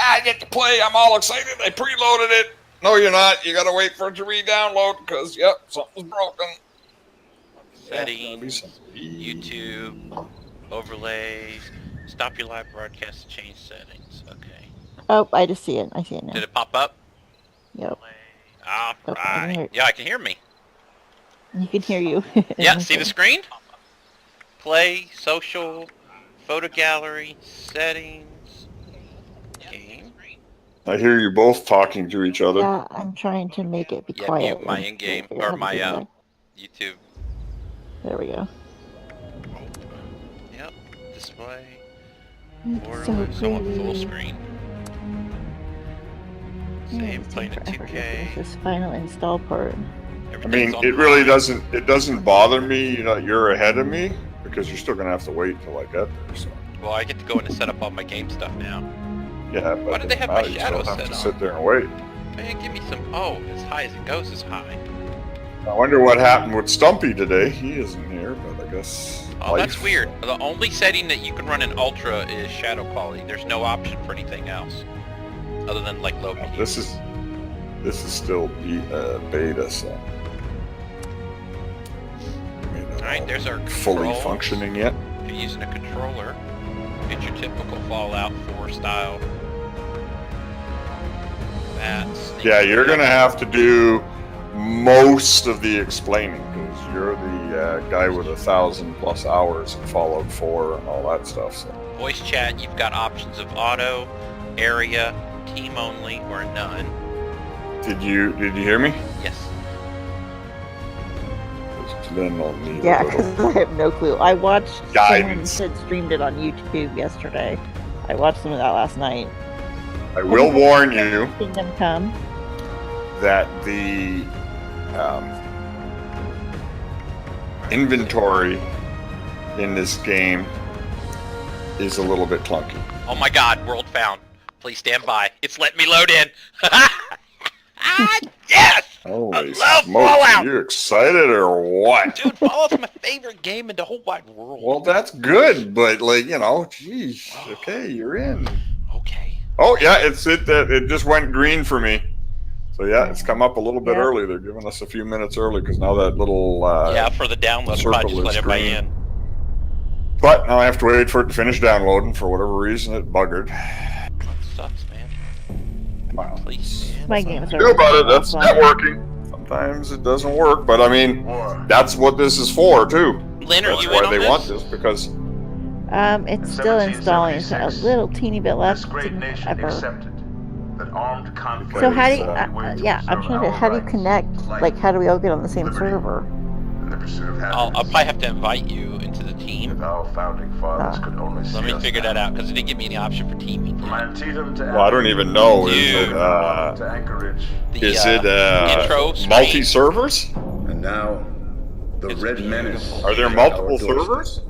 I get to play. I'm all excited. I preloaded it. No, you're not. You got to wait for it to re-download because, yep, something's broken. Settings, YouTube, overlays, stop your live broadcast to change settings. Okay. Oh, I just see it. I see it now. Did it pop up? Yep. All Oh, right. Yeah, I can hear me. You can hear you. Yeah, see the screen? Play, social, photo gallery, settings, game. I hear you both talking to each other. Yeah, I'm trying to make it be quiet. Mute my in-game, or my YouTube. There we go. Yep, display. It's so Someone full pretty. screen. Yeah, Save, it's playing taking in forever to finish 2K. this final install part. I mean, it really doesn't bother me, you know, you're ahead of me, because you're still going to have to wait till I get there, so. Well, I get to go in and set up all my game stuff now. Yeah, but why did they have my you shadow still have set to on? sit there and wait. Man, give me some. Oh, as high as it goes is high. I wonder what happened with Stumpy today. He isn't here, but I guess. Oh, that's weird. The only setting that you can run in Ultra is shadow quality. There's no option for anything else, other than like low P. This is still beta, so. Alright, there's our fully controls. functioning yet. If you're using a controller, get your typical Fallout 4 style. Yeah, you're gonna have to do most of the explaining because you're the guy with 1,000+ hours in Fallout 4 and all that stuff. So. Voice chat, you've got options of auto, area, team only, or none. Did you hear me? Yes. Yeah, because I have no clue. I watched Guidance. someone streamed it on YouTube yesterday. I watched some of that last night. I will warn you Kingdom Come that the inventory in this game is a little bit clunky. Oh my god, world found. Please stand by. It's letting me load in. Yes! Holy I love smokes, Fallout! are you excited or what? Dude, Fallout's my favorite game in the whole wide world. Well, that's good, but like, you know, geez, okay, you're in. Okay. Oh yeah, it just went green for me. So yeah, it's come up a little bit early. They're giving us a few minutes early because now that little yeah, for the download, probably just let everybody in. But now I have to wait for it to finish downloading. For whatever reason, it buggered. That sucks, man. Wow. Please, man. My games are do about it. That's networking. Sometimes it doesn't work, but I mean, that's what this is for too. Lynn, are that's you why in on they this? want this because. It's still installing, so a little teeny bit left. This great nation accepted that armed conflict. So how do you? Yeah, I'm trying to. How do you connect? Like, how do we all get on the same server? I'll probably have to invite you into the team. Our founding fathers could only Let me figure that out because it didn't give me any option for teaming. Well, I don't even know. Dude. Is it intro multi-servers? And now, the Red Menace. Are there multiple servers?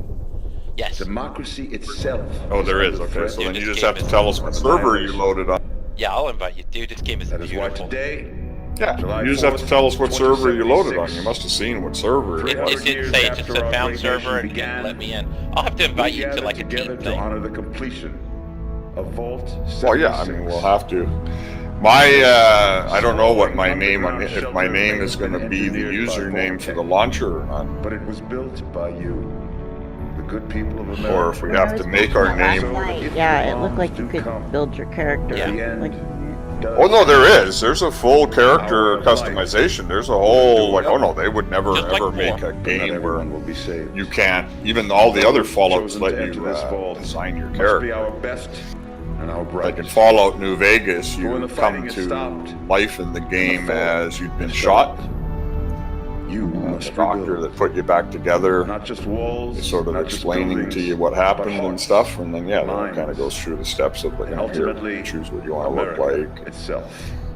Yes. Democracy itself. Oh, there is. Okay, so then you just have to tell us what server you loaded on. Yeah, I'll invite you, dude. This game is beautiful. That is why today. Yeah, you just have to tell us what server you loaded on. You must have seen what server it was. It didn't say, it just said found server and didn't let me in. I'll have to invite you to like a team to thing. honor the completion of Vault 76. Well, yeah, I mean, we'll have to. My, I don't know what my name, if my name is going to be the username for the launcher or not. But it was built by you, the good people of America. Or if we have to make our name. Yeah, it looked like you could build your character. Yeah. Like, oh no, there is. There's a full character customization. There's a whole like. Oh no, they would never ever make a game where you can't. Even all the other Fallouts let you design your character. Like in Fallout New Vegas, you come to life in the game as you'd been shot. The doctor that put you back together, not just walls, sort of explaining to you what happened and stuff, and then yeah, then it kind of goes through the steps of like, ultimately choose what you want to look like, itself,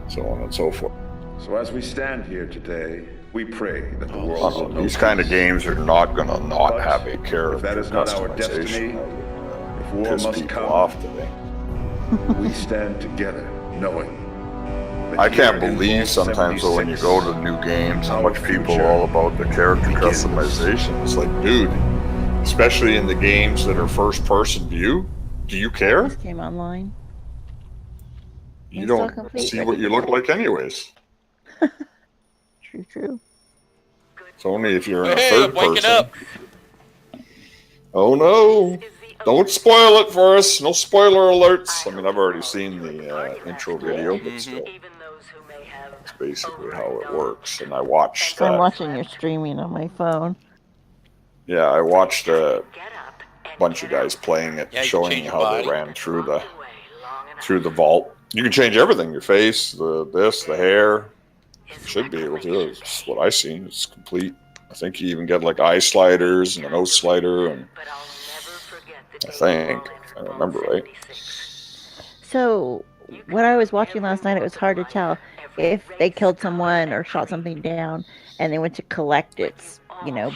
so on and so forth. So as we stand here today, we pray that the world will know these kind of games are not gonna not have a character that is not our destiny. customization. If war Piss must people come, off today. we stand together, knowing. I can't believe sometimes though when you go to new games how much people are all about the character customization. It's like, dude, especially in the games that are first-person view, do you care? this came online. You Install don't complete, see ready what you to look go. like anyways. True. It's only if you're in a Hey, I'm third waking person. up. Oh no! Don't spoil it for us. No spoiler alerts. I mean, I've already seen the intro video, but still, that's basically how it works. And I watched I'm that. watching your streaming on my phone. Yeah, I watched a bunch of guys playing it, Yeah, you can showing change your how they body. ran through the vault. You can change everything: your face, the hair. Should be able to. It's what I've seen. It's complete. I think you even get like eye sliders and a nose slider, and I think, if I remember right. So, when I was watching last night, it was hard to tell if they killed someone or shot something down and they went to collect its,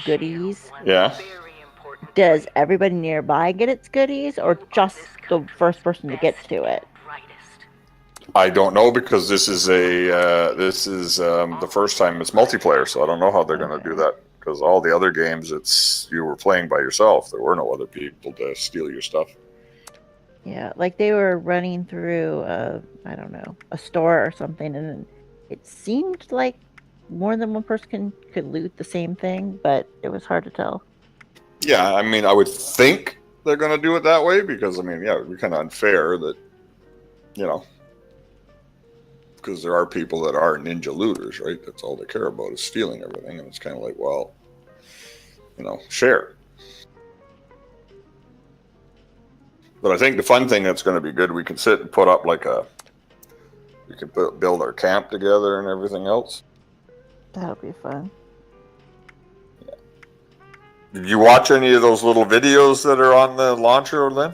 goodies. Yeah. Does everybody nearby get its goodies or just the first person to get to it? I don't know because this is the first time it's multiplayer, so I don't know how they're going to do that. Because all the other games, you were playing by yourself. There were no other people to steal your stuff. Yeah, like they were running through I don't know, a store or something, and it seemed like more than one person could loot the same thing, but it was hard to tell. Yeah, I mean, I would think they're going to do it that way because, I mean, yeah, it would be kind of unfair that, because there are people that are ninja looters, right? That's all they care about is stealing everything, and it's kind of like, well, share. But I think the fun thing that's going to be good, we can sit and put up we can build our camp together and everything else. That'll be fun. Yeah. Did you watch any of those little videos that are on the launcher, Lynn?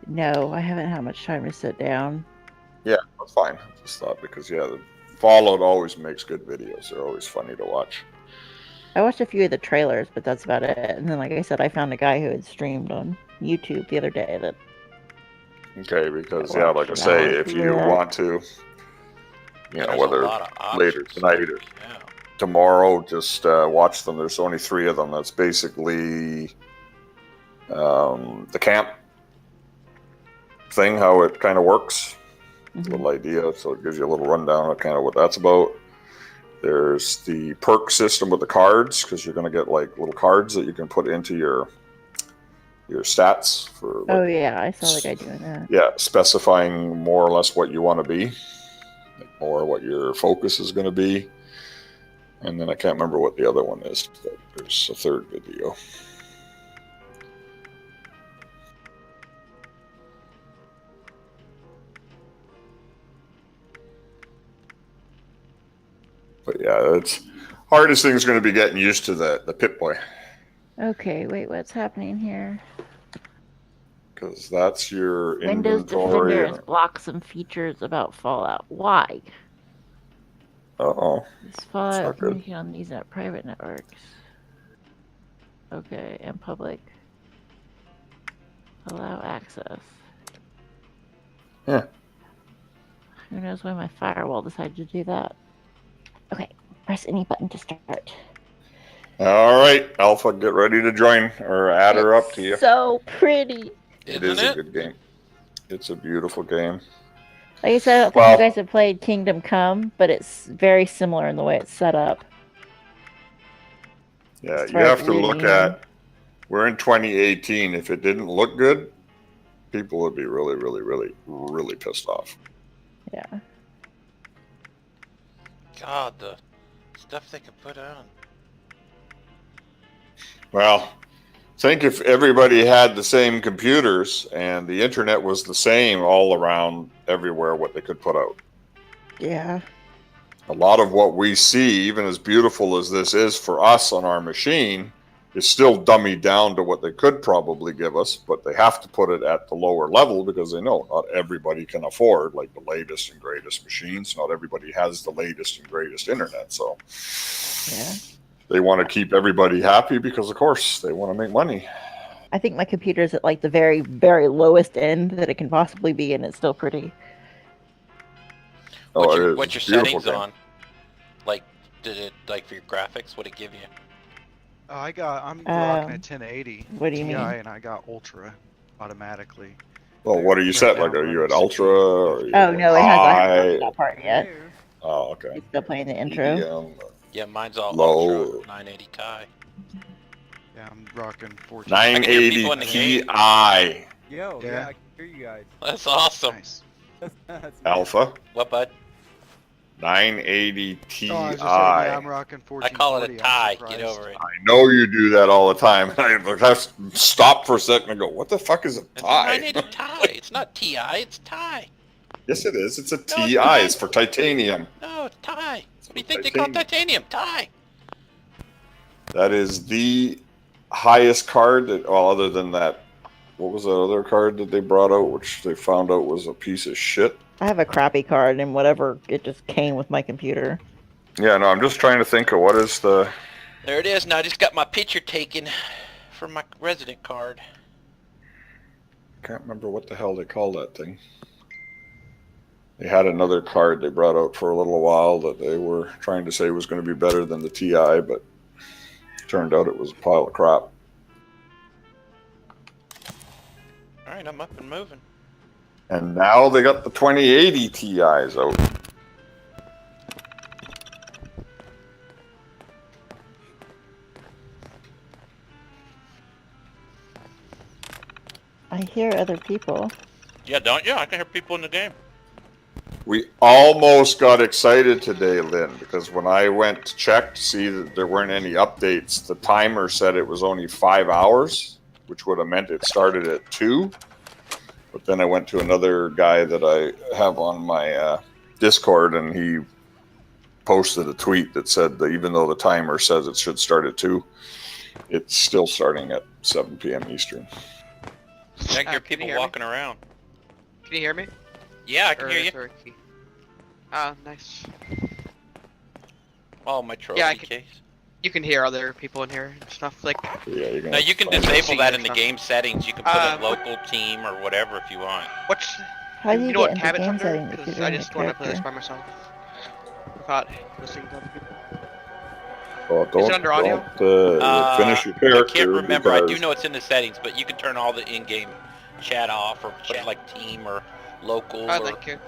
No, I haven't had much time to sit down. Yeah, that's fine. I just thought because, the Fallout always makes good videos. They're always funny to watch. I watched a few of the trailers, but that's about it. And then, like I said, I found a guy who had streamed on YouTube the other day that... Okay, because, like I say, if you want to, whether later tonight or tomorrow, just watch them. There's only 3 of them. That's basically the camp thing, how it kind of works. Mm-hmm. Little idea, so it gives you a little rundown of kind of what that's about. There's the perk system with the cards, because you're going to get like little cards that you can put into your stats for. Oh yeah, I saw the guy doing that. Yeah, specifying more or less what you want to be, or what your focus is going to be, and then I can't remember what the other one is, but there's a third video. But yeah, it's hardest thing is going to be getting used to the Pip-Boy. Okay, wait, what's happening here? Because that's your Windows inventory. Defender has blocked some features about Fallout. Why? Uh-oh. This Fallout communicating on these private networks. Okay, and public. Allow access. Yeah. Who knows why my firewall decided to do that? Okay, press any button to start. All right, Alpha, get ready to join or add her up to you. So pretty. It is a good game. It's a beautiful game. Like I said, I don't think you guys have played Kingdom Come, but it's very similar in the way it's set up. Yeah, you have to look at, we're in 2018. If it didn't look good, people would be really, really, really, really pissed off. Yeah. God, the stuff they could put on. Well, think if everybody had the same computers and the internet was the same all around everywhere, what they could put out. Yeah. A lot of what we see, even as beautiful as this is for us on our machine, is still dummied down to what they could probably give us, but they have to put it at the lower level because they know not everybody can afford like the latest and greatest machines. Not everybody has the latest and greatest internet, so yeah, they want to keep everybody happy because, of course, they want to make money. I think my computer's at like the very, very lowest end that it can possibly be, and it's still pretty. What's your settings on? Like, did it for your graphics? What did it give you? I'm rocking at 1080 what do you Ti, mean? and I got Ultra automatically. Well, what are you set? Like, are you at Ultra? Or are you Oh no, it has. I haven't high? got to that part yet. Oh, okay. It's still playing the intro. Medium, Yeah, mine's all low. ultra 980 Ti. Yeah, I'm rocking 14. 980 people in the game. Ti. Yo, Yeah. yeah, I can hear you guys. That's awesome. Nice. That's Alpha. What, bud? 980 Ti. Oh, I was just saying, yeah, I'm rocking 14. I call it a tie. Get over it. I know you do that all the time. I have to stop for a second and go, what the fuck is a It's a Ti? 980 Ti. It's not Ti. It's Ti. Yes, it is. It's a it's Ti. not. It's for titanium. No, it's Ti. What do you think they call titanium? Ti. That is the highest card that, well, other than that, what was that other card that they brought out, which they found out was a piece of shit? I have a crappy card and whatever, it just came with my computer. Yeah, no, I'm just trying to think of what is the... There it is. Now I just got my picture taken for my resident card. Can't remember what the hell they call that thing. They had another card they brought out for a little while that they were trying to say was going to be better than the Ti, but turned out it was a pile of crap. All right, I'm up and moving. And now they got the 2080 Ti's out. I hear other people. Yeah, don't you? I can hear people in the game. We almost got excited today, Lynn, because when I went to check to see that there weren't any updates, the timer said it was only 5 hours, which would have meant it started at 2. But then I went to another guy that I have on my Discord, and he posted a tweet that said that even though the timer says it should start at 2, it's still starting at 7 p.m. Eastern. I can hear people walking around. Can you hear me? Yeah, I can hear you. Oh, nice. Oh, my trophy Yeah, I can- case. You can hear other people in here and stuff like. Yeah, you're gonna Now you can find disable it. that in the game settings. You can put a What- local team or whatever if you want. What's How do you you get know what into tab it's game under? settings if Because you're I doing just a want to play this character? by myself. Without listening to other people. Well, Is it under audio? Don't finish your character. I can't remember. I do because- know it's in the settings, but you can turn all the in-game chat off or put like team or local. Oh, or... thank you.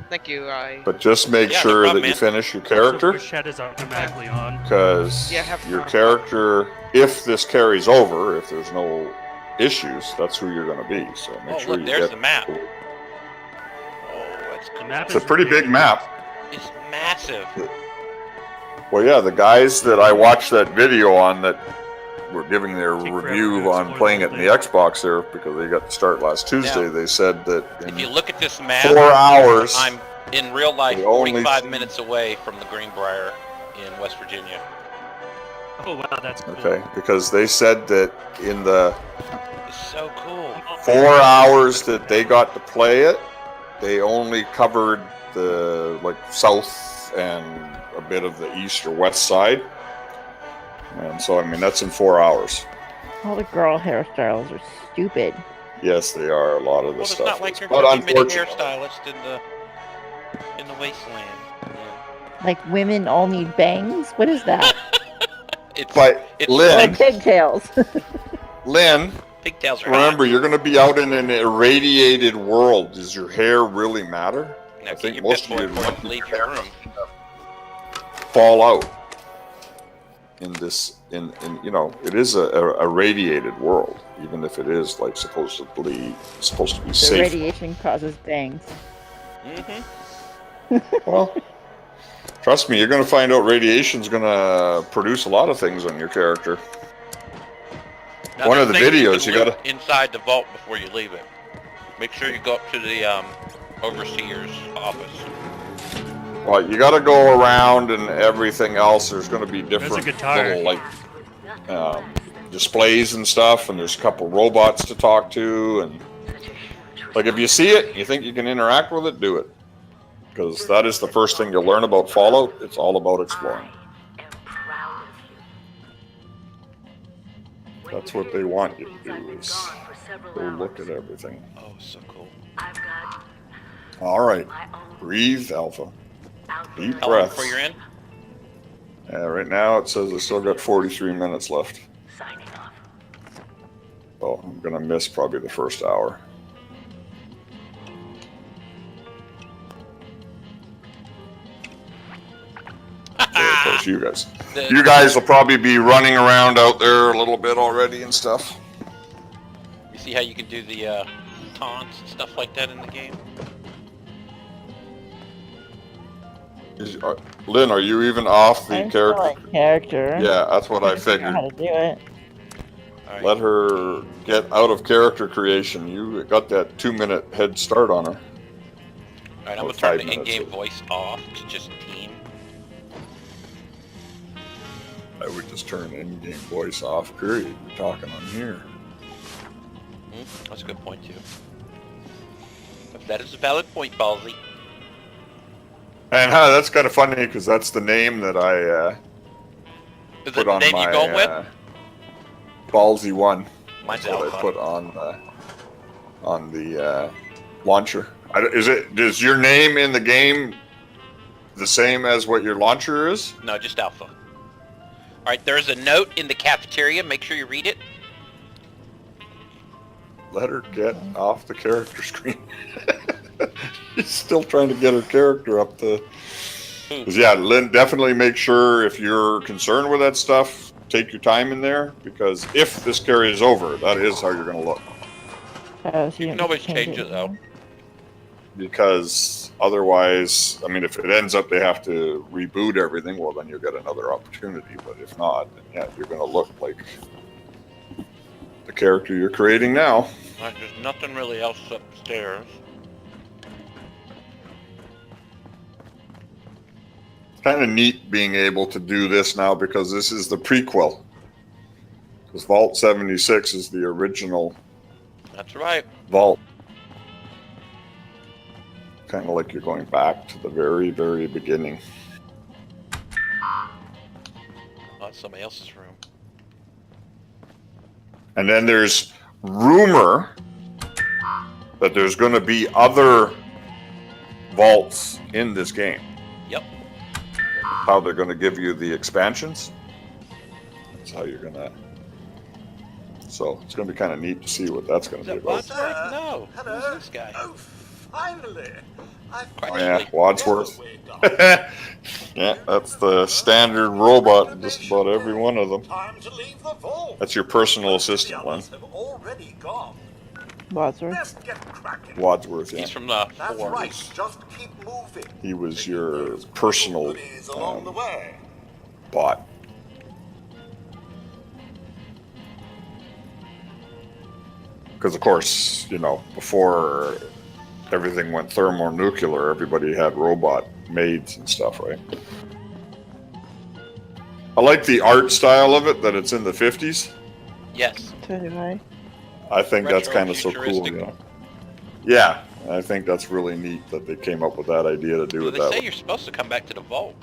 Thank you. But just make Yeah, no sure problem, that you man. finish your character, Push chat is automatically on. because Yeah, have your fun. character, if this carries over, if there's no issues, that's who you're going to be. So make Oh, sure look, you there's get. the map. Oh, that's The cool. map It's a is pretty really big map. It's massive. Well, yeah, the guys that I watched that video on that were giving their Take forever review to on explore playing the it in the whole Xbox there, because they got to start last Tuesday, Now, they said that If you in look at this map, 4 hours, I'm in real life We only 45 see- minutes away from the Greenbrier in West Virginia. Oh wow, that's cool. okay, because they said that in the It's so cool. 4 hours that they got to play it, they only covered the like south and a bit of the east or west side. And so, I mean, that's in 4 hours. All the girl hairstyles are stupid. Yes, they are, a lot of the Well, it's stuff. not like is. you're But going to be many unfortunately, hairstylists in the wasteland. Yeah. Like women all need bangs? What is that? It's but it's Or Lynn, pigtails. Lynn, pigtails are remember, you're going to be out in an irradiated world. Does your hair really matter? hot. Now I get think your most pit of boy you before you leave your room. fall out in this in you know, it is a radiated world, even if it is like supposed to be The safe. radiation causes bangs. Mm-hmm. Well, trust me, you're going to find out radiation's going to produce a lot of things on your character. Now, One of there's the things videos, you can gotta- loot inside the vault before you leave it. Make sure you go up to the overseer's office. Well, you got to go around and everything else. There's going to be different guitar. little like displays and stuff, and there's a couple robots to talk to, and like if you see it, you think you can interact with it, do it, because that is the first thing you'll learn about Fallout. It's all about exploring. That's what they want you to do, is go look at everything. Oh, so cool. All right, breathe, Alpha. Deep How long breaths. before you're in? Right now it says I still got 43 minutes left. Oh, I'm gonna miss probably the first hour. it's you guys. You guys will probably be running around out there a little bit already and stuff. You see how you can do the taunts and stuff like that in the game? Lynn, are you even off the I'm still character? in character. Yeah, that's what I I don't know how figured. to do it. Alright. Let her get out of character creation. You got that 2-minute head start on her. Alright, I'm Or gonna turn 5 the minutes. in-game voice off to just team. I would just turn in-game voice off, period. You're talking on here. That's a good point too. That is a valid point, Ballsy. And that's kind of funny because that's the name that I Is put that the on name my you going with? Ballsy 1. Mine's That's what Alpha. I put on the launcher. Is your name in the game the same as what your launcher is? No, just Alpha. Alright, there's a note in the cafeteria. Make sure you read it. Let her get off the character screen. She's still trying to get her character up to... 'Cause yeah, Lynn, definitely make sure if you're concerned with that stuff, take your time in there, because if this carries over, that is how you're going to look. Oh, so You don't can always change change it though. Because otherwise, I mean, if it ends up they have to reboot everything, well, then you'll get another opportunity. But if not, then yeah, you're going to look like the character you're creating now. Alright, there's nothing really else upstairs. It's kind of neat being able to do this now because this is the prequel. Because Vault 76 is the original That's right. vault. Kind of like you're going back to the very, very beginning. Oh, that's somebody else's room. And then there's rumor that there's going to be other vaults in this game. Yep. How they're going to give you the expansions. That's how you're going to... So it's going to be kind of neat to see what that's going Is to be that about. Wadsworth? No. Hello. Who's this guy? Oh, finally! Oh, yeah, Wadsworth. Yeah, that's the standard robot in just about every one of them. Time to leave the vault. That's your personal The assistant, Lynn. others have already gone. Wadsworth. Let's get cracking. Wadsworth, yeah. He's from the That's forums. right. Just keep moving. He was Taking your those personal goodies along the way. bot. Because, of course, you know, before everything went thermonuclear, everybody had robot maids and stuff, right? I like the art style of it, that it's in the 50s. Yes. So do I. I think that's Retro kind of so cool, futuristic. you know? Yeah, I think that's really neat that they came up with that idea to do Well, it they that say way. you're supposed to come back to the vault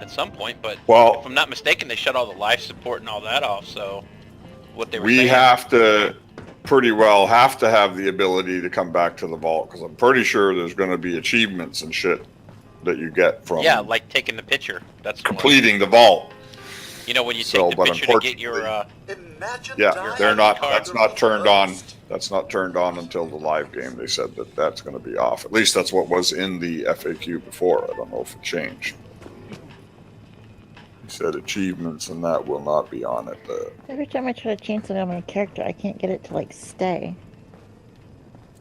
at some point, but Well, if I'm not mistaken, they shut all the life support and all that off. So what they were we saying, have to pretty well have to have the ability to come back to the vault, because I'm pretty sure there's going to be achievements and shit that you get from yeah, like taking the picture. That's the one. completing the vault. You know, when you So, take the but picture to get your Imagine Yeah, dying they're not. card. That's not turned on. That's not turned on until the live game. They said that that's going to be off. At least that's what was in the FAQ before. I don't know if it changed. He said achievements and that will not be on it. Every time I try to change something on my character, I can't get it to like stay.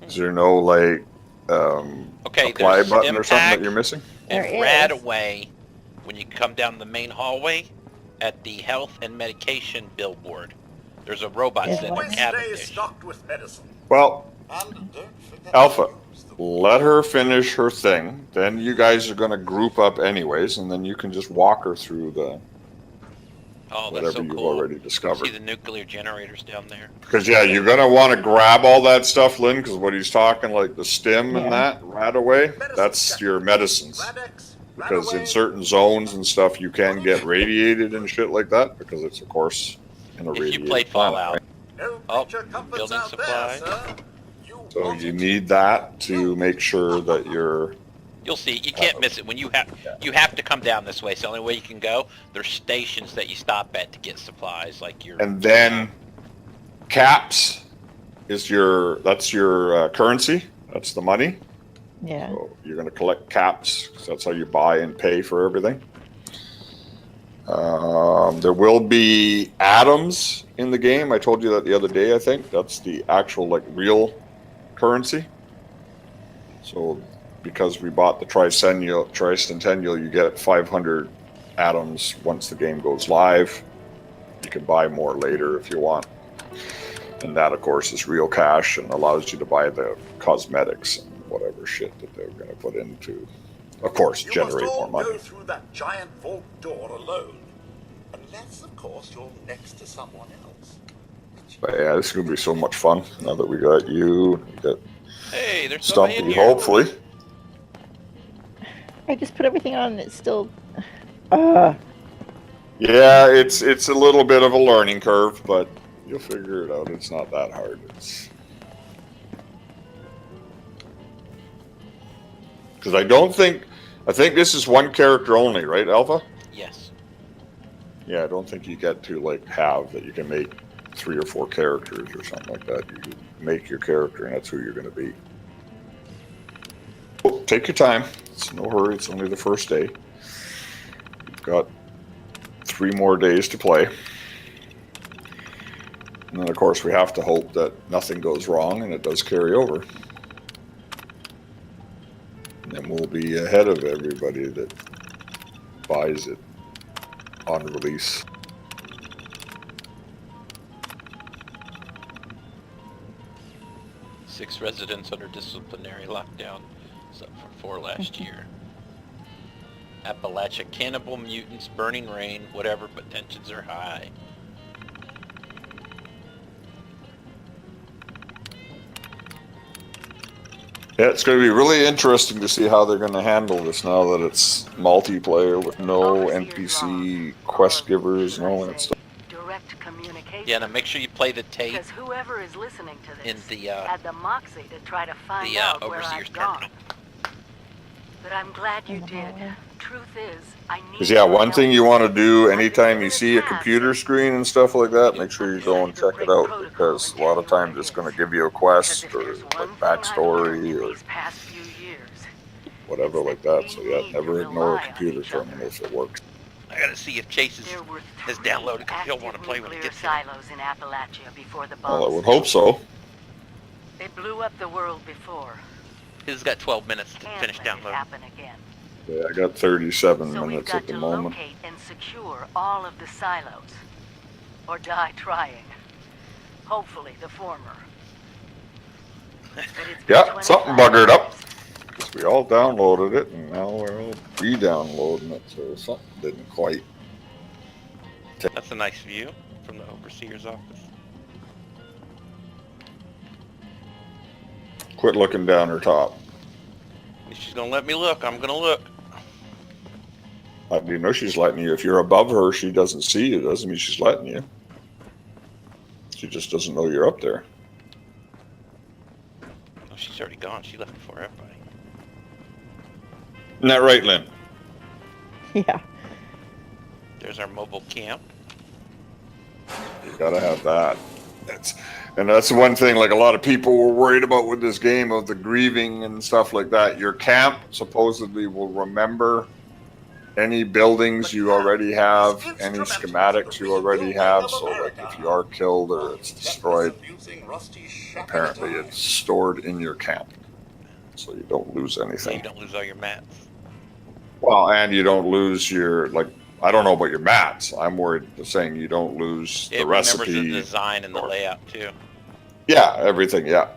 Is there no like okay, apply there's button or something that impact you're missing? There and is. Radaway when you come down the main hallway at the health and medication billboard. There's a robot Yeah. sitting Always in stay Cavendish. stocked with medicine. Well, And don't forget Alpha, to use the let her finish her thing. Then you guys are going to group up anyways, and then you can just walk her through the Oh, that's whatever so you've cool. already See discovered. the nuclear generators down there. Because yeah, you're gonna want to grab all that stuff, Lynn. Because what he's talking, like the stim and Yeah. that right away, that's your medicines. Radex, Because in Radaway, certain zones and stuff, you can get radiated and shit like that. Because it's of course in a If you radiated played planet, Fallout, right? no Oh, creature comforts building out supply. there, sir. So want you it. need that to make sure that you're. you'll see. You can't miss it when you have to come down this way. It's the only way you can go. There's stations that you stop at to get supplies, like your. And then caps is your. That's your currency. That's the money. Yeah. So you're going to collect caps, 'cause that's how you buy and pay for everything. There will be atoms in the game. I told you that the other day, I think. That's the actual, like, real currency. So because we bought the tricentennial, you get 500 atoms once the game goes live. You can buy more later if you want. And that, of course, is real cash and allows you to buy the cosmetics and whatever shit that they're going to put into, of course, You generate must all more money. go through that giant vault door alone. Unless, of course, you're next to someone else. But yeah, this is going to be so much fun now that we got you got Hey, there's somebody in Stumpy, here. hopefully. I just put everything on and it's still. Uh, Yeah, it's a little bit of a learning curve, but you'll figure it out. It's not that hard. Because I think this is one character only, right, Alpha? Yes. Yeah, I don't think you get to, like, have that you can make 3 or 4 characters or something like that. You make your character and that's who you're going to be. Oh, take your time. It's no hurry. It's only the first day. You've got 3 more days to play. And then, of course, we have to hope that nothing goes wrong and it does carry over. And then we'll be ahead of everybody that buys it on release. Six residents under disciplinary lockdown. It's up from 4 last year. Appalachia cannibal mutants, burning rain, whatever, but tensions are high. Yeah, it's going to be really interesting to see how they're going to handle this now that it's multiplayer with no NPC quest givers and all that stuff. Direct communication. Yeah, now make sure you play the tape Because whoever is listening to this in the had the moxie to try to find out where overseer's I've gone. terminal. But I'm glad you did. Truth is, I need. Because, yeah, one thing you want to do anytime you see a computer screen and stuff like that, make sure you go and check it out, because a lot of times it's going to give you a quest or like backstory or whatever like that. So, yeah, never ignore a computer terminal if it works. I gotta see if Chase has downloaded because he'll want to play when he gets here. silos in Appalachia before the Well, I bombs. would hope so. They blew up the world before. He's got 12 minutes to Can't finish let it downloading. happen again. Yeah, I got 37 So we've minutes got at the to moment. locate and secure all of the silos. Or die trying. Hopefully the former. But it's been Yeah, something 25 buggered up. years. 'Cause we all downloaded it, and now we're all re-downloading it, so something didn't quite. That's a nice view from the overseer's office. Quit looking down her top. If she's gonna let me look, I'm gonna look. How do you know she's letting you? If you're above her, she doesn't see you. Doesn't mean she's letting you. She just doesn't know you're up there. Oh, she's already gone. She left before everybody. Isn't that right, Lynn? yeah. There's our mobile camp. You gotta have that. That's the one thing, like, a lot of people were worried about with this game of the grieving and stuff like that. Your camp supposedly will remember any buildings you already have, any schematics you already have. So, like, if you are killed or it's destroyed, apparently it's stored in your camp, so you don't lose So you anything. don't lose all your mats. Well, and you don't lose your, like, I don't know about your mats. I'm worried saying you don't lose It the remembers recipe. the design and the layout too. Yeah, everything. Yeah,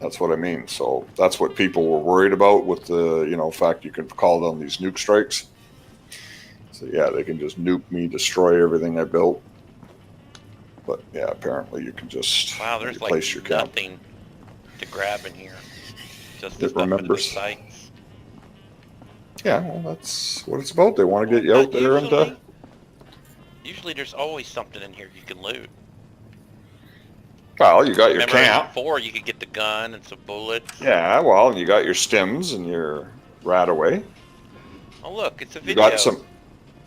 that's what I mean. So that's what people were worried about with the, fact you can call them these nuke strikes. So yeah, they can just nuke me, destroy everything I built. But yeah, apparently you can just Wow, there's like replace your camp. nothing to grab in here. Just the It stuff in the remembers. sites. Yeah, well, that's what it's about. They want to get you out there and. Usually there's always something in here you can loot. Well, you got your Remember camp. before you could get the gun and some bullets. Yeah, well, and you got your stims and your rat-away. Oh look, it's a You video.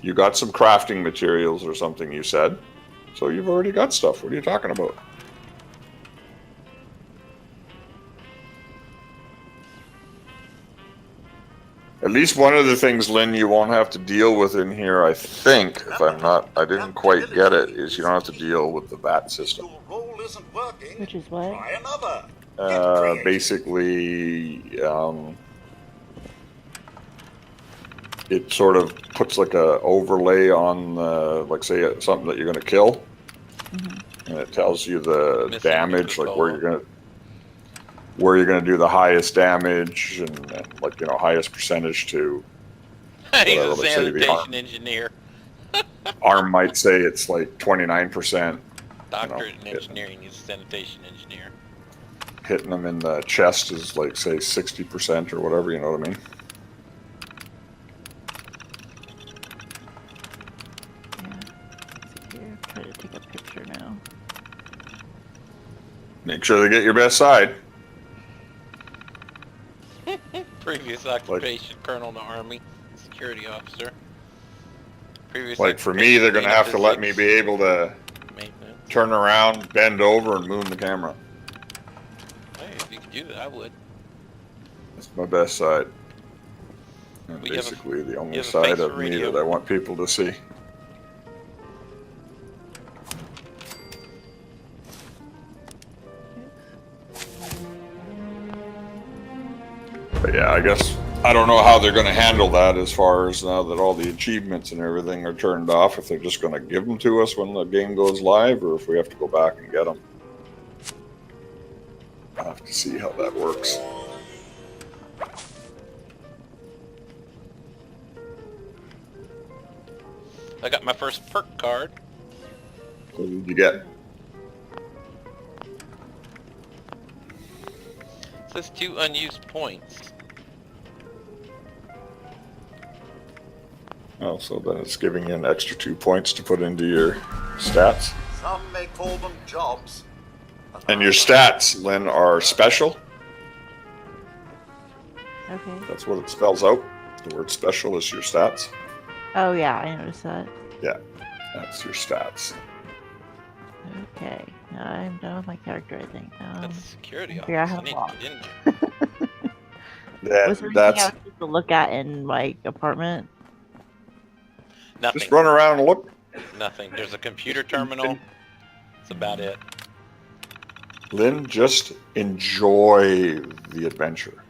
You got some crafting materials or something, you said. So you've already got stuff. What are you talking about? At least one of the things, Lynn, you won't have to deal with in here, I think, if I didn't quite get it, is you don't have to deal with the VAT system. Your role isn't working. Which is what? Try another. Basically, it sort of puts like a overlay on, like say something that you're going to kill, and it tells you the Missing damage, like where Coca-Cola. you're gonna do the highest damage and like highest percentage to. He's whatever, a let's say the sanitation engineer. arm might say it's like 29%. Doctorate in engineering. He's a sanitation engineer. Hitting them in the chest is like say 60% or whatever. You know what I mean? Here, try to take a picture now. Make sure they get your best side. Previous occupation, colonel in the army, security officer. Previous Like for me, they're gonna have to let me be able to maintenance. turn around, bend over, and move the camera. Hey, if you could do that, I would. That's my best side. And Well, you have a- basically the only you have a side face of for me radio. that I want people to see. But yeah, I guess I don't know how they're going to handle that as far as now that all the achievements and everything are turned off. If they're just going to give them to us when the game goes live, or if we have to go back and get them. I'll have to see how that works. I got my first perk card. What did you get? It says 2 unused points. Oh, so then it's giving you an extra 2 points to put into your stats. Some may call them jobs. And your stats, Lynn, are special. Okay. That's what it spells out. The word special is your stats. Oh yeah, I noticed that. Yeah, that's your stats. Okay. Now I'm done with my character, I think. That's security figure out officer. how I need to to walk. get in there. Was there anything That's I was supposed to look at in my apartment? Nothing. just run around and look. Nothing. There's a computer terminal. That's about it. Lynn, just enjoy the adventure.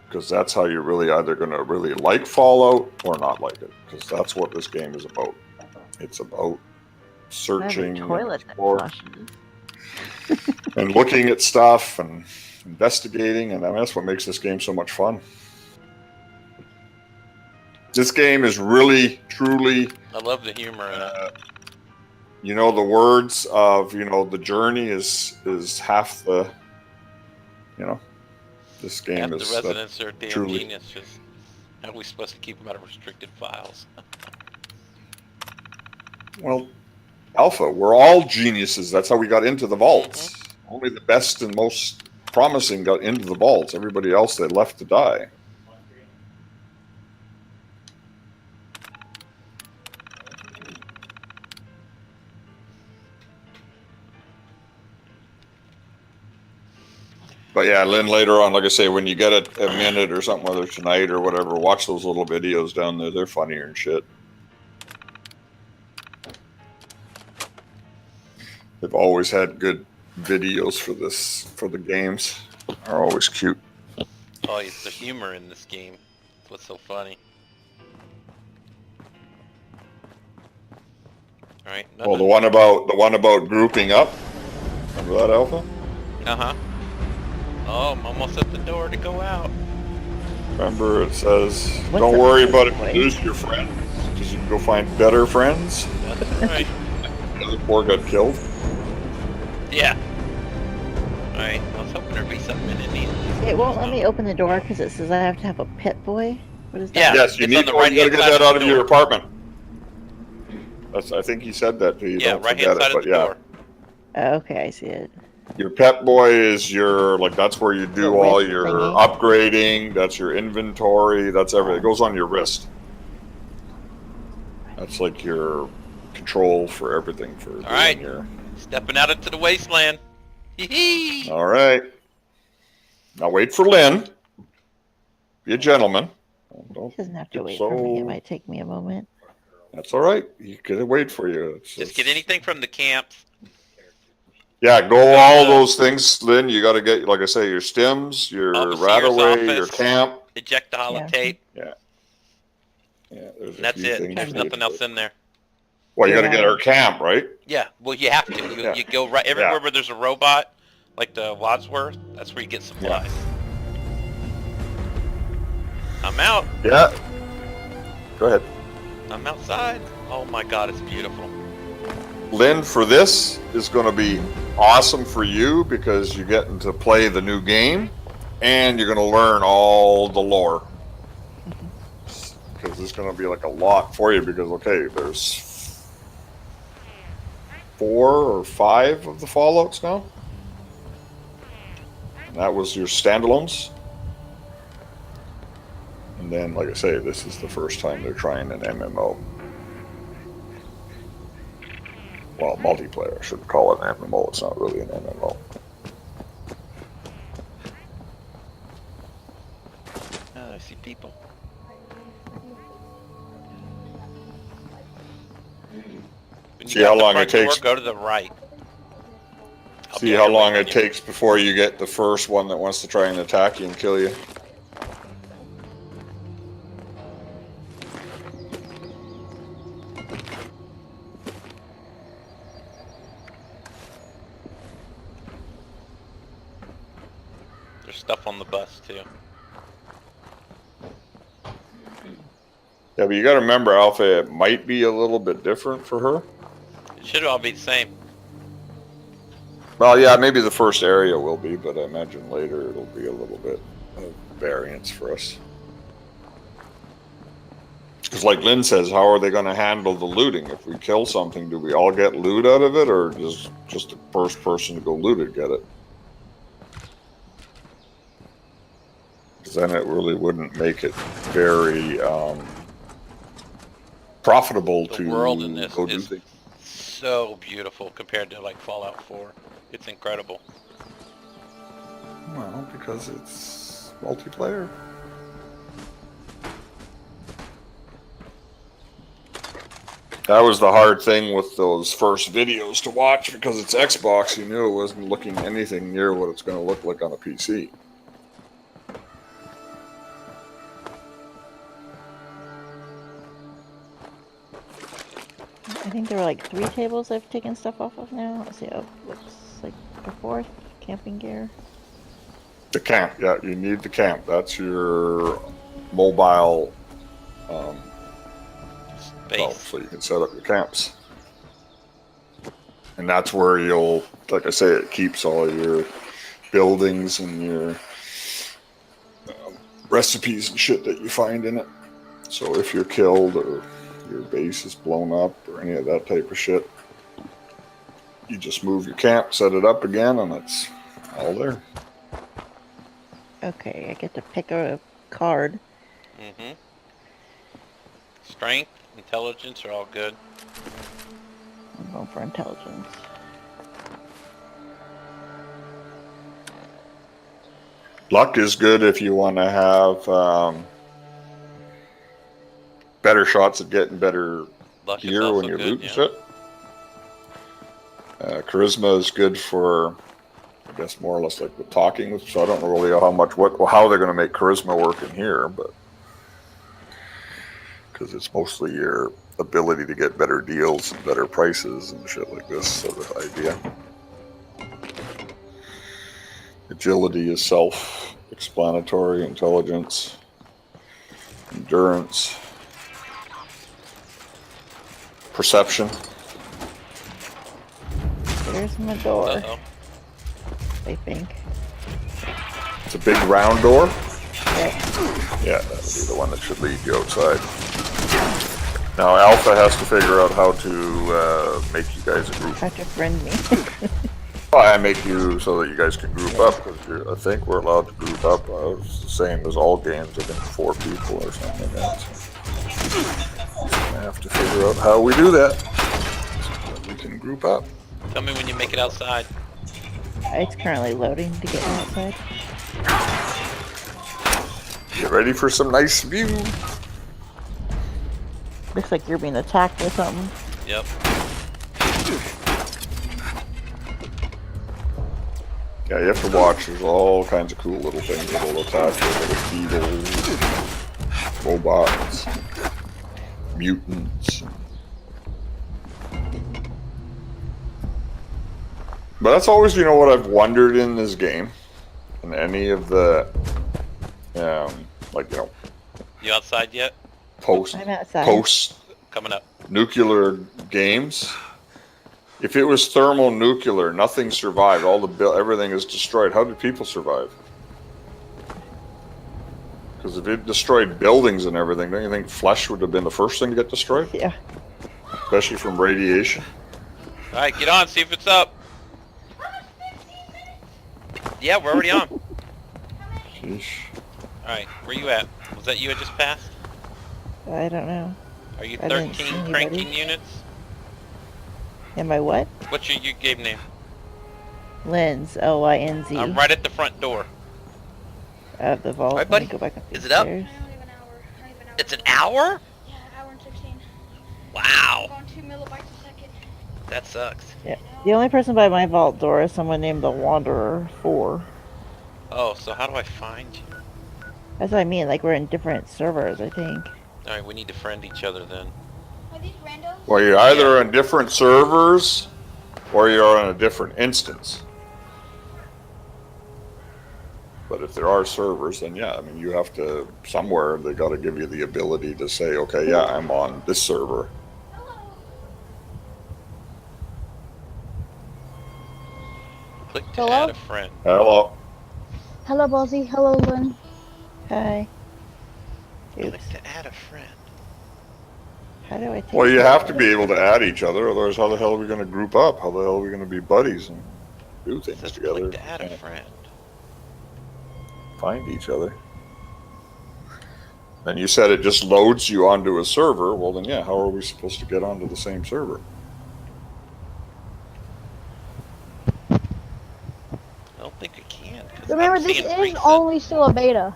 Because that's how you're really either going to really like Fallout or not like it. Because that's what this game is about. It's about searching I have a toilet that and, flushes. and looking at stuff and investigating. And I mean, that's what makes this game so much fun. This game is really, truly... I love the humor in it. You know, the words of, the journey is half the, this game Half the is residents are damn truly- geniuses. How are we supposed to keep them out of restricted files? well, Alpha, we're all geniuses. That's how we got into the vaults. Only the best and most promising got into the vaults. Everybody else, they left to die. But yeah, Lynn, later on, like I say, when you get a minute or something, whether it's tonight or whatever, watch those little videos down there. They're funnier and shit. They've always had good videos for the games. Are always cute. Oh, it's the humor in this game. That's what's so funny. Alright. Well, the one about grouping up. Remember that, Alpha? Uh-huh. Oh, I'm almost at the door to go out. Remember, it says, What's "Don't up, worry about if boy? you lose your friends, because you can go find better friends." That's right. The other poor got killed. Yeah. Alright, I was hoping there'd be something in these. It won't let me open the door because it says I have to have a pit boy. What is that? Yeah. Yes, you it's need on the to. You gotta right-hand get side that of out the of your door. apartment. I think he said that to you. Yeah, Don't right-hand forget side it. of But the yeah, door. Oh, okay, I see it. your pet boy is that's where you do The all wrist your thingy? upgrading. That's your inventory. That's everything. It goes on your wrist. That's like your control for everything for doing right. your. Stepping out into the wasteland. Oh. Hee hee! All right. Now wait for Lynn. Be a gentleman. Don't Doesn't have to get wait for me. It so- might take me a moment. That's all right. You can wait for you. Just get anything from the camps. Yeah, go all those things, Lynn. You got to get, like I say, your stims, your Overseer's Radaway, your office. camp. Ejectaholic tape. Yeah. Yeah, there's And a that's few it. things There's you nothing need. else in there. Well, you got to get our camp, right? Yeah, well, you have to. You go right everywhere where there's a robot, like the Wadsworth. That's where you get supplies. I'm out. Yeah. Go ahead. I'm outside. Oh my God, it's beautiful. Lynn, for this is going to be awesome for you because you're getting to play the new game and you're going to learn all the lore. Because there's going to be like a lot for you because, okay, there's 4 or 5 of the Fallouts now. And that was your standalones. And then, like I say, this is the first time they're trying an MMO. Well, multiplayer. I shouldn't call it an MMO. It's not really an MMO. Oh, I see people. When you See get how out the long front it takes- door, go to the right. I'll See be how on your long way it when you- takes before you get the first one that wants to try and attack you and kill you. There's stuff on the bus too. Yeah, but you got to remember, Alpha, it might be a little bit different for her. It should all be the same. Well, yeah, maybe the first area will be, but I imagine later it'll be a little bit of variance for us. Because like Lynn says, how are they going to handle the looting? If we kill something, do we all get loot out of it, or does just the first person to go loot it get it? Because then it really wouldn't make it very profitable The to world in this go do is things. so beautiful compared to like Fallout 4. It's incredible. Well, because it's multiplayer. That was the hard thing with those first videos to watch because it's Xbox. You knew it wasn't looking anything near what it's going to look like on a PC. I think there were like 3 tables I've taken stuff off of now. Let's see. Oh, looks like the 4th camping gear. The camp, yeah, you need the camp. That's your mobile well, so you can set up your camps. And that's where you'll, like I say, it keeps all your buildings and your recipes and shit that you find in it. So if you're killed or your base is blown up or any of that type of shit, you just move your camp, set it up again, and it's all there. Okay, I get to pick a card. Mm-hmm. Strength, intelligence are all good. I'm going for intelligence. Luck is good if you want to have better shots at getting better Luck is gear also when you're good, looting yeah. shit. Charisma is good for, I guess, more or less like with talking with. So I don't know really how they're going to make charisma work in here, but because it's mostly your ability to get better deals and better prices and shit like this sort of idea. Agility is self-explanatory. Intelligence, endurance, perception. There's my door, Uh-oh. I think. It's a big round door. Yep. Yeah, that'll be the one that should lead you outside. Now Alpha has to figure out how to make you guys a group. Try to friend me. Well, I make you so that you guys can group up, because I think we're allowed to group up. I was the same as all games, I think 4 people or something like that. So I have to figure out how we do that, so that we can group up. Tell me when you make it outside. It's currently loading to get outside. Get ready for some nice view. Looks like you're being attacked or something. Yep. Yeah, you have to watch. There's all kinds of cool little things that will attack you. Little beetles, robots, mutants. But that's always, you know, what I've wondered in this game. In any of the, like, you know, You outside yet? I'm outside. post Coming up. nuclear games. If it was thermonuclear, nothing survived. Everything is destroyed. How did people survive? Because if it destroyed buildings and everything, don't you think flesh would have been the first thing to get destroyed? Yeah. Especially from radiation. All right, get on. See if it's up. Yeah, we're already on. Sheesh. All right, where you at? Was that you I just passed? I don't know. Are you I didn't 13 see anybody. cranking units? Am I what? What's your game name? Lens. L-Y-N-Z. I'm right at the front door. Of the vault. All right, Let me buddy. go back up Is the it up? stairs. It's an hour? Yeah, hour and 16. Wow. Going 2 millibytes a second. That sucks. Yeah. The only person by my vault door is someone named the Wanderer 4. Oh, so how do I find you? That's what I mean. Like, we're in different servers, I think. All right, we need to friend each other then. Are these randos? Well, you're either on different servers or you're on a different instance. But if there are servers, then yeah, I mean, you have to, somewhere, they got to give you the ability to say, okay, yeah, I'm on this server. Click to Hello? add a friend. Hello. Hello, Ballsy. Hello, Lynn. Hi. Click Oops. to add a friend. How do I take Well, you that? have to be able to add each other, otherwise how the hell are we going to group up? How the hell are we going to be buddies and do It things says together? click to add a Can't friend. find each other. And you said it just loads you onto a server. Well, then yeah, how are we supposed to get onto the same server? I don't think I can. 'Cause Remember, I'm this seeing is recent. only still a beta.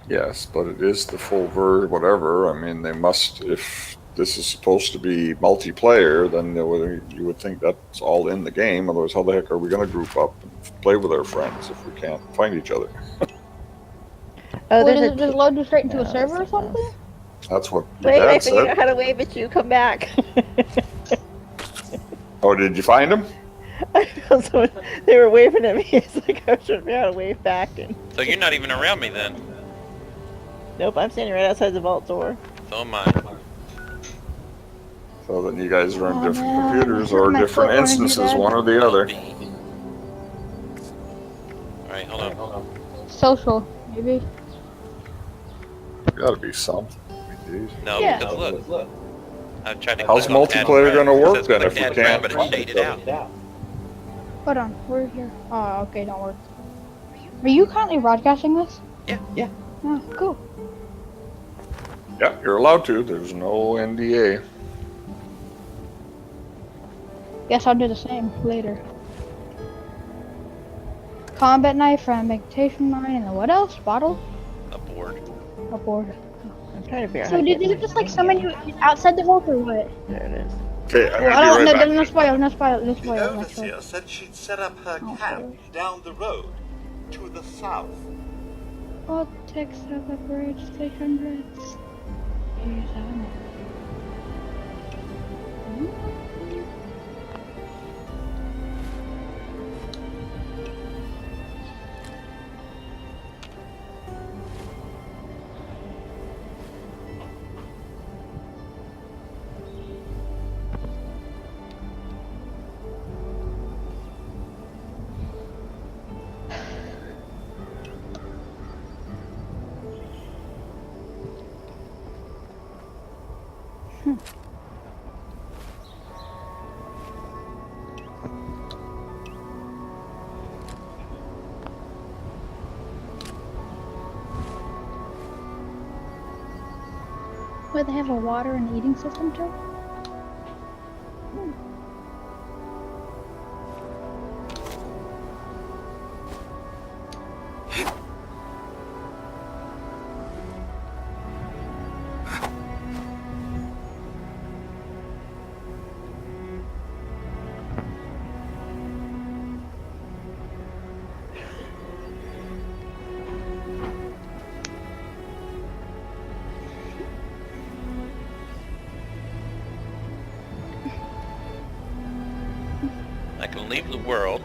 Yes, but it is the full whatever. I mean, they must, if this is supposed to be multiplayer, then you would think that's all in the game. Otherwise, how the heck are we going to group up and play with our friends if we can't find each other? Oh, Or there's does a it just load you straight into No, a server or that's something something? else. That's what your Wait, I dad figured out said. how to wave at you. Come back. Oh, did you find him? I found someone. They were waving at me. It's like I was trying to figure out how to wave back. And So you're not even around me then. nope, I'm standing right outside the vault door. So am I. So then you guys are on Oh, different man. computers or My different foot wanted to do instances, that. one or the other. Alright, hold on. Social, maybe. Gotta be something. Jeez. No, Yeah. because look. I've tried to How's click on add multiplayer friend. gonna It work says then click if to we add friend, can't but find it's each shaded other? out. Hold on, we're here. Oh, okay, don't work. Are you currently broadcasting this? Yeah. Oh, cool. Yeah, you're allowed to. There's no NDA. Guess I'll do the same later. Combat knife, fragmentation mine, and then what else? Bottle? A board. A board. I'm trying to figure out So how to did get it just like summon you outside the vault or what? There it is. Okay, I'm Well, I gonna don't be know. right back. No spoil. No spoil. No The spoil. No spoil. overseer said she'd set up her Oh, camp down the road to the south. All text of a bridge 300s. Here's on it. Where they have a water and eating system too? and leave the world.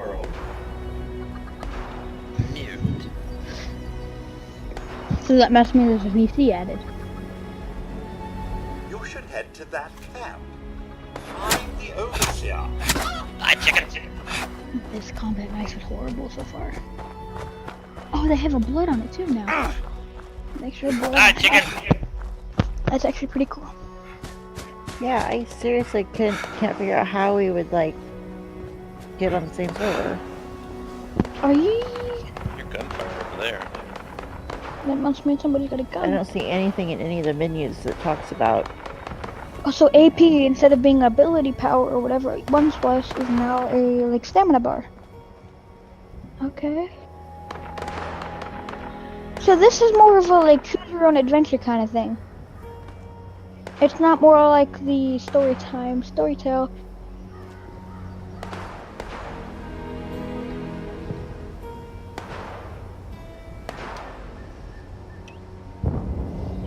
Mute. So that must mean there's a VC added. You should head to that camp. Find the overseer. Ah, chicken! This combat knife is horrible so far. Oh, they have a blood on it too now. Make sure blood. Ah, chicken! That's actually pretty cool. Yeah, I seriously can't figure out how we would like get on the same server. Are you? Your gunfire over there. That must mean somebody's got a gun. I don't see anything in any of the menus that talks about. Oh, so AP instead of being ability power or whatever it once was is now a like stamina bar. Okay. So this is more of a like choose your own adventure kind of thing. It's not more like the storytell.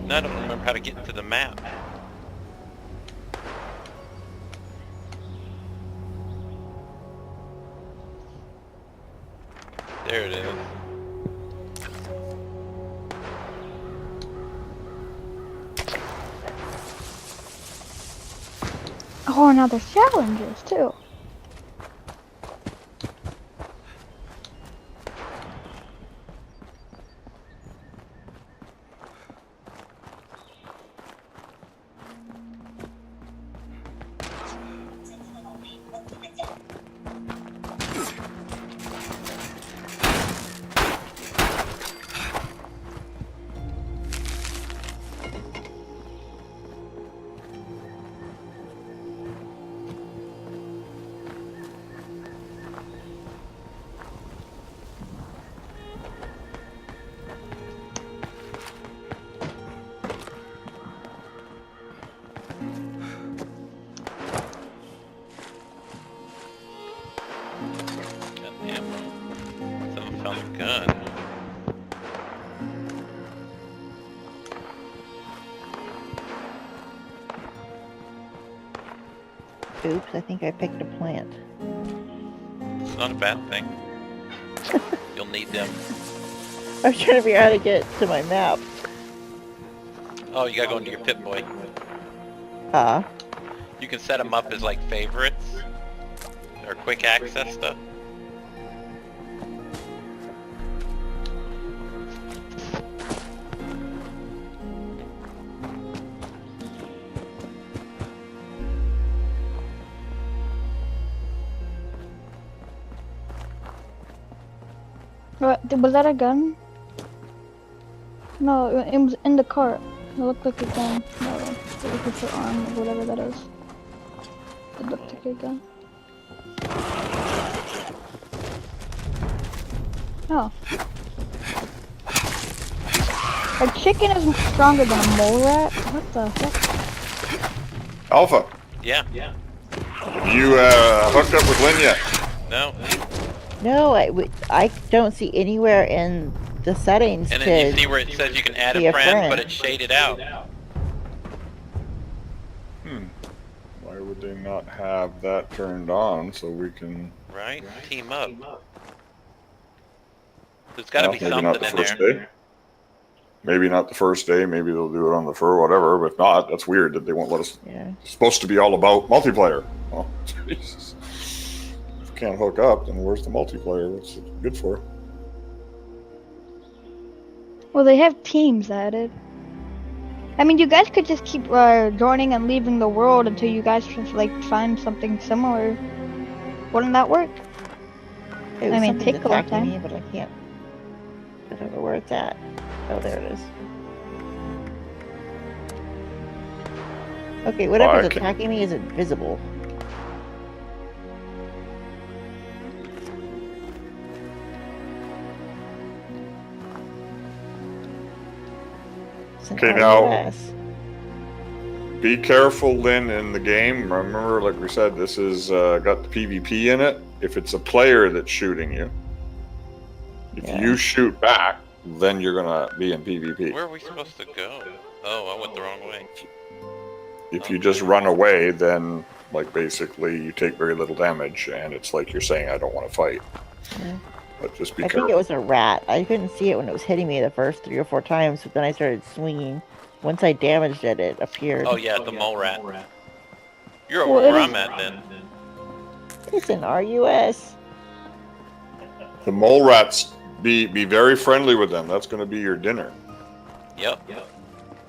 No, I don't remember how to get to the map. There it is. Oh, now there's challenges too. Gun. Oops, I think I picked a plant. It's not a bad thing. You'll need them. I was trying to figure out how to get to my map. Oh, you gotta go into your Pip-Boy. You can set them up as like favorites or quick access stuff. What, was that a gun? No, it was in the cart. It looked like a gun. No, it was just your arm or whatever that is. It looked like a gun. Oh. A chicken is stronger than a mole rat? What the heck? Alpha, Yeah. you hooked up with Lynn yet? No. No, I don't see anywhere in the settings And to then you see where it says you can add be a a friend, friend. but it's shaded out. Why would they not have that turned on so we can... Right? Team up. There's gotta be maybe something not the in first there. day. Maybe not the first day. Maybe they'll do it on the fur, whatever. But if not, that's weird that they won't let us. Yeah. It's supposed to be all about multiplayer. Oh, Jesus. If you can't hook up, then where's the multiplayer? What's it good for? Well, they have teams added. I mean, you guys could just keep joining and leaving the world until you guys just like find something similar. Wouldn't that work? It was I mean, something take a long attacking time. me, but I can't. I don't know where it's at. Oh, there it is. Okay, whatever's I can- attacking me is invisible. It's an Okay, now- ROS. Be careful, Lynn, in the game. Remember, like we said, this is got the PvP in it. If it's a player that's shooting you, if Yeah. you shoot back, then you're gonna be in PvP. Where are we supposed to go? Oh, I went the wrong way. If you just run away, then Like basically, you take very little damage, and it's like you're saying, "I don't want to fight." Yeah. But just be I careful. think it was a rat. I couldn't see it when it was hitting me the first 3 or 4 times, but then I started swinging. Once I damaged it, it appeared. Oh yeah, the mole rat. You're over Well, where I'm at then. It's an RUS. The mole rats, be very friendly with them. That's going to be your dinner. Yep.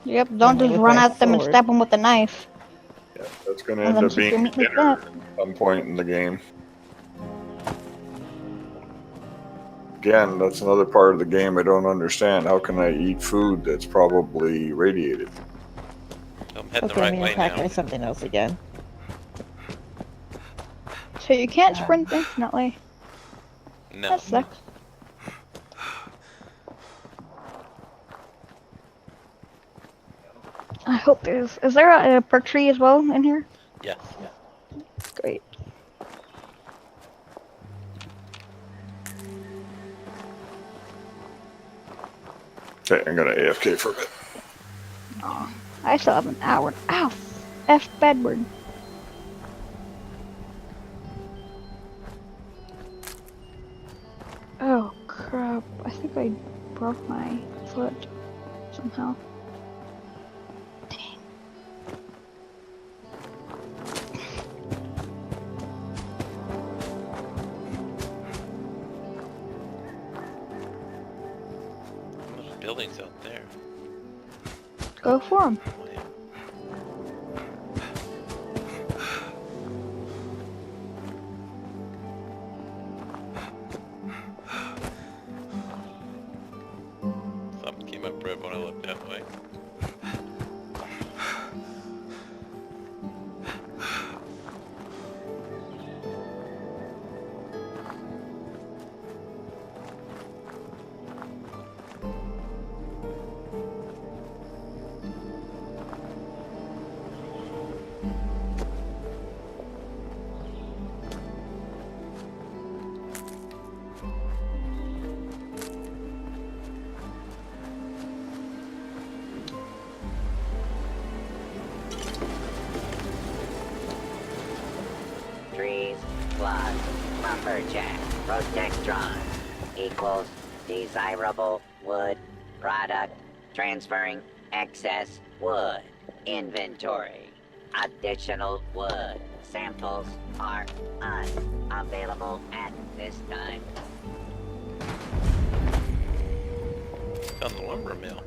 Yep, don't just With run my at them and sword. stab them with a knife. Yeah, that's going to And end then up keep being your your meat like dinner that. at some point in the game. Again, that's another part of the game I don't understand. How can I eat food that's probably radiated? I'm heading Okay, the I'm right being way attacked now. by something else again. So you can't sprint infinitely. No. That sucks. I hope there's. Is there a perk tree as well in here? Yes. Great. Okay, I'm going to AFK for a bit. Aw, I still have an hour. Ow! F Bedward. Oh crap! I think I broke my foot somehow. Dang. There's buildings out there. Go for him. Oh, yeah. Something came up red when I looked that way. Trees plus lumberjack protectron equals desirable wood product transferring excess wood inventory. Additional wood samples are unavailable at this time. Found the lumber mill.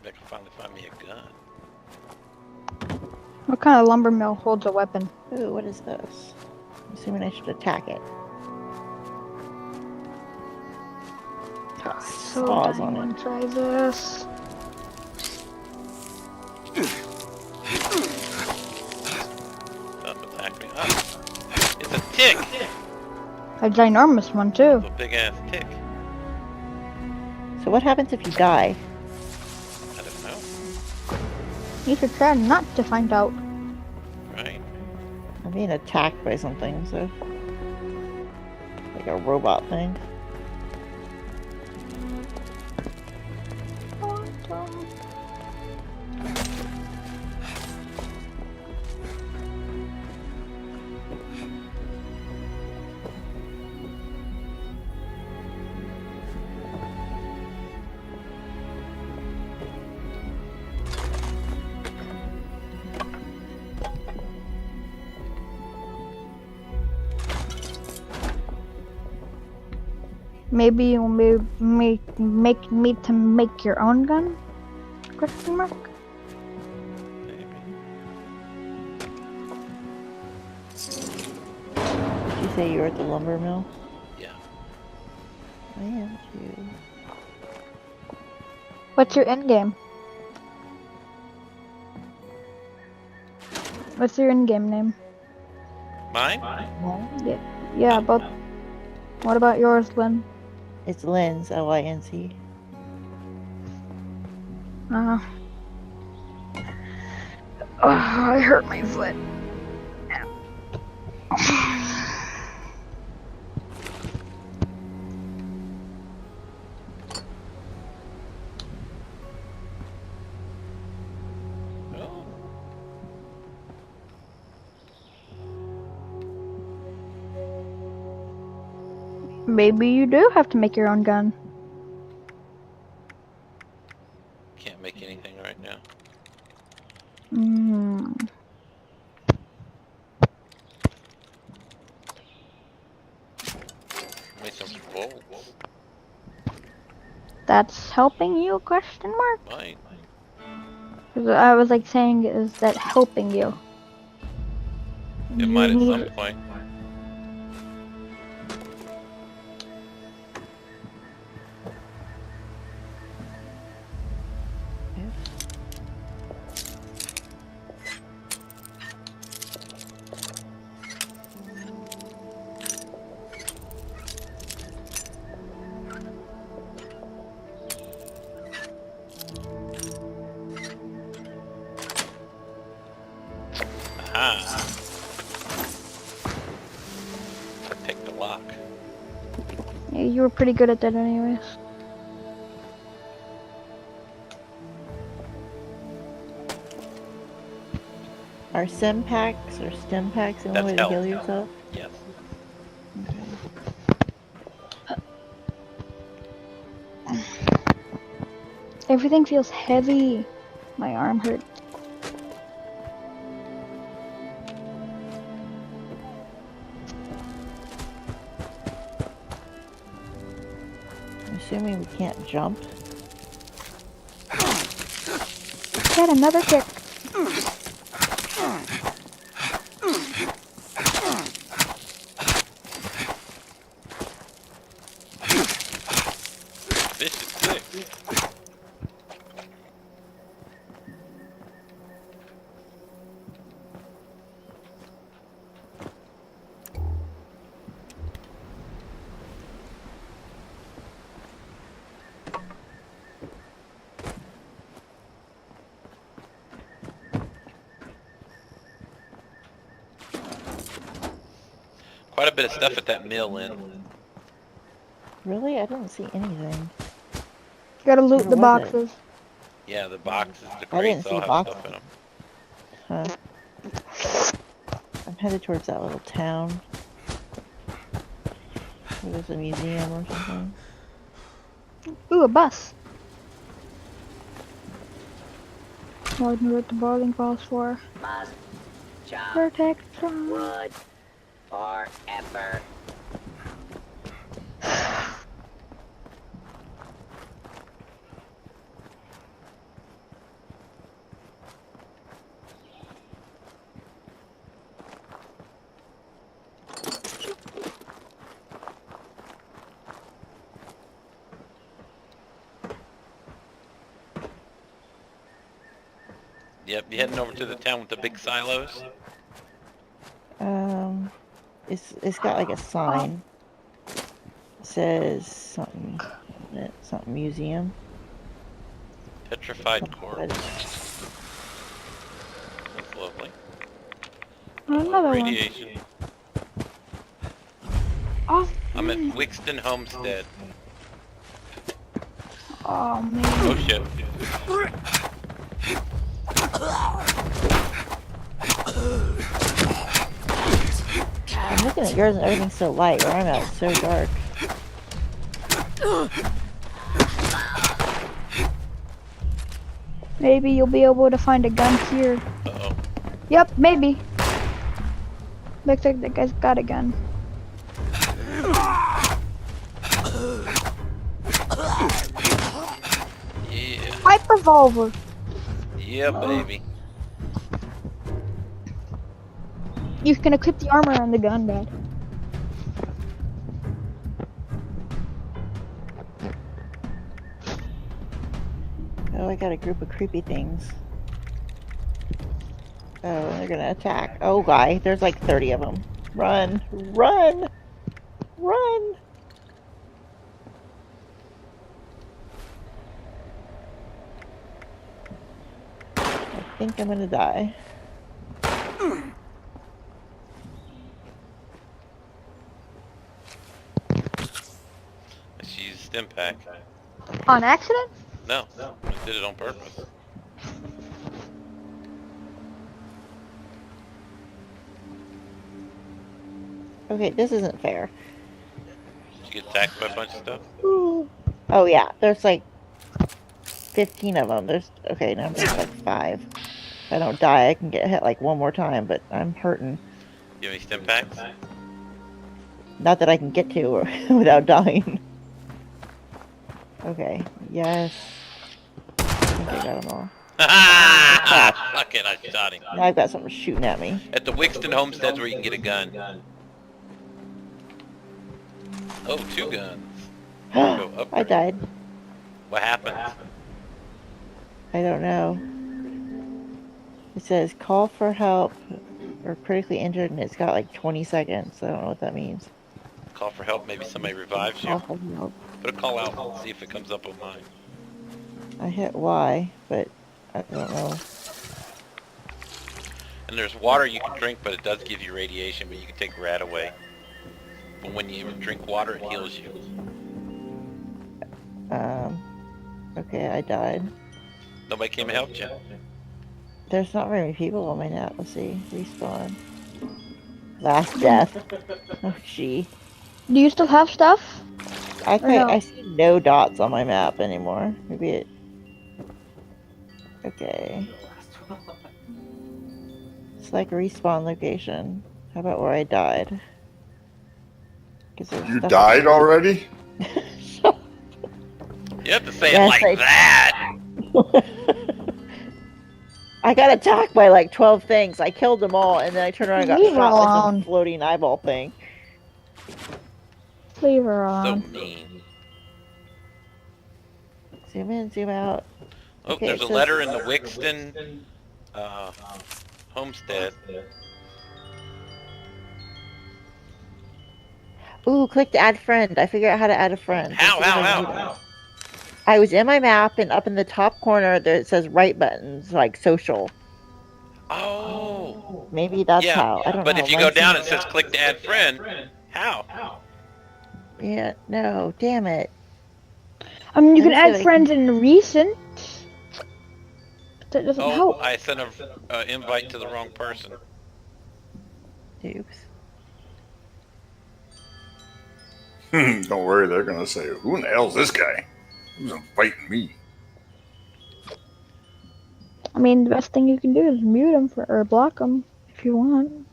Maybe I can finally find me a gun. What kind of lumber mill holds a weapon? Ooh, what is this? I'm assuming I should attack it. Got So saws I on want it. to try this. Don't attack me. Ah, it's a tick! A ginormous one too. A big ass tick. So what happens if you die? I don't know. You should try not to find out. Right? I'm being attacked by something, so... like a robot thing. Maybe you may make me to make your own gun? Question mark. Maybe. Did you say you were at the lumber mill? Yeah. I am too. What's your end game? What's your in game name? Mine? Yeah, but what about yours, Lynn? It's Linz, L-I-N-C. Oh, I hurt my foot. Maybe you do have to make your own gun. Can't make anything right now. Hmm. Made some bolts. That's helping you? Question mark. Might. 'Cause I was like saying, is that helping you? It might at some point. Aha! I picked the lock. Yeah, you were pretty good at that anyways. Are sim packs or stim packs the only way to heal yourself? Yes. Everything feels heavy. My arm hurt. I'm assuming we can't jump. Get another kick. This is sick. Quite a bit of stuff at that mill in. Really? I don't see anything. You gotta loot Where the was boxes. Yeah, the boxes, the I didn't crates see all have boxes. stuff in them. Huh. I'm headed towards that little town. Where there's a museum or something. Ooh, a bus. More than what the boarding calls for. Must chop Protection. wood forever. Yep, you heading over to the town with the big silos? It's got like a sign. It says something museum. Petrified corpse. That's lovely. Another one. Radiation. Oh, I'm at Wixton Homestead. oh man. Oh shit. I'm looking at yours and everything's so light. Where I'm at, it's so dark. Maybe you'll be able to find a gun here. Uh-oh. Yep, maybe. Looks like that guy's got a gun. Yeah. Pipe revolver. Yeah, baby. You can equip the armor on the gun, Dad. Oh, I got a group of creepy things. Oh, they're gonna attack. Oh, guy, there's like 30 of them. Run! Run! Run! I think I'm gonna die. She used a stim pack. On accident? No, I did it on purpose. Okay, this isn't fair. Did you get attacked by a bunch of stuff? Oh yeah, there's like 15 of them. Okay, now there's like 5. If I don't die, I can get hit like one more time, but I'm hurting. You have any stim packs? Not that I can get to without dying. Okay, yes. I think I got them all. Fuck it, I shot him. Now I've got something shooting at me. At the Wixton homesteads where you can get a gun. Oh, 2 guns. Go up. I died. What happened? I don't know. It says call for help or critically injured, and it's got like 20 seconds. I don't know what that means. Call for help, maybe somebody revives you. Call for help. Put a call out, see if it comes up on mine. I hit Y, but I don't know. And there's water you can drink, but it does give you radiation, but you can take rat away. But when you drink water, it heals you. Okay, I died. Nobody came and helped you. There's not very many people on my net. Let's see. Respawn. Last death. Oh, gee. Do you still have stuff? I see no dots on my map anymore. Maybe it... Okay. It's like a respawn location. How about where I died? You died already? You have to say it like that! I got attacked by like 12 things. I killed them all, and then I turned around and got Leave her shot by some alone. floating eyeball thing. Leave her alone. So mean. Zoom in, zoom out. Oh, Okay, there's a letter in the Wixton homestead. Ooh, click to add friend. I figured out how to add a friend. How? I was in my map, and up in the top corner there it says right buttons, like social. Oh. Maybe that's how. I don't know. But if you go down, it says click to add friend. How? Yeah, no, damn it. I mean, you Let can me see add what I friends in recent. But that doesn't help. I sent an invite to the wrong person. Oops. Don't worry, they're gonna say, who in the hell's this guy? Who's inviting me? I mean, the best thing you can do is mute them or block them if you want.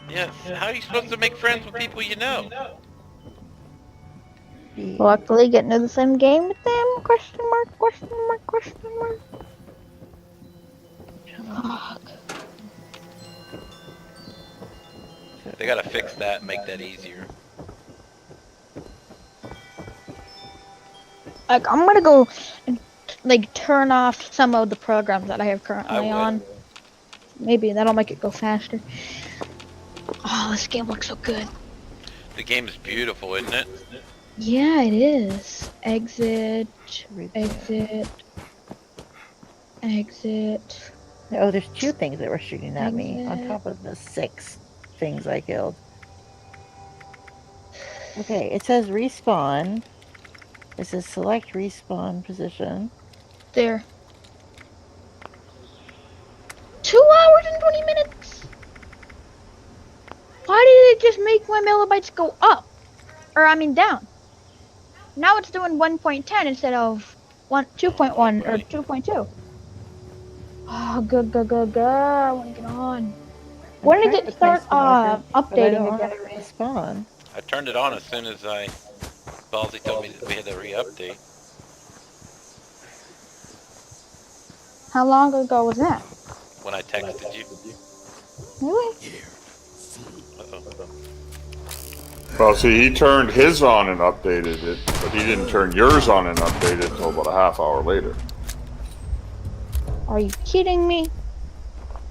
Yes. How are you supposed to make friends with people you know? Luckily, get into the same game with them? Question mark, question mark, question mark. Fuck. They gotta fix that and make that easier. Like, I'm gonna go and, like, turn off some of the programs that I have currently on. Maybe that'll make it go faster. Oh, this game looks so good. The game is beautiful, isn't it? Yeah, it is. Exit. Exit. Exit. Oh, there's 2 things that were shooting at me on top of the 6 things I killed. Okay, it says respawn. It says select respawn position. There. 2 hours and 20 minutes? Why did it just make my millibytes go up? Or, I mean, down. Now it's doing 1.10 instead of 2.1 or 2.2. Oh, good. I want to get on. When did it start updating again? Respawn. I turned it on as soon as Ballsy told me that we had to re-update. How long ago was that? When I texted you. Really? Well, see, he turned his on and updated it, but he didn't turn yours on and update it until about a half hour later. Are you kidding me?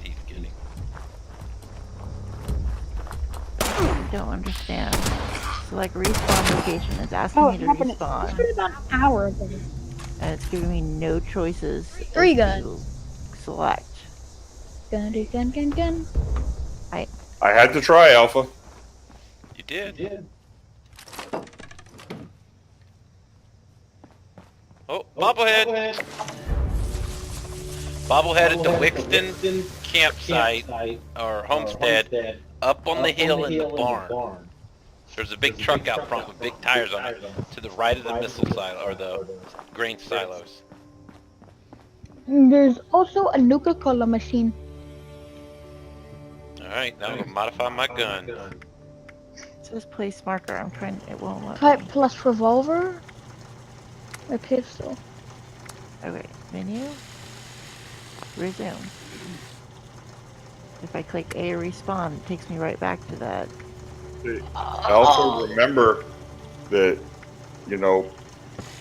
He's kidding. I don't understand. So, like, respawn location is asking me to respawn. It about an hour ago. And it's giving me no choices. 3 guns. Select. Gun. I had to try Alpha. You did. Oh, bobblehead. Bobblehead at the Wixton campsite or homestead, up on the hill in the barn. There's a big truck out front with big tires on it, to the right of the missile silo, or the grain silos. There's also a Nuka-Cola machine. Alright, now I'm gonna modify my gun. It says place marker. I'm trying. It won't let Type me. plus revolver. A pistol. Okay, menu. Resume. If I click A respawn, it takes me right back to that. Also remember that, you know,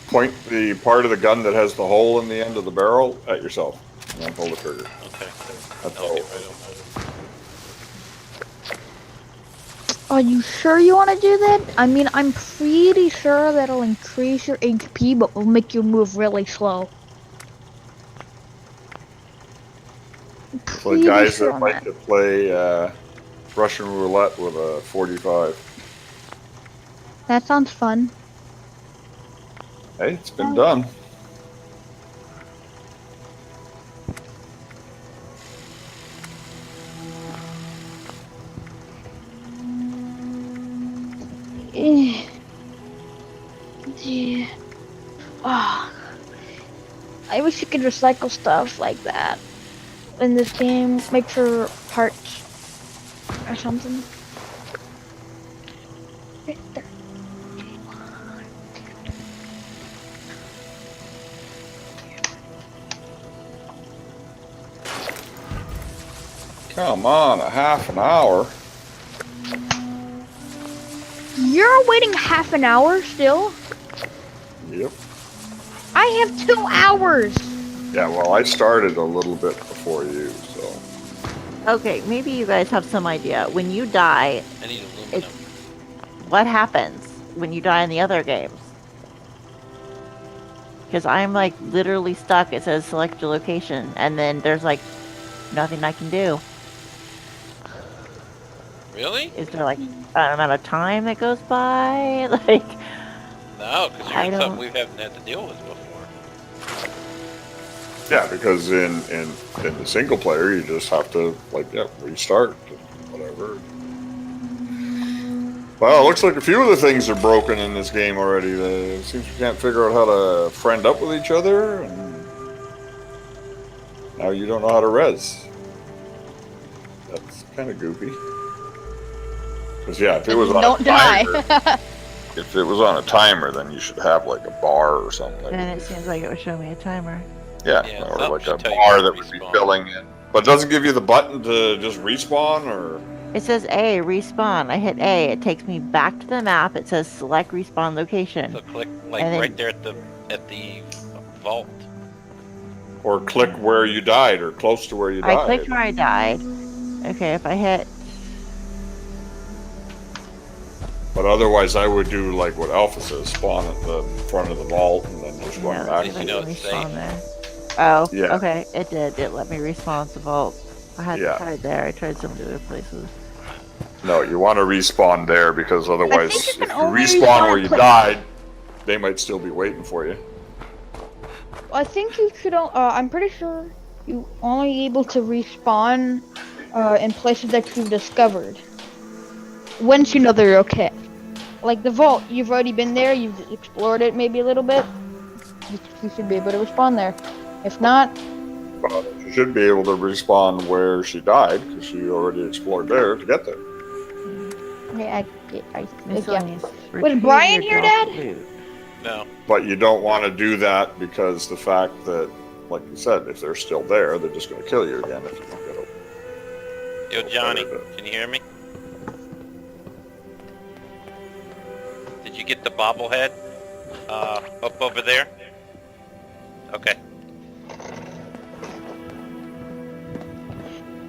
point the part of the gun that has the hole in the end of the barrel at yourself, and then pull the trigger. Okay. That's I'll all. get right on that. Are you sure you want to do that? I mean, I'm pretty sure that'll increase your HP, but will make you move really slow. For the guys that like to play Russian roulette with a 45. That sounds fun. Hey, it's been done. Yeah. Oh, I wish you could recycle stuff like that in this game. Make sure parts or something. Come on, a half an hour. You're waiting half an hour still? Yep. I have 2 hours. Yeah, well, I started a little bit before you, so. Okay, maybe you guys have some idea. When you die, I need aluminum. what happens when you die in the other games? Because I'm like literally stuck. It says select your location, and then there's like nothing I can do. Really? Is there like an amount of time that goes by? Like, No, because I you're in don't- something we haven't had to deal with before. Yeah, because in the single player, you just have to, like, restart, whatever. Well, it looks like a few of the things are broken in this game already. It seems we can't figure out how to friend up with each other, and now you don't know how to res. That's kind of goofy. Because, yeah, if it was on Don't a die. timer, if it was on a timer, then you should have, like, a bar or something. then it seems like it would show me a timer. Yeah, Yeah, or something like a should tell you bar to that would be respawn. filling in. But it doesn't give you the button to just respawn, or... It says A, respawn. I hit A. It takes me back to the map. It says select respawn location. So click like And then- right there at the vault. Or click where you died, or close to where you died. I clicked where I died. Okay, if I hit... But otherwise, I would do like what Alpha says, spawn at the front of the vault, and then just going Yeah, back. Did see you if I know can it's respawn safe? there. Oh, Yeah. okay, it did. It let me respawn at the vault. I hadn't Yeah. tried there. I tried some of the other places. No, you want to respawn there, because otherwise, you can if you only respawn respawn where at you pla- died, they might still be waiting for you. I think you should. I'm pretty sure you only able to respawn in places that you've discovered. Once you know they're okay. Like the vault, you've already been there. You've explored it maybe a little bit. You should be able to respawn there. If not, But she should be able to respawn where she died, because she already explored there to get there. yeah, yeah. Miscellaneous. Was Retrieve Brian your here, drop Dad? loot. No. But you don't want to do that, because the fact that, like you said, if they're still there, they're just going to kill you again if you don't get over. Yo, Johnny, can you hear me? Did you get the bobblehead? Up over there? Okay.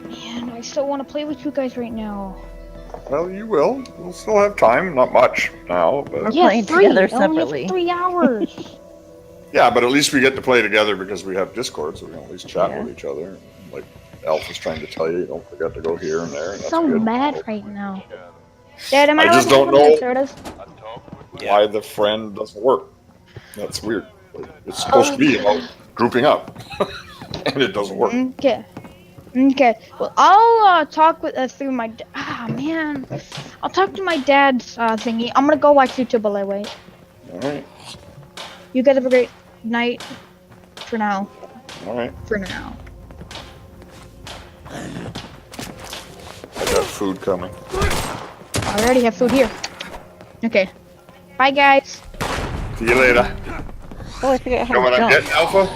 Man, I still want to play with you guys right now. Well, you will. We'll still have time. Not much now, but... We're playing together I only separately. have 3 hours. Yeah, but at least we get to play together because we have Discord, so we can at least chat Yeah. with each other. Like Alf is trying to tell you, don't forget to go here and there. And that's So good. mad right now. Dad, am I I just allowed to don't have know- sodas? Why the friend doesn't work. That's weird. It's supposed to be about grouping up, and it doesn't work. Okay. Okay. Well, I'll talk with through my. Man, I'll talk to my dad's thingy. I'm gonna go watch YouTube while I wait. All right. You guys have a great night. For now. All right. For now. I got food coming. I already have food here. Okay. Bye, guys. See you later. Oh, I forgot how Know what to I'm jump. getting, Alpha?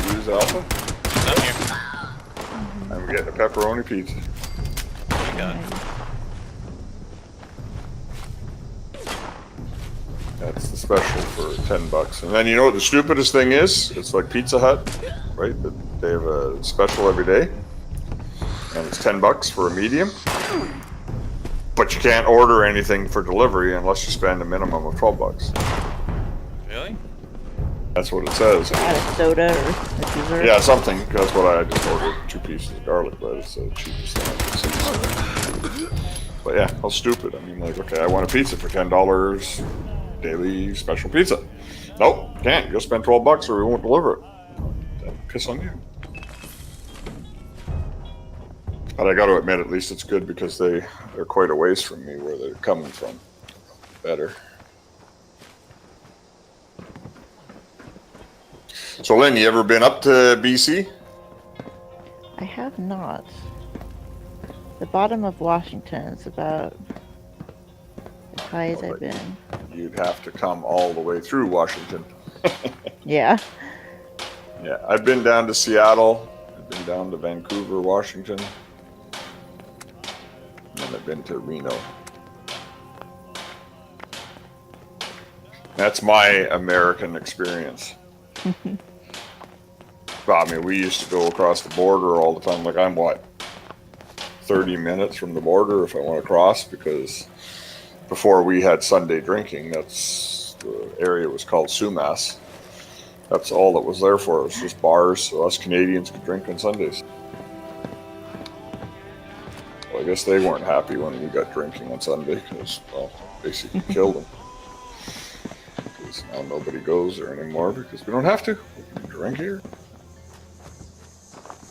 You use Alpha? Down here. I'm getting a pepperoni pizza. You got it. That's the special for $10. And then you know what the stupidest thing is? It's like Pizza Hut, right? They have a special every day, and it's $10 for a medium. But you can't order anything for delivery unless you spend a minimum of $12. Really? That's what it says. Add a soda or a dessert. Yeah, something. That's what I just ordered. 2 pieces of garlic bread. It's the cheapest thing I can see. But yeah, how stupid. I mean, like, okay, I want a pizza for $10. Daily special pizza. Nope, can't. You'll spend $12 or we won't deliver it. Then piss on you. But I got to admit, at least it's good because they're quite a ways from me where they're coming from. Better. So Lynn, you ever been up to BC? I have not. The bottom of Washington is about as high as I've been. You'd have to come all the way through Washington. Yeah. Yeah, I've been down to Seattle. I've been down to Vancouver, Washington. And I've been to Reno. That's my American experience. Well, I mean, we used to go across the border all the time. Like, I'm what, 30 minutes from the border if I want to cross, because before we had Sunday drinking, that's the area was called Sumas. That's all that was there for. It was just bars, so us Canadians could drink on Sundays. Well, I guess they weren't happy when we got drinking on Sunday because, well, basically killed them. Because now nobody goes there anymore because we don't have to. We can drink here.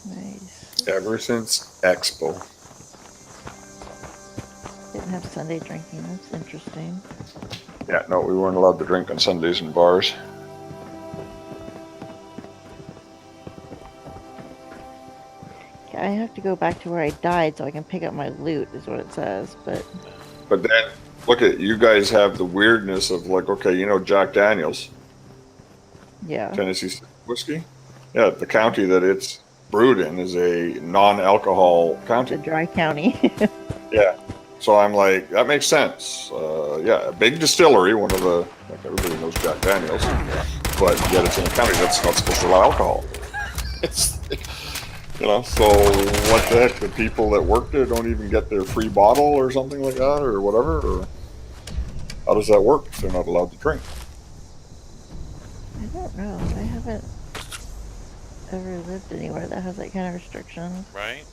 Nice. Ever since Expo. Didn't have Sunday drinking. That's interesting. Yeah, no, we weren't allowed to drink on Sundays in bars. I have to go back to where I died so I can pick up my loot, is what it says. But then, look at you guys have the weirdness of like, okay, you know Jack Daniels, yeah. Tennessee whiskey? Yeah, the county that it's brewed in is a non-alcohol county. The dry county. Yeah. So I'm like, that makes sense. Yeah, a big distillery, one of the, like everybody knows Jack Daniels, but yet it's in a county that's not supposed to allow alcohol. It's, you know, so what the heck? The people that work there don't even get their free bottle or something like that or whatever? Or how does that work if they're not allowed to drink? I don't know. I haven't ever lived anywhere that has that kind of restrictions. Right?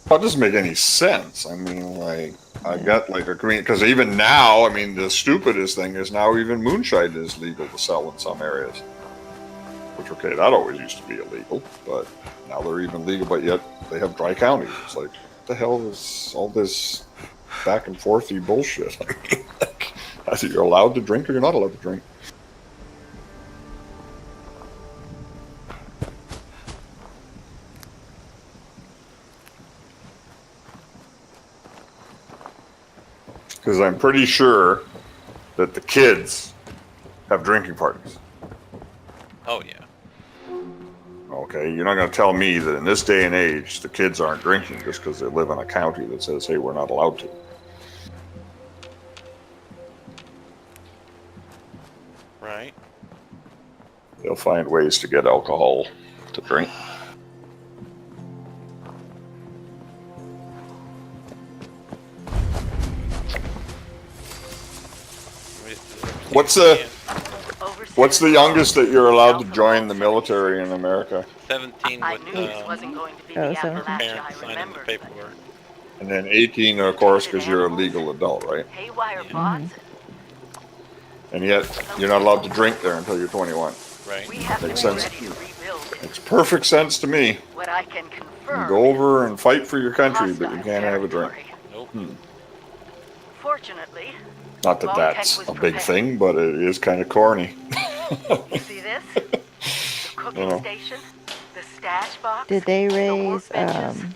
That doesn't make any sense. I mean, like, I got like a green, because even now, I mean, the stupidest thing is now even moonshine is legal to sell in some areas. Which, okay, that always used to be illegal, but now they're even legal, but yet they have dry counties. It's like, what the hell is all this back and forthy bullshit? Like, either you're allowed to drink or you're not allowed to drink. Because I'm pretty sure that the kids have drinking parties. Oh, yeah. Okay, you're not going to tell me that in this day and age, the kids aren't drinking just because they live in a county that says, hey, we're not allowed to. Right. They'll find ways to get alcohol to drink. What's the youngest that you're allowed to join the military in America? 17 I with knew this wasn't going to be the 17. Appalachia parents I signing the remembered. paperwork. And then 18, of course, because you're a legal adult, right? Haywire bots. And yet, you're not allowed to drink there until you're 21. Right. We have to Makes be sense. ready to rebuild. Makes perfect sense to me. What I can You confirm. go over and fight for your country, but you hostile can't have a drink. territory. Nope. Fortunately, Not that Longtech that's was a big prepared. thing, but it is kind of corny. You see this? The cooking know. station, the stash box, Did they the raise workbenches,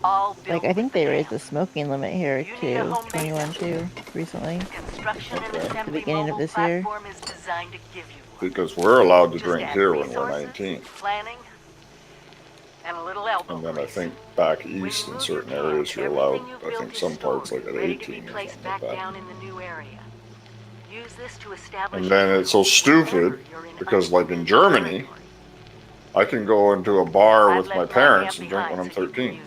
all built like I think with the they raised camp. the smoking limit here You need a too, home base 21 out too, recently. Construction and Okay. assembly beginning of mobile this year. platform is designed to give you one. Because we're allowed to Just drink add here when we're resources, 19. planning, and a little elbow And then I grease. think back When you east in move certain your camp, areas you're allowed, everything you've I built think is some parts stored, like at ready to be 18 or placed something like back that. down in the new area. Use this to establish And then it's so stupid whenever you're in because like in unfamiliar Germany, territory. I can go into a bar I've with left my my parents camp and drink when I'm behind so you can 13. use it.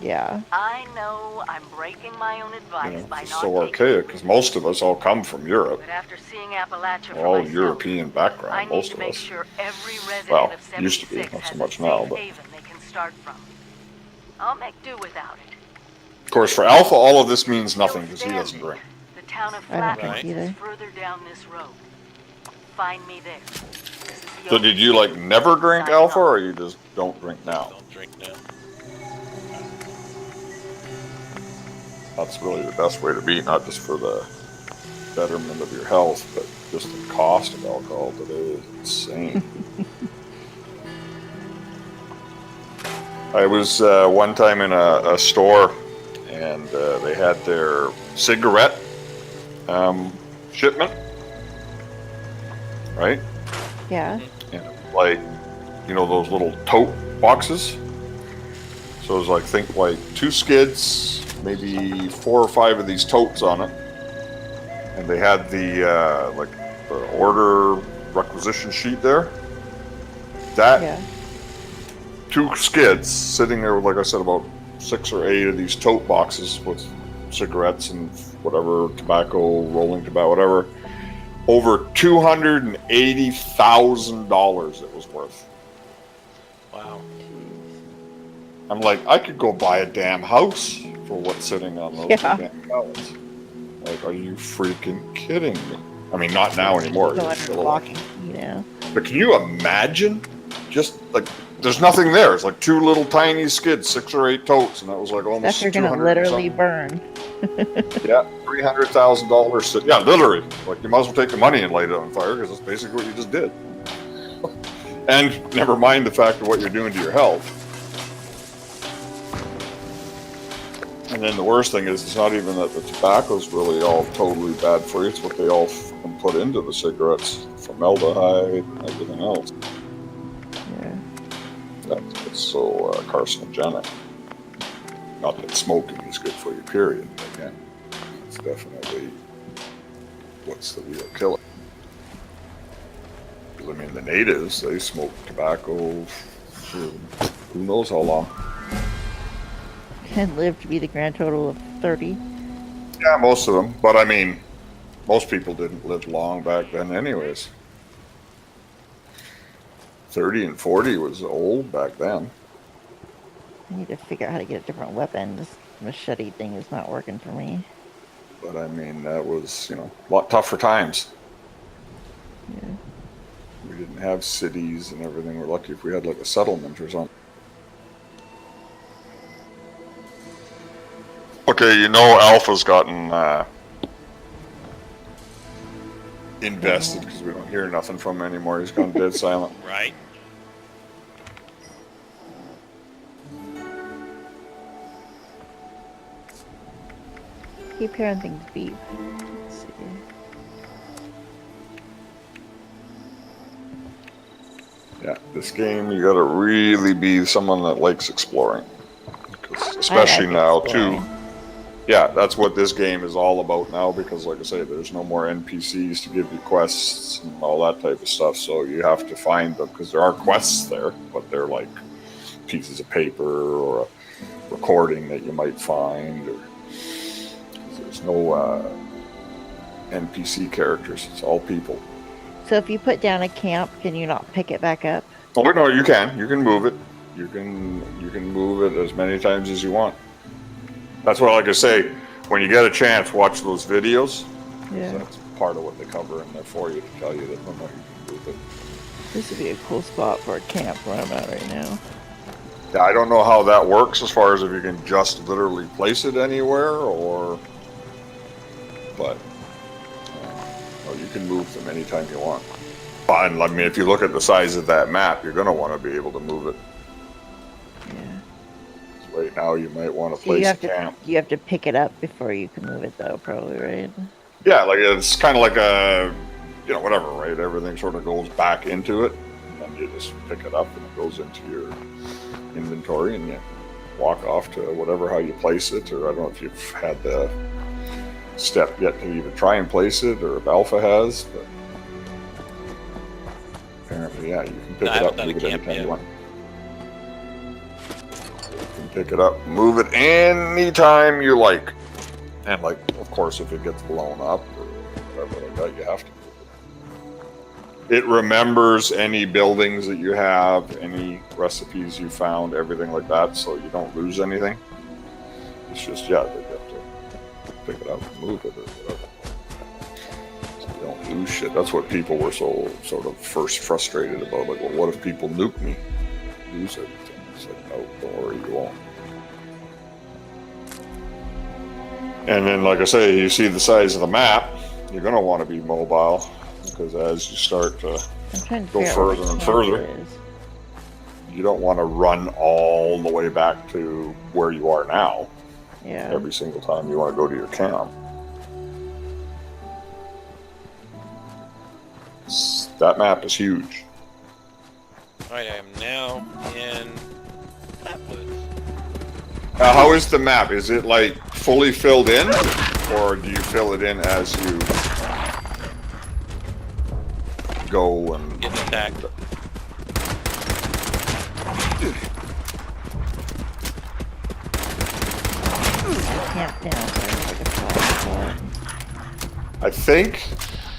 Yeah. I know I'm breaking my own You advice know, by it's not so taking archaic it because with me. most of us all come from Europe. But after seeing Appalachia We're for all myself, European I background, need most to of make us. sure every resident Well, of used to be, 76 not so has much a now, safe but haven they can start from. I'll make do without it. of course for Alpha all of this means nothing because he doesn't drink. The town of I don't Flatwoods drink is either. further down this road. Find me there. This is the So only did you like safe never place to drink sign Alpha off. or you just don't drink now? Don't drink now. That's really the best way to be, not just for the betterment of your health, but just the cost of alcohol today is insane. I was one time in a store and they had their cigarette shipment, right? Yeah. And like, you know, those little tote boxes. So it was like, think like 2 skids, maybe 4 or 5 of these totes on it. And they had the like the order requisition sheet there. That Yeah. 2 skids sitting there with, like I said, about 6 or 8 of these tote boxes with cigarettes and whatever, tobacco, rolling tobacco, whatever. Over $280,000 it was worth. Wow. I'm like, I could go buy a damn house for what's sitting on those Yeah. damn pallets. Like, are you freaking kidding me? I mean, not now anymore. Go It's under still lock like- and key now. But can you imagine? Just like, there's nothing there. It's like 2 little tiny skids, 6 or 8 totes, and that was like almost Stuff you're gonna 200 literally something. burn. Yeah, $300,000. Yeah, literally. Like, you might as well take the money and light it on fire because that's basically what you just did. And never mind the fact of what you're doing to your health. And then the worst thing is, it's not even that the tobacco's really all totally bad for you. It's what they all fucking put into the cigarettes, formaldehyde and everything else. Yeah. That's so carcinogenic. Not that smoking is good for you, period. But again, it's definitely what's the real killer. Because, I mean, the natives, they smoke tobacco for who knows how long. And live to be the grand total of 30. Yeah, most of them. But I mean, most people didn't live long back then anyways. 30 and 40 was old back then. I need to figure out how to get a different weapon. This machete thing is not working for me. But I mean, that was, you know, a lot tougher times. Yeah. We didn't have cities and everything. We're lucky if we had like a settlement or something. Okay, you know Alpha's gotten invested because we don't hear nothing from him anymore. He's gone dead silent. Right. Keep hearing things beep. Let's see. Yeah, this game, you gotta really be someone that likes exploring. 'Cause especially now, exploring. too. Yeah, that's what this game is all about now because, like I say, there's no more NPCs to give you quests and all that type of stuff. So you have to find them because there are quests there, but they're like pieces of paper or a recording that you might find. Or there's no NPC characters. It's all people. So if you put down a camp, can you not pick it back up? Oh no, you can. You can move it. You can move it as many times as you want. That's why, like I say, when you get a chance, watch those videos. Yeah. That's part of what they cover in there for you to tell you that, oh no, you can move it. This would be a cool spot for a camp where I'm at right now. Yeah, I don't know how that works as far as if you can just literally place it anywhere or, but well, you can move them anytime you want. Fine. I mean, if you look at the size of that map, you're going to want to be able to move it. Yeah. So right now, you might want to So you place have a to camp. you have to pick it up before you can move it, though, probably, right? Yeah, like it's kind of like a, whatever, right? Everything sort of goes back into it, and then you just pick it up and it goes into your inventory, and you walk off to whatever how you place it, or I don't know if you've had the step yet to even try and place it, or if Alpha has, but apparently, yeah, you can pick it up and move it anytime you want. You can pick it up, move it anytime you like. And like, of course, if it gets blown up or whatever like that, you have to move it. It remembers any buildings that you have, any recipes you found, everything like that, so you don't lose anything. It's just, yeah, that you have to pick it up and move it or whatever. So you don't lose shit. That's what people were so sort of first frustrated about. Like, well, what if people nuke me? Lose everything. It's like, no, don't worry, you won't. And then, like I say, you see the size of the map, you're going to want to be mobile, because as you start to go further and further, you don't want to run all the way back to where you are now. Yeah. Every single time you want to go to your camp. That map is huge. Alright, I am now in Flatwoods. How is the map? Is it like fully filled in, or do you fill it in as you go and get attacked? Camp down there. I think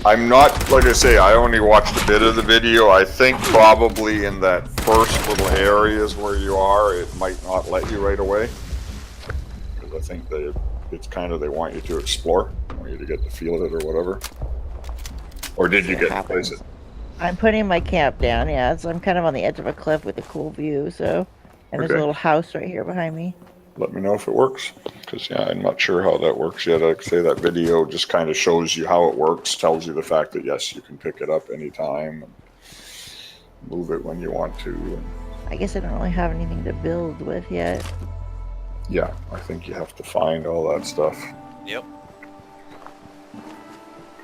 I'm not, like I say, I only watched a bit of the video. I think probably in that first little areas where you are, it might not let you right away. Because I think it's kind of, they want you to explore. They want you to get to feel it or whatever. Or did you get to place it? I'm putting my camp down, yeah. So I'm kind of on the edge of a cliff with a cool view, so. And there's a little house right here behind me. Let me know if it works, because yeah, I'm not sure how that works yet. Like I say, that video just kind of shows you how it works, tells you the fact that yes, you can pick it up anytime and move it when you want to. And I guess I don't really have anything to build with yet. yeah, I think you have to find all that stuff. Yep.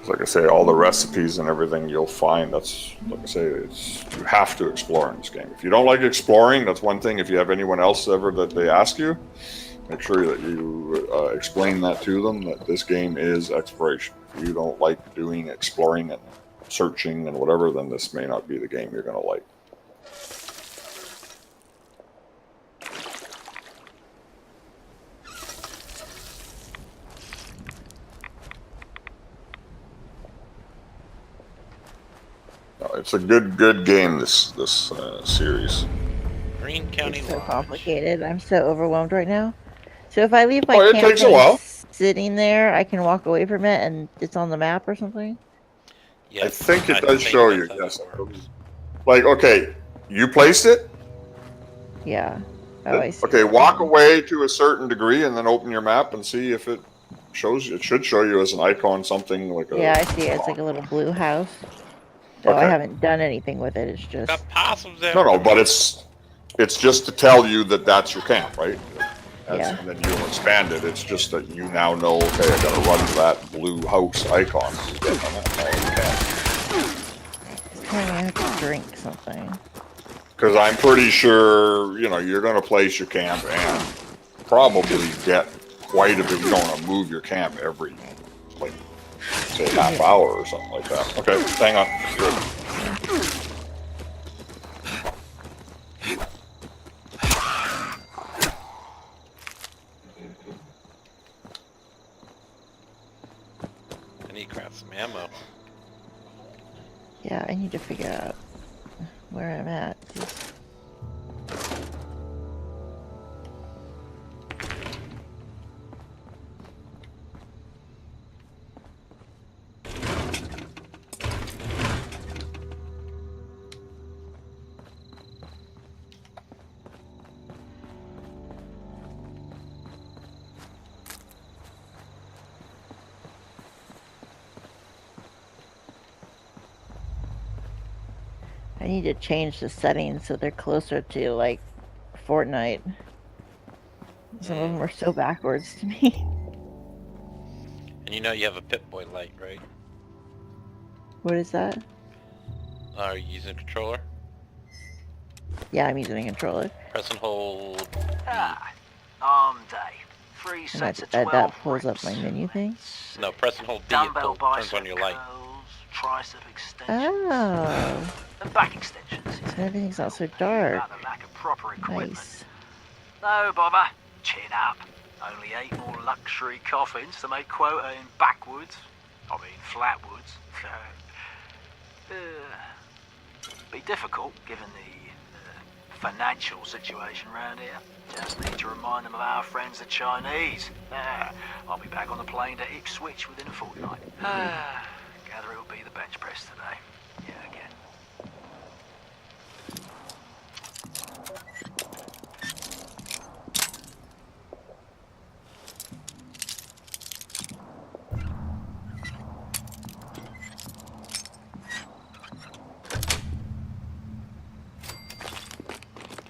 Like I say, all the recipes and everything you'll find, that's, like I say, you have to explore in this game. If you don't like exploring, that's one thing. If you have anyone else ever that they ask you, make sure that you explain that to them, that this game is exploration. If you don't like doing exploring and searching and whatever, then this may not be the game you're going to like. It's a good game, this series. Green County It's so Lodge. complicated. I'm so overwhelmed right now. So if I leave my it camp takes a while. sitting there, I can walk away from it and it's on the map or something? Yes, I think it I does think show that's you, how yes. it works. Like, okay, you placed it? Yeah. Oh, I see. Okay, walk away to a certain degree and then open your map and see if it shows you. It should show you as an icon, something like a... Yeah, I see it. It's like a little blue house. So I Okay. haven't done anything with it. It's just... Got possums there. No, but it's just to tell you that that's your camp, right? Yeah. And then you'll expand it. It's just that you now know, okay, I gotta run to that blue house icon. I have to drink something. Because I'm pretty sure, you're gonna place your camp and probably get quite a bit. You don't want to move your camp every, like, say, half hour or something like that. Okay, hang on. Good. I need to craft some ammo. Yeah, I need to figure out where I'm at. I need to change the settings so they're closer to like Fortnite. Some of them are so backwards to me. And you know you have a Pip-Boy light, right? What is that? Are you using a controller? Yeah, I'm using a controller. Press and hold. Arm day. 3 And sets of that 12 pulls up my reps. menu thing. No, press and hold B. Dumbbell It turns bicep on your light. curls, tricep extensions, Oh, and back extensions. so everything's not so dark. About the lack of proper equipment. Nice. No bother. Chin up. Only 8 more luxury coffins to make quota in backwoods. I mean flatwoods. Be difficult given the financial situation around here. Just need to remind them of our friends the Chinese. I'll be back on the plane to Ipswich within a fortnight. Gather it'll be the bench press today. Yeah, again.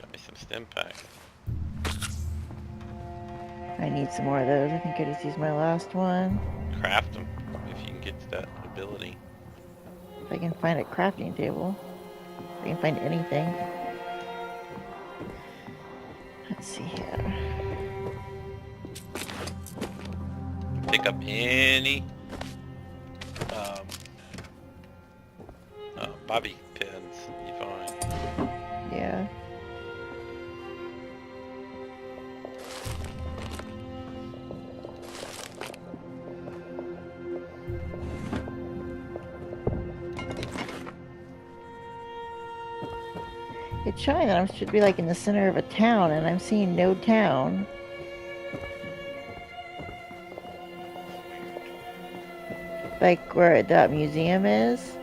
Got me some stim packs. I need some more of those. I think I just used my last one. Craft them if you can get to that ability. If I can find a crafting table. If I can find anything. Let's see here. Pick up any bobby pins you find. Yeah. It's showing that I should be like in the center of a town, and I'm seeing no town. Like where that museum is,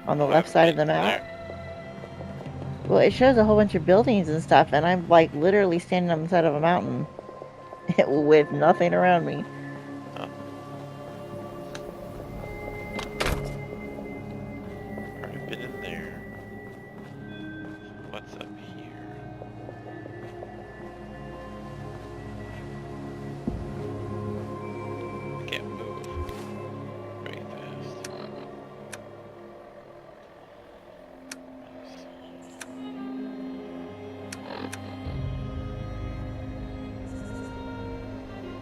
on the left side of the map. Well, it shows a whole bunch of buildings and stuff, and I'm like literally standing on the side of a mountain with nothing around me. Oh. Already been in there. What's up here? I can't move very fast.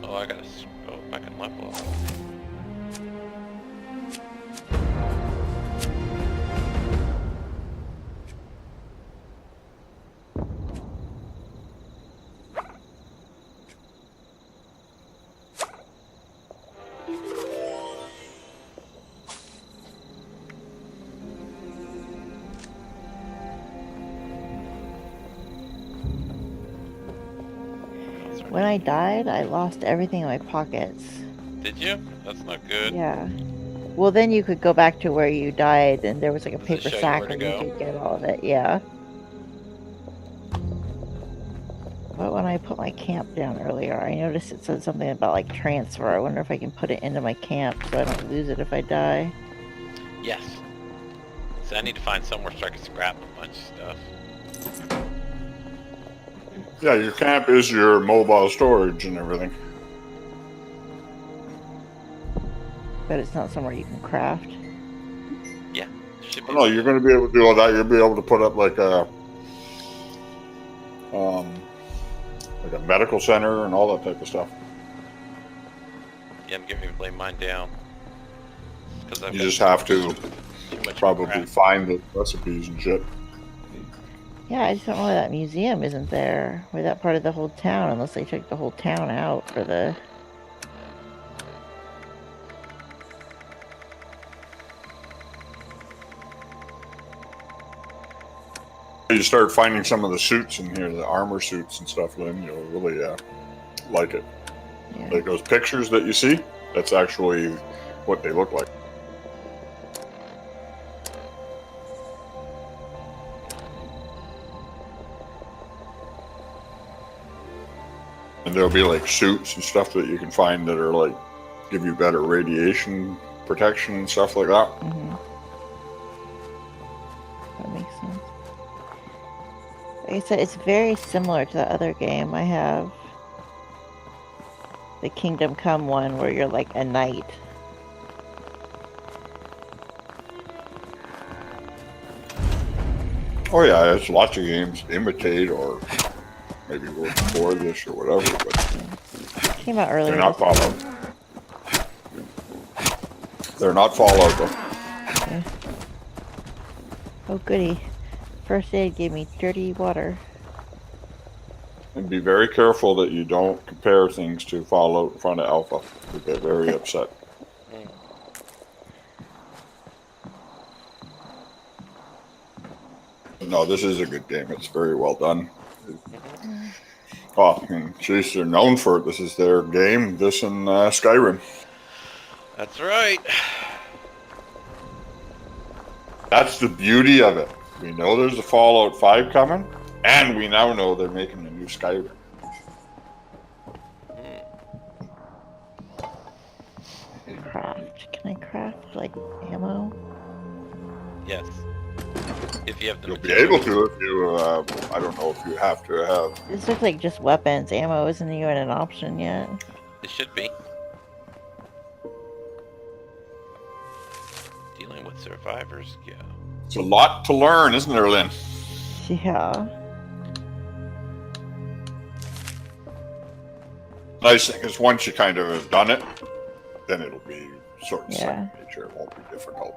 Oh, I gotta. Oh, I can level up. When I died, I lost everything in my pockets. Did you? That's not good. Yeah. Well, then you could go back to where you died, and there was like a Does it paper show you sack, where to and you go? could get all of it. Yeah. But when I put my camp down earlier, I noticed it said something about like transfer. I wonder if I can put it into my camp so I don't lose it if I die. Yes. So I need to find somewhere so I can scrap a bunch of stuff. Yeah, your camp is your mobile storage and everything. But it's not somewhere you can craft. Yeah. Should be. No, you're going to be able to do all that. You'll be able to put up like a medical center and all that type of stuff. Yeah, I'm getting ready to lay mine down. Because You just have to too much probably crap. find the recipes and shit. Yeah, I just don't know why that museum isn't there. Or that part of the whole town, unless they took the whole town out for the... You start finding some of the suits in here, the armor suits and stuff, then you'll really like it. Yeah. Like those pictures that you see, that's actually what they look like. And there'll be like suits and stuff that you can find that are like, give you better radiation protection and stuff like that. Mm-hmm. That makes sense. Like I said, it's very similar to the other game I have. The Kingdom Come one, where you're like a knight. Oh yeah, there's lots of games imitate or maybe were before this or whatever, but Came out earlier. they're not Fallout. They're not Fallout though. Yeah. Oh goody. First aid gave me dirty water. And be very careful that you don't compare things to Fallout in front of Alpha. You get very upset. No, this is a good game. It's very well done. Oh, and geez, they're known for it. This is their game. This and Skyrim. That's right. That's the beauty of it. We know there's a Fallout 5 coming, and we now know they're making a new Skyrim. Craft. Can I craft like ammo? Yes. If you have the You'll be able to if you, I don't know if you have to have. This looks like just weapons. Ammo isn't even an option yet. It should be. Dealing with survivors, yeah. It's a lot to learn, isn't there, Lynn? Yeah. Nice thing is once you kind of have done it, then it'll be sort of Yeah. second nature. It won't be difficult.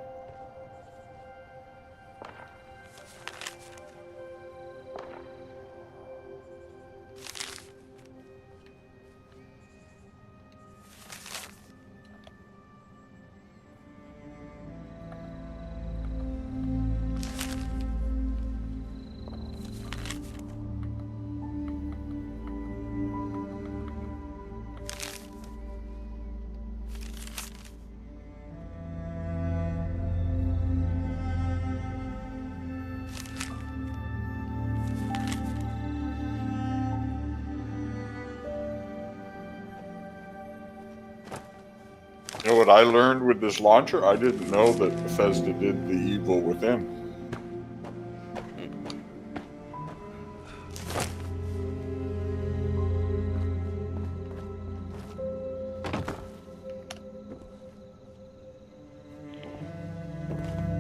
You know what I learned with this launcher? I didn't know that Bethesda did The Evil Within.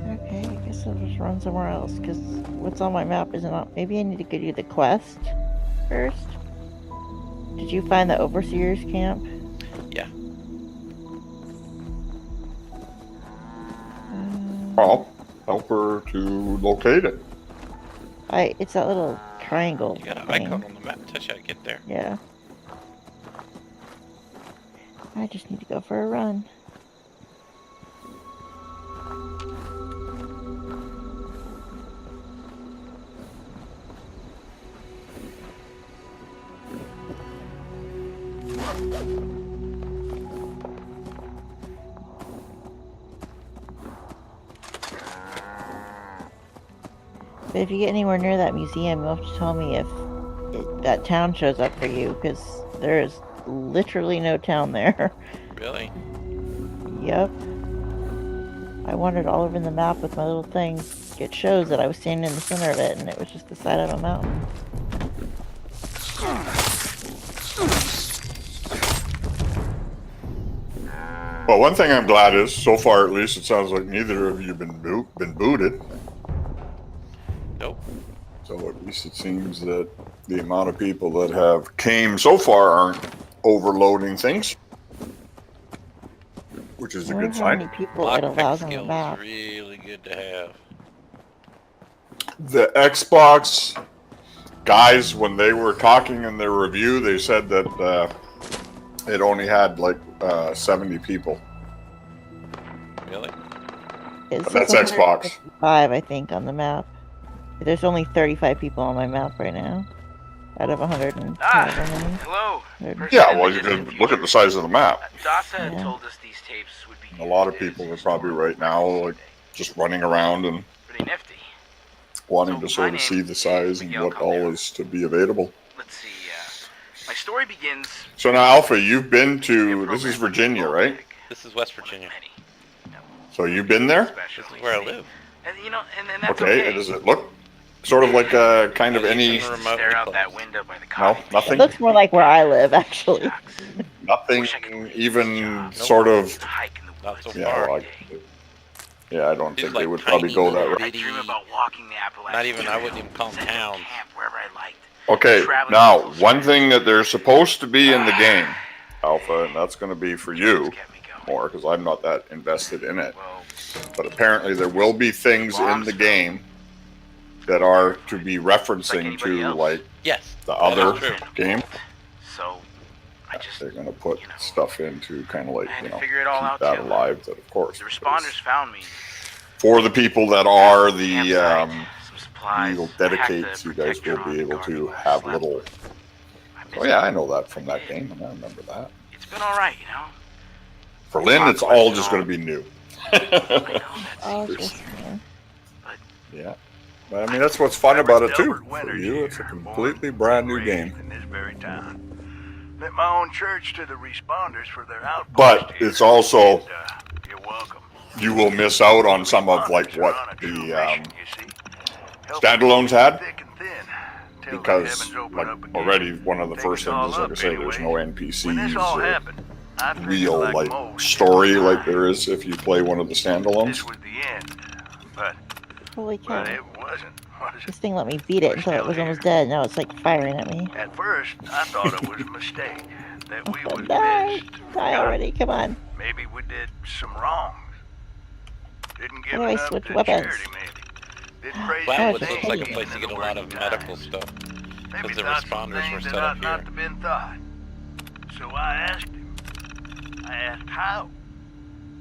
Okay, I guess I'll just run somewhere else, because what's on my map isn't on. Maybe I need to go do the quest first. Did you find the Overseer's camp? Yeah. Well, help her to locate it. It's that little triangle You got an thing. icon on the map that tells you how to get there. Yeah. I just need to go for a run. But if you get anywhere near that museum, you'll have to tell me if that town shows up for you, because there is literally no town there. Really? Yep. I wandered all over the map with my little thing. It shows that I was standing in the center of it, and it was just the side of a mountain. Well, one thing I'm glad is, so far at least, it sounds like neither of you have been booted. Nope. So at least it seems that the amount of people that have came so far aren't overloading things, which is a I wonder good how many sign. people it allows on the skill map. is really good to have. The Xbox guys, when they were talking in their review, they said that it only had like 70 people. Really? It But that's says Xbox. 155, I think, on the map. There's only 35 people on my map right now. Out of 100 and Hello. Yeah, well, you can look at the size of the map. Dasa had Yeah. told us these tapes would be A lot of people are probably right now like just running around and pretty nifty. wanting to sort of see the size and what all is to be available. Let's see, my story begins... So now, Alpha, you've been to, this is Virginia, right? This is West Virginia. So you've been there? This is where I live. And, you know, and that's Okay, okay. and does it look Sort of like kind of any. Stare out that window by the No, coffee. It nothing. looks more like where I live, actually. Nothing even sort of. Hike in the Not so woods. far. Well, yeah, I don't These think like they would probably go that route. I dream about walking the Appalachian Not even, I Trail, wouldn't even call them setting up towns. camp wherever I liked. Okay, Traveling now with one thing that there's supposed to be in the game, Alpha, and that's going to be for you Kept me going. more because I'm not that invested in it. Well, But apparently there will be things in the game that are to be referencing to like Yes, the that is other true. game. so I just They're going to put stuff in to kind of like, I had you to know, figure it all keep out that too. alive. That of course, The responders found me. for the people that are the Campsite, some supplies. legal I hacked the dedicates, you guys will protector on be the able to gargoyle have slab. little. I Oh missed yeah, it. I know that from that game, and I remember that. It's been all right, you know. For Lynn, it's all just going to be new. I know Oh, that's just yeah. Yeah, but I mean that's what's fun about it too. For you, it's a completely brand new game. In this very town. Lent my own church to the responders for their outpost. But here. it's also And, you're welcome. you will miss out on some of like what the standalones had, because like already one of the first things is like I say, there's no When this all NPCs happened, I or figured real like most, story like there is if you play one of the this standalones. was the end. But Holy cow. it wasn't, was This it? thing let me beat it until it was almost dead. Now it's like firing at me. At first, I thought it was a mistake. That we Oh, was die! missed. Die already, come on. Maybe we did some wrongs. Didn't give How do I enough switch to weapons? charity, maybe. Didn't praise Flatwood his looks like a name place to in get the a lot of working medical times. stuff. Maybe Because the thought some responders were things set that up ought not here. to been thought. So I asked him. I asked how.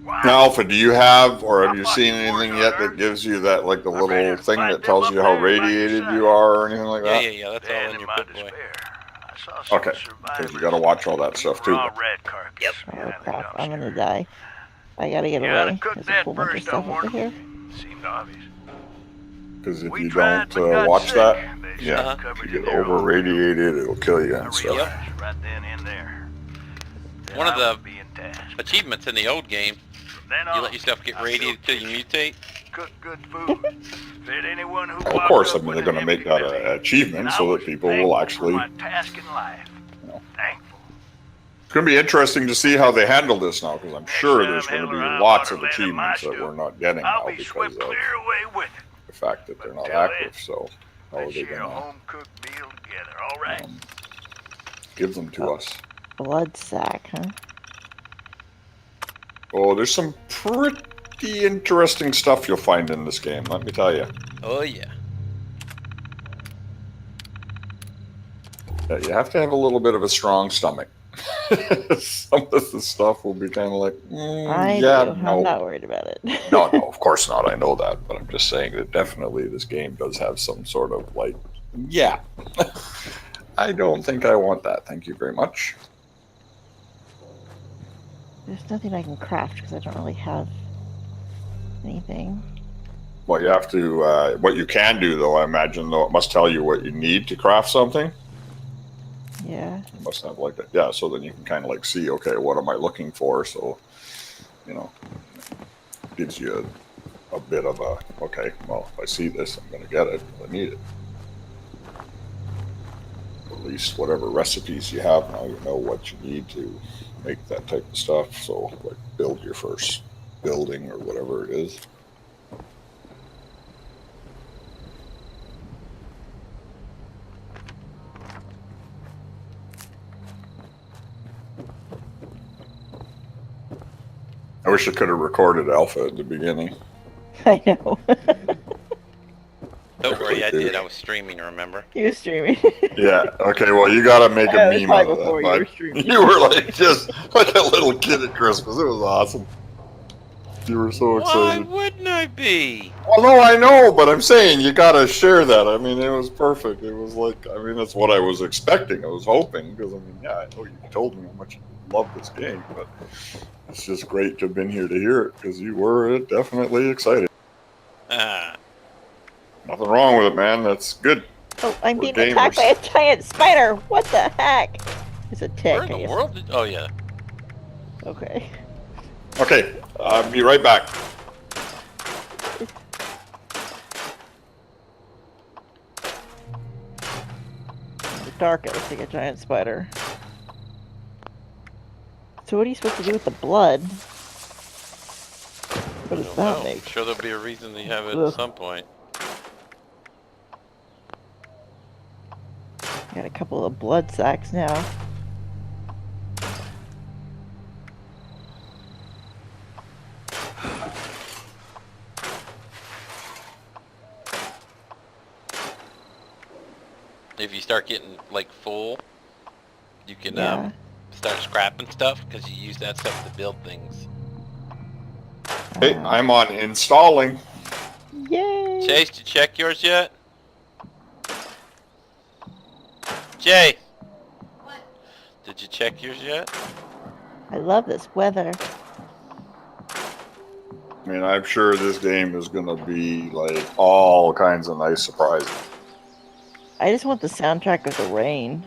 Why? Now, Alpha, do you have or have you seen anything yet that gives you that like the little thing that tells you how radiated you are or anything like Yeah, that? yeah, yeah, that's all Then in your my book, boy. despair, I saw some Okay, because you got to watch all that stuff too. raw red carcass Oh behind the crap, I'm gonna dumpster. die. I gotta get You gotta away. cook There's a that whole bunch of first, stuff I over warned here. him. Seemed obvious. Because if We you tried, don't but got watch sick. that, They yeah, should've if covered you in get their own over radiated, it'll kill you I and stuff. realized right then and there. that One of I the was being tasked. achievements in the old game, From then you on, let yourself get I radiated till built you kitchens, mutate. cooked good food, fed anyone who Of walked course, I up mean with they're an going to make empty that belly. an achievement And I so was that people will thankful for actually. my task in life. know. Thankful. It's going to be interesting to see how they handle this now, because I'm sure there's going to be lots of achievements that we're not getting now I'll be because swept of clear away with it. the fact that they're not Until active. So how are Let's they share a going home cooked meal together, all to right? give them to us? Blood sack, huh? Oh, there's some pretty interesting stuff you'll find in this game, let me tell you. Oh yeah. Yeah, you have to have a little bit of a strong stomach. Some of the stuff will be kind of like, I yeah, do. no. I'm not worried about it. No, of course not. I know that, but I'm just saying that definitely this game does have some sort of like, yeah. I don't think I want that. Thank you very much. There's nothing I can craft because I don't really have anything. Well, you have to, what you can do though, I imagine though, it must tell you what you need to craft something. Yeah. You must have like that. Yeah, so then you can kind of like see, okay, what am I looking for? So, you know, gives you a bit of a, okay, well, if I see this, I'm going to get it. I need it. At least whatever recipes you have now, you know what you need to make that type of stuff. So, like, build your first building or whatever it is. I wish I could have recorded Alpha at the beginning. I know. Don't worry, I did. I was streaming, remember? You were streaming. Yeah, okay, well, you gotta make a It was meme out probably of that, before you were bud. streaming. You were like just like a little kid at Christmas. It was awesome. You were so Why excited. wouldn't I be? Well, no, I know, but I'm saying you gotta share that. I mean, it was perfect. It was like, I mean, that's what I was expecting. I was hoping, because I mean, yeah, I know you told me how much you love this game, but it's just great to have been here to hear it, because you were definitely excited. Ah. Nothing wrong with it, man. That's good. Oh, I'm We're being attacked by gamers. a giant spider. What the heck? It's a tick. Where in the world did... Oh, yeah. Okay. Okay, I'll be right back. dark, it looks like a giant spider. So what are you supposed to do with the blood? What does that I'm make? sure there'll be a reason they have it Ugh. at some point. Got a couple of blood sacks now. If you start getting like full, you can Yeah. start scrapping stuff because you use that stuff to build things. Hey, I'm on installing. Yay! Chase, did you check yours yet? Jay! What? Did you check yours yet? I love this weather. I mean, I'm sure this game is going to be like all kinds of nice surprises. I just want the soundtrack of the rain.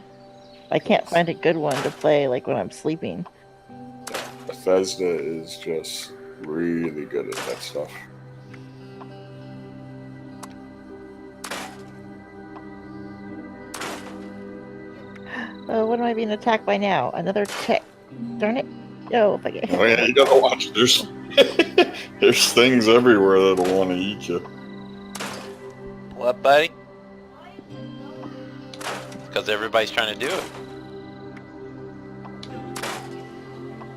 I can't find a good one to play like when I'm sleeping. Bethesda is just really good at that stuff. Oh, what am I being attacked by now? Another tick. Darn it. Oh, if I get hit. Oh yeah, you gotta watch. There's there's things everywhere that'll want to eat you. What, buddy? Because everybody's trying to do it.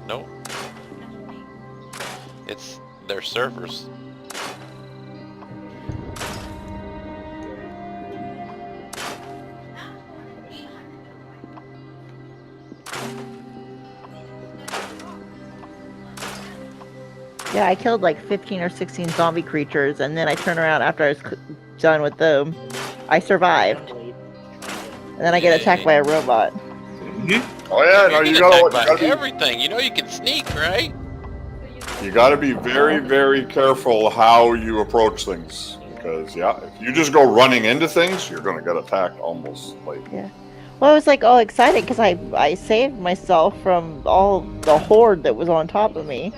Nope. It's their servers. Yeah, I killed like 15 or 16 zombie creatures, and then I turned around after I was done with them. I survived. And then I get attacked by a robot. Oh yeah, no, you gotta be, everything. You know you can sneak, right? you gotta be very, very careful how you approach things. Because yeah, if you just go running into things, you're gonna get attacked almost like. Yeah. Well, I was like all excited because I saved myself from all the horde that was on top of me.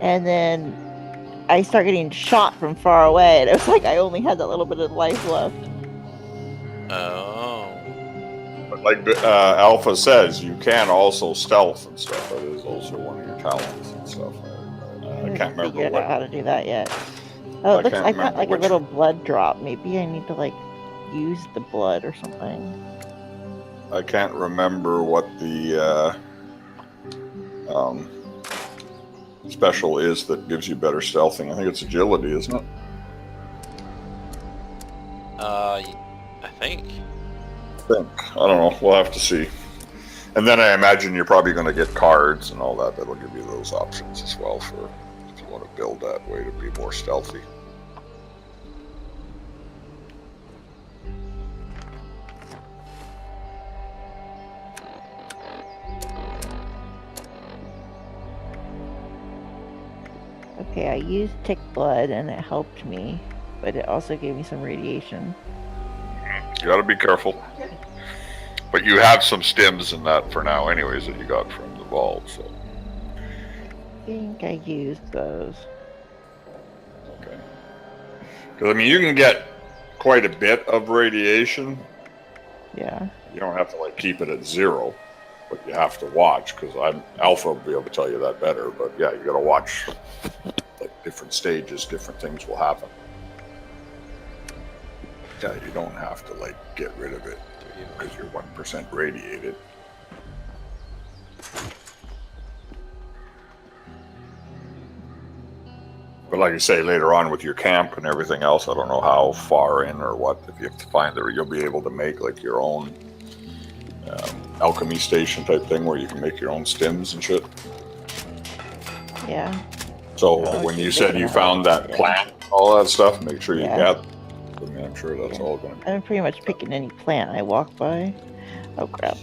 And then I start getting shot from far away, and it was like I only had that little bit of life left. Oh. But like Alpha says, you can also stealth and stuff. That is also one of your talents and stuff. I can't remember figured out how to do that yet. Oh, it looks. I got like a little blood drop. Maybe I need to like use the blood or something. I can't remember what the special is that gives you better stealthing. I think it's agility, isn't it? I think. I don't know. We'll have to see. And then I imagine you're probably going to get cards and all that. That'll give you those options as well for if you want to build that way to be more stealthy. Okay, I used tick blood and it helped me, but it also gave me some radiation. You got to be careful. But you have some stims in that for now, anyways, that you got from the vault. So I think I used those. okay. Because I mean, you can get quite a bit of radiation. Yeah. You don't have to like keep it at 0, but you have to watch. Because Alpha will be able to tell you that better. But yeah, you got to watch. Like different stages, different things will happen. Yeah, you don't have to like get rid of it because you're 1% radiated. But like you say, later on with your camp and everything else, I don't know how far in or what. If you have to find there, you'll be able to make like your own alchemy station type thing where you can make your own stims and shit. Yeah. So when you said you found that plant, all that stuff, make sure you Yeah. get. I mean, I'm sure that's all going to be. I'm pretty much picking any plant I walk by. Oh crap.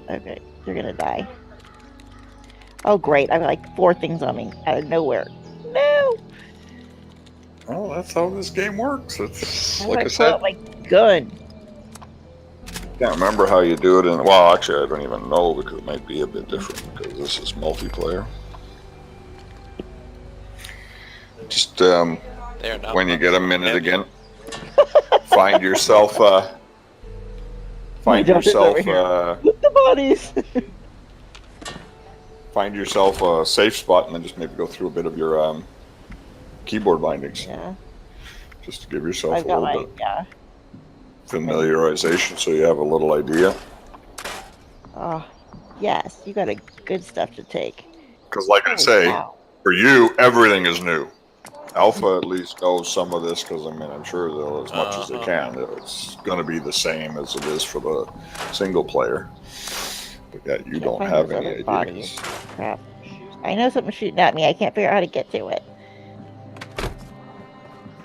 Okay, you're gonna die. Oh great, I've got like 4 things on me out of nowhere. No! Well, that's how this game works. It's How like do I pull said. out my gun? Can't remember how you do it in. Well, actually, I don't even know because it might be a bit different because this is multiplayer. Just when you get a minute again, find yourself find My daughter's yourself over here. Look the bodies. find yourself a safe spot, and then just maybe go through a bit of your keyboard bindings. Yeah. Just to give yourself I've a got little my, bit yeah. familiarization, so you have a little idea. Oh, yes, you got a good stuff to take. Because, like I Holy say, cow. for you, everything is new. Alpha at least knows some of this, because I mean, I'm sure they'll, as much as they can, it's going to be the same as it is for the single player. But yeah, you don't Find have those any other ideas. bodies. Crap. I know something's shooting at me. I can't figure out how to get to it.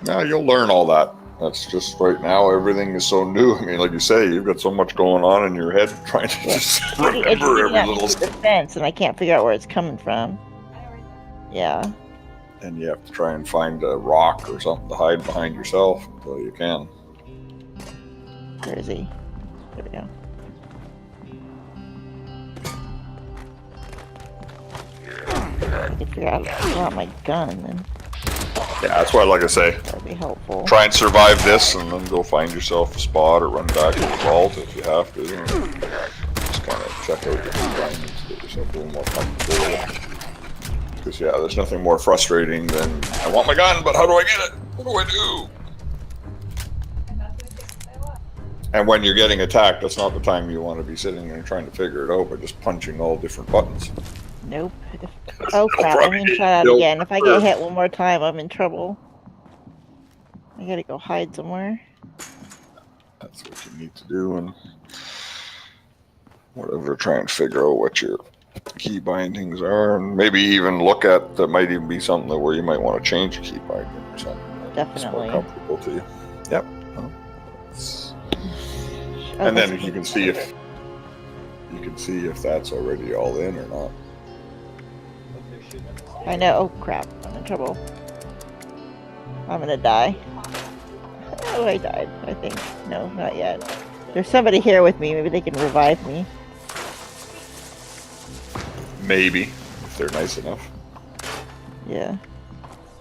No, you'll learn all that. That's just right now, everything is so new. I mean, like you say, you've got so much going on in your head trying to just It's remember shooting every at me little through the fence, and I can't figure out where it's coming from. Yeah. And you have to try and find a rock or something to hide behind yourself until you can. Where is he? There we go. I can figure out how to pull out my gun, and then Yeah, that's why, like I say, that'd be helpful. try and survive this, and then go find yourself a spot or run back to the vault if you have to. And just kind of check out your environment to get yourself a little more comfortable with it. Because yeah, there's nothing more frustrating than I want my gun, but how do I get it? What do I do? And when you're getting attacked, that's not the time you want to be sitting there trying to figure it out by just punching all different buttons. Nope. Oh crap, I'm being shot at again. If I get hit one more time, I'm in trouble. I gotta go hide somewhere. That's what you need to do, and whatever, try and figure out what your key bindings are, and maybe even look at, that might even be something that where you might want to change a key binding or something. Definitely. It's more comfortable to you. Yep. Well, and then you can see if that's already all in or not. I know. Oh crap, I'm in trouble. I'm gonna die. Oh, I died, I think. No, not yet. There's somebody here with me. Maybe they can revive me. Maybe, if they're nice enough. Yeah.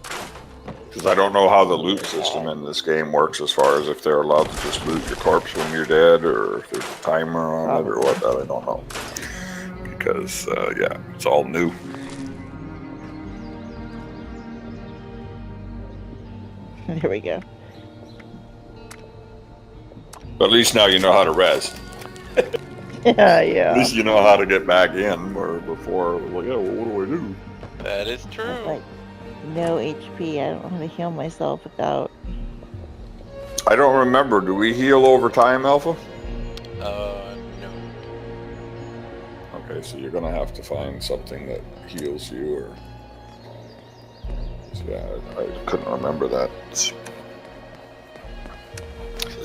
Because I don't know how the loot system in this game works, as far as if they're allowed to just loot your corpse when you're dead, or if there's a timer on it, or what. That I don't know. Because, yeah, it's all new. There we go. But at least now you know how to res. Yeah. At least you know how to get back in, or before, like, yeah, well, what do I do? That is true. Like, no HP. I don't know how to heal myself without. I don't remember. Do we heal over time, Alpha? No. Okay, so you're gonna have to find something that heals you, or... So yeah, I couldn't remember that. So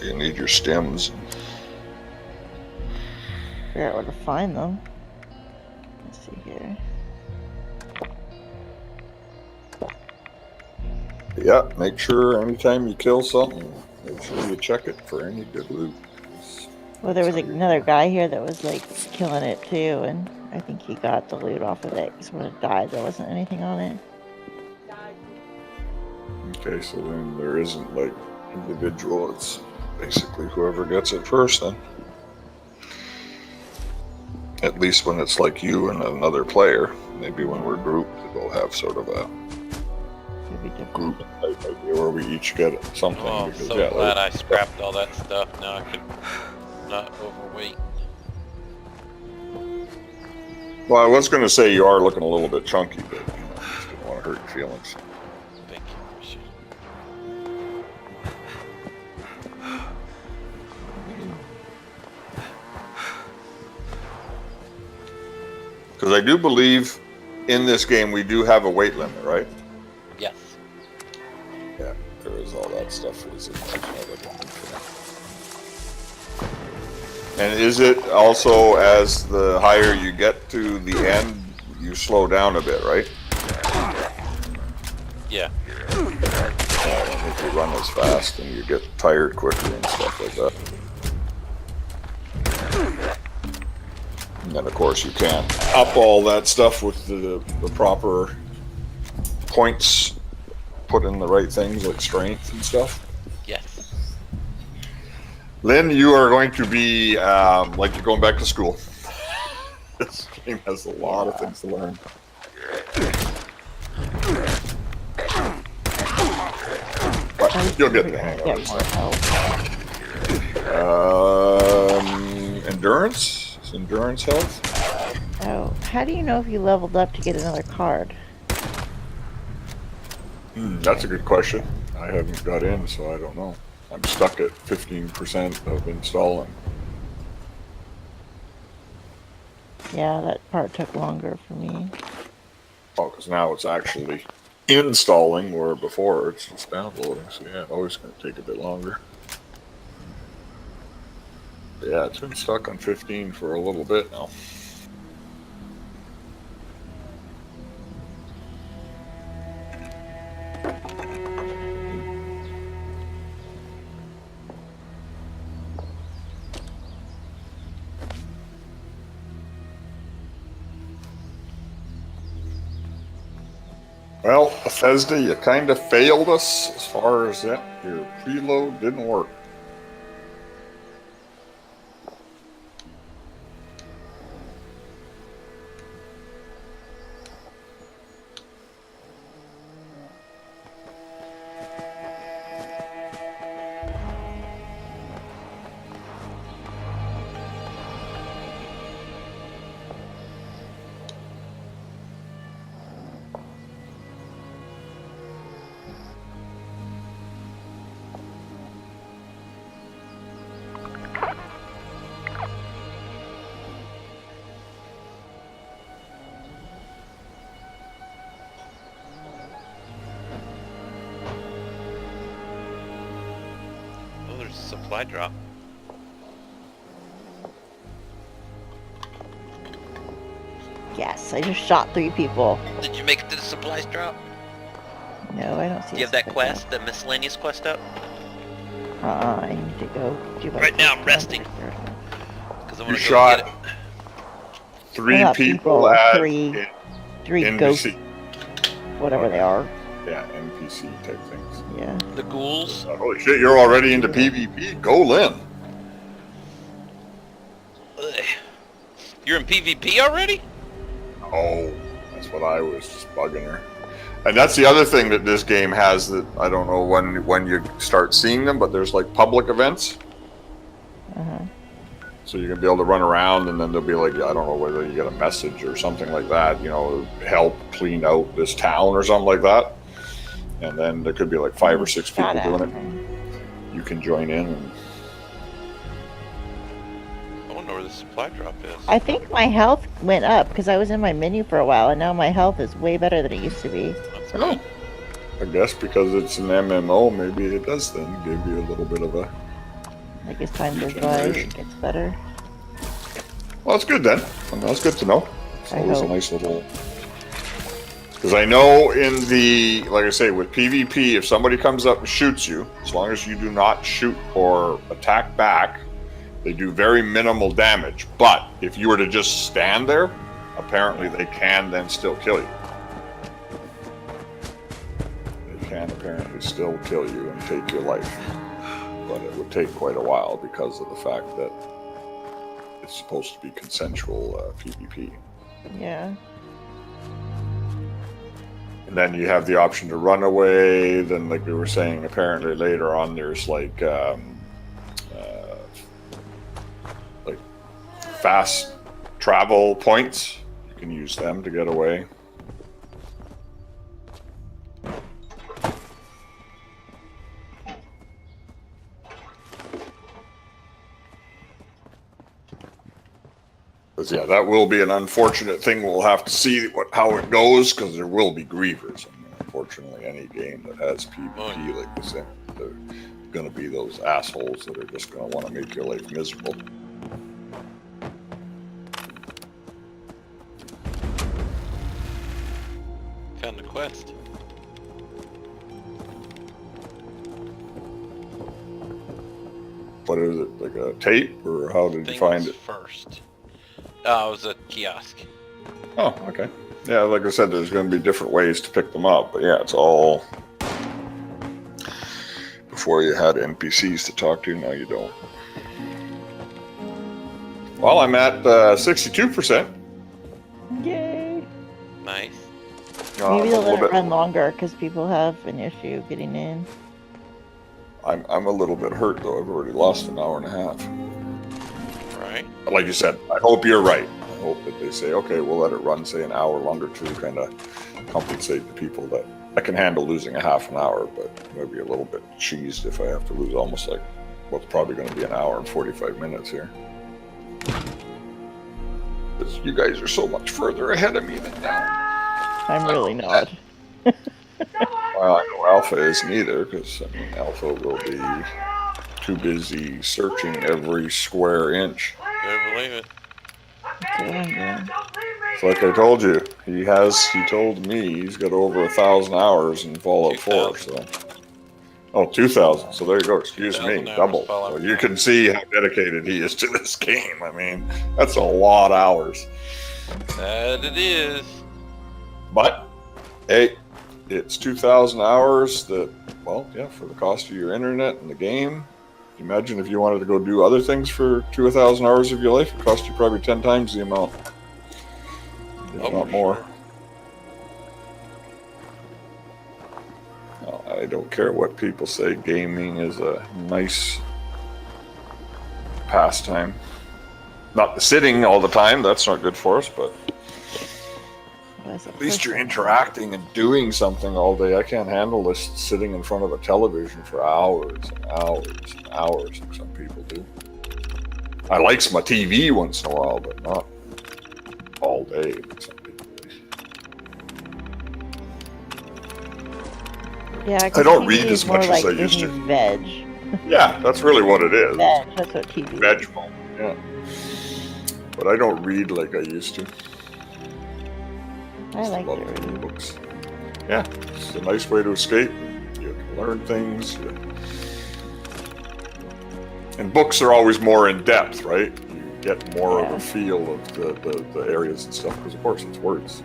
you need your stems. Figure out where to find them. Let's see here. Yeah, make sure anytime you kill something, make sure you check it for any good loot. Well, there was another guy here that was like killing it too, and I think he got the loot off of it. Because when it died, there wasn't anything on it. Okay, so then there isn't like individual, it's basically whoever gets it first then. At least when it's like you and another player. Maybe when we're grouped, we'll have sort of a group type idea where we each get something. Oh, I'm because, so yeah, glad I scrapped all that stuff. Now I can not overweight. Well, I was going to say you are looking a little bit chunky, but you know, I just didn't want to hurt your feelings. Thank you. Because I do believe in this game we do have a weight limit, right? Yes. Yeah, there is all that stuff. And is it also, as the higher you get to the end, you slow down a bit, right? Yeah. I don't think you run as fast and you get tired quicker and stuff like that. And then, of course, you can up all that stuff with the proper points, put in the right things like strength and stuff. Yes. Lynn, you are going to be like you're going back to school. This game has a lot of things to learn. But you'll get the hang of it. Endurance? Is endurance health? Oh, how do you know if you leveled up to get another card? That's a good question. I haven't got in, so I don't know. I'm stuck at 15% of installing. Yeah, that part took longer for me. Oh, because now it's actually installing, where before it's just downloading. So yeah, always going to take a bit longer. But yeah, it's been stuck on 15 for a little bit now. Well, Bethesda, you kind of failed us as far as that. Your preload didn't work. Oh, there's a supply drop. Yes, I just shot 3 people. Did you make it to the supplies drop? No, I don't see. Do you have that quest, the miscellaneous quest up? I need to go do my. Right now I'm resting. Because I want You to go get shot it. 3 Not people at three NPC. ghosts, whatever they are. Yeah, NPC type things. Yeah. The ghouls. Holy shit, you're already into PvP? Go, Lynn. Ugh. You're in PvP already? Oh, that's what I was just bugging her. And that's the other thing that this game has that I don't know when you start seeing them, but there's like public events. So you're gonna be able to run around, and then there'll be like, I don't know whether you get a message or something like that, you know, help clean out this town or something like that. And then there could be like 5 or 6 people doing it. You can join in. And I wonder where the supply drop is. I think my health went up because I was in my menu for a while, and now my health is way better than it used to be. That's good. I guess because it's an MMO, maybe it does then give you a little bit of a... Like as time goes by, it gets better. Well, that's good then. That's good to know. It's I always a hope. nice little... Because I know in the, like I say, with PvP, if somebody comes up and shoots you, as long as you do not shoot or attack back, they do very minimal damage. But if you were to just stand there, apparently they can then still kill you. They can apparently still kill you and take your life. But it would take quite a while because of the fact that it's supposed to be consensual PvP. Yeah. And then you have the option to run away. Then, like we were saying, apparently later on there's like fast travel points. You can use them to get away. But yeah, that will be an unfortunate thing. We'll have to see how it goes, because there will be grievers. I mean, unfortunately, any game that has PvP like this, there's going to be those assholes that are just going to want to make your life miserable. Found the quest. What is it, like a tape, or how did you find it? First. It was a kiosk. Oh, okay. Yeah, like I said, there's going to be different ways to pick them up, but yeah, it's all... Before you had NPCs to talk to, now you don't. Well, I'm at 62%. Yay! Nice. Maybe a they'll little let it bit. run longer because people have an issue getting in. I'm a little bit hurt though. I've already lost an hour and a half. Right. But like you said, I hope you're right. I hope that they say, okay, we'll let it run, say an hour longer to kind of compensate the people that I can handle losing a half an hour, but maybe a little bit cheesed if I have to lose almost like what's probably going to be an hour and 45 minutes here. Because you guys are so much further ahead of me than that. I'm really not. Well, I know Alpha isn't either, because I mean, Alpha will be too busy searching every square inch. Better believe it. That's what I'm doing. It's like I told you, he told me he's got over 1,000 hours in Fallout 4, so. Oh, 2,000, so there you go, excuse me, double. So you can see how dedicated he is to this game. I mean, that's a lot of hours. That it is. But, hey, it's 2,000 hours that, well, yeah, for the cost of your internet and the game. Imagine if you wanted to go do other things for 2,000 hours of your life, it cost you probably 10 times the amount. If not more. Sure. Well, I don't care what people say, gaming is a nice pastime. Not the sitting all the time, that's not good for us, but at least you're interacting and doing something all day. I can't handle this sitting in front of a television for hours and hours and hours like some people do. I like my TV once in a while, but not all day like some people do. Yeah, I don't read TV as is more much as like I used reading to. Veg. Yeah, that's really what it is. Veg, that's what TV is. Veg mode, yeah. But I don't read like I used to. I like to Love read. books. Yeah, it's a nice way to escape. You can learn things. And books are always more in depth, right? You get more of a feel of the areas and stuff, because of course it's words.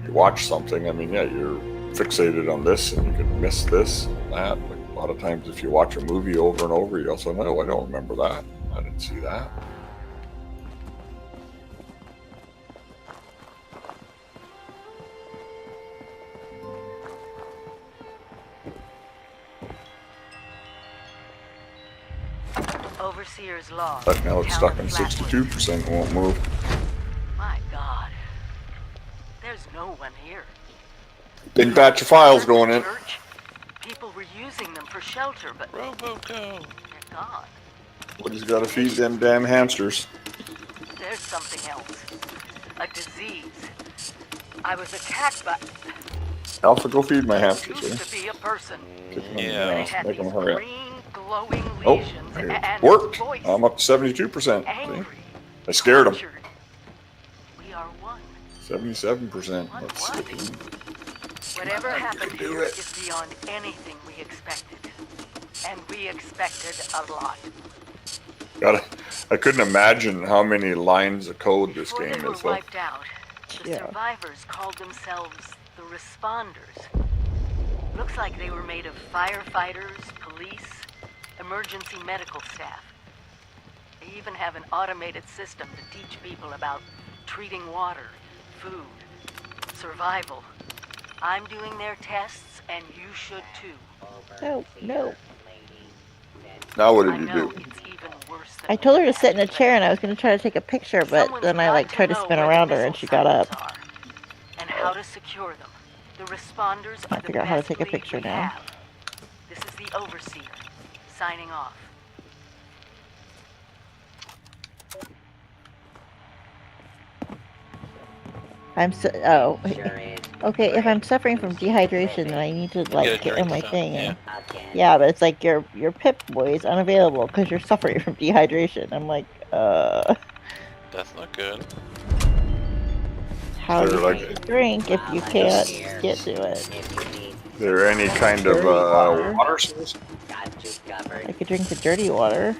You watch something, I mean, yeah, you're fixated on this and you can miss this and that. Like a lot of times if you watch a movie over and over, you also know, I don't remember that. I didn't see that. Overseer's log. But now it's stuck on Town 62%, won't move. My God. There's no one here. Big batch of files going in. Church, people were using them for shelter, but Roboco. they're gone. Woody's got to feed them damn hamsters. There's something else. A disease. I was attacked by... Alpha, go feed my hamsters, used eh? to be a person. Kick them in the Yeah. They ass, had make them these hurry up. green, glowing Oh, lesions it and worked. a voice. I'm up to 72%. Angry. See? I scared them. tortured. We are one. 77%. Let's see. Whatever You happened can do here it. is beyond anything we expected. And we expected a lot. I couldn't imagine how many lines of code this Before game they were is, though. wiped out, the Yeah. survivors called themselves the Responders. Looks like they were made of firefighters, police, emergency medical staff. They even have an automated system to teach people about treating water, food, survival. I'm doing their tests, and you should too. No, no. Now what I did you know do? it's even worse than I told her to sit in a chair and I was going to try to take a picture, but Someone's then I got like tried to know spin where the around her and missile she got up. sites are, and how to secure them. The responders I are the figure out how to best take a lead picture we now. have. This is the Overseer, signing off. Okay, if I'm suffering from dehydration, then I need to like Get a get on drink my or something, thing. yeah. Yeah, but it's like your Pip Boy is unavailable because you're suffering from dehydration. I'm like, That's not good. how do you Like- get a drink if you can't get to it? Is there any kind of Dirty water. water source? I could drink the dirty water.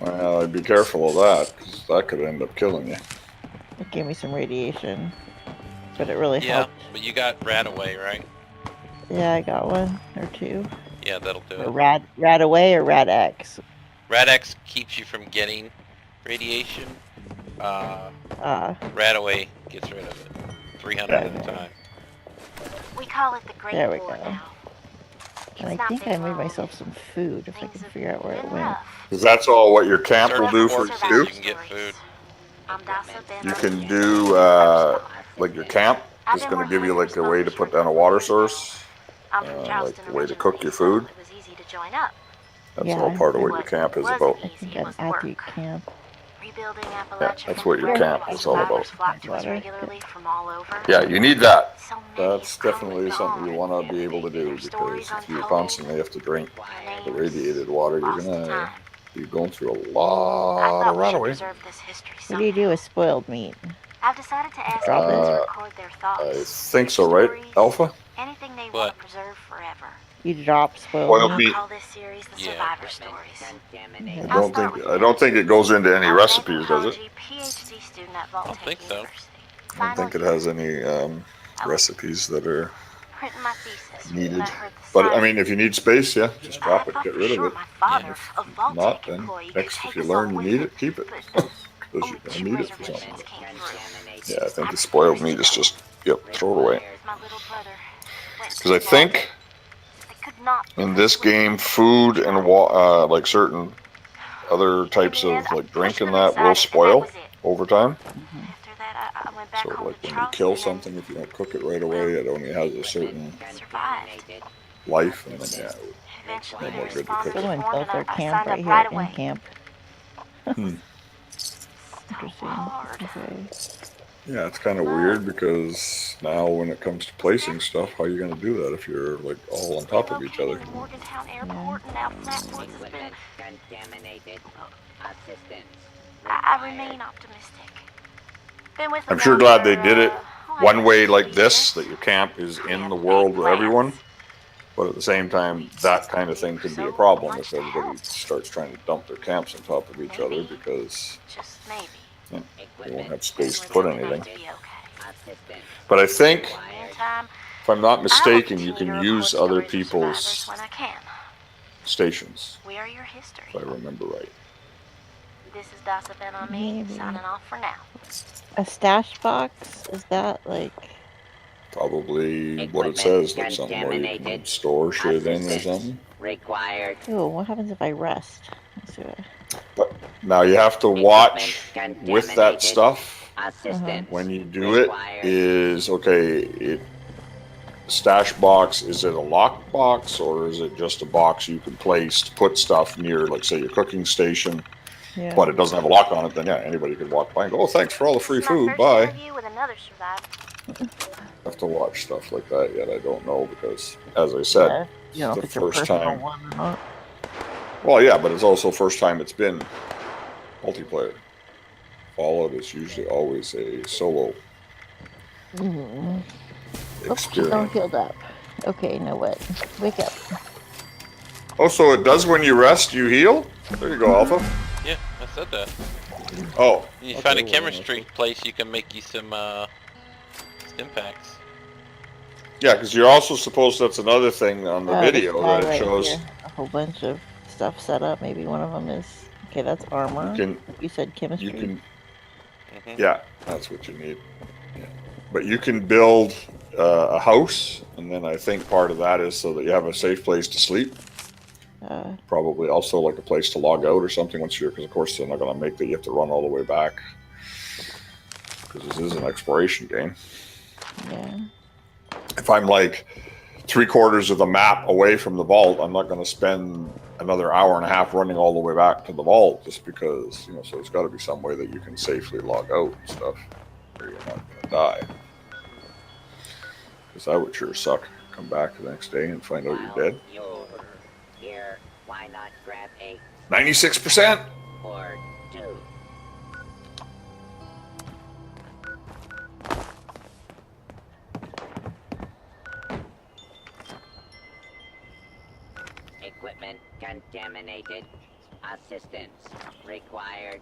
Well, I'd be careful of that, because that could end up killing you. It gave me some radiation, but it really Yeah, helped. but you got rat away, right? Yeah, I got one or two. Yeah, that'll do Or it. Rad away or Rad X. Rat X keeps you from getting radiation. Ah, Radaway gets rid of it. 300 at a time. We call it the Great there we War go. now. And I think I made myself some food if I can figure out where it went. Because that's all what your camp will do for Search you. you can get food. You can do, like your camp is going to give you like a way to put down a water source, like a way to cook your food. That's all part of what your camp is about. I think I'm at the camp. Yeah, that's what your camp is all about. Water. Yeah, you need that. That's definitely something you want to be able to do, because if you constantly have to drink the radiated water, you're gonna be going through a lot of Radaway. What do you do with spoiled meat? I've decided to ask Drop people it. to record their thoughts. I think so, right, Alpha? Anything they What? want to preserve forever. You drop spoiled Spoiled meat? meat. Call this series the Yeah. Survivor Stories. I don't think it goes into any recipes, does it? PhD student at I don't think so. I don't think it has any recipes that are Printing my thesis. needed. when I heard the But I science. mean, if you need space, yeah, just drop it, I get thought rid for of it. sure my father, a If Vault not, Tech then employee, could next, take if you us learn all you with need him. it, keep it. But Because only you're two gonna need it for reservations something. came through. Yeah, I think the spoiled meat is just, yep, throw it away. My little brother went Because I to think I could not in this game, food and like certain other types of like drink and that will spoil over time. After that, I went back So home like to when you kill Charleston something, if you don't cook it right away, it only has a certain and survived. life, and then yeah, Eventually, no they more good to responded cook. Someone formed built and their I camp signed right up here right in away. camp. Hmm. Interesting. Hard. Okay. Yeah, it's kind of weird because now when it comes to placing stuff, how are you going to do that if you're like all on top of each other? Relocating to Morgantown Airport and now Flatwoods has been. I remain optimistic. Been with them I'm sure now glad for, they did it like one way 3 like this, years. that your camp is We in have the big world with plans. everyone. But at the same time, that kind of thing could be a problem if everybody starts trying to dump their camps on top of each other, because Just maybe. they won't have space to put anything. To be okay. But I think, Meantime, if I'm not I will mistaken, you continue can to use record other stories of survivors people's when I can. stations, We are your history. if I remember right. This is Gossiping on Me, Maybe. signing off for now. A stash box? Is that like... Probably what it says, like something where you can store shit in or something. Required. Ooh, what happens if I rest? Let's do it. But now you have to watch with that stuff. Assistance. When you do it, is okay. Stash box, is it a locked box, or is it just a box you can place to put stuff near, like say your cooking station, Yeah. but it doesn't have a lock on it? Then yeah, anybody can walk by and go, "Oh, thanks for all the free This is my food. first Bye." interview with another survivor. I have to watch stuff like that yet. I don't know, because as I said, Yeah. You know, the if it's your first personal time. one or not. Well, yeah, but it's also first time it's been multiplayer. Fallout is usually always a solo Mm. Oops, experience. don't healed up. Okay, now what? Wake up. Oh, so it does when you rest, you heal? There you go, Alpha. Yeah, I said that. Oh. You okay, find a well, chemistry place, you can make you some stim packs. Yeah, because you're also supposed, that's another thing on the This video guy that it right shows. here. A whole bunch of stuff set up. Maybe one of them is... Okay, that's armor. You said chemistry. You can, Mhm. yeah, that's what you need. Yeah. But you can build a house, and then I think part of that is so that you have a safe place to sleep. Probably also like a place to log out or something once you're, because of course they're not going to make that you have to run all the way back, because this is an exploration game. Yeah. If I'm like 3/4 of the map away from the vault, I'm not going to spend another hour and a half running all the way back to the vault, just because, you know, so there's got to be some way that you can safely log out and stuff, or you're not going to die. Because that would sure suck. Come back the next day and find out you're dead. Here, why not grab a 96%! or two? Equipment contaminated. Assistance required.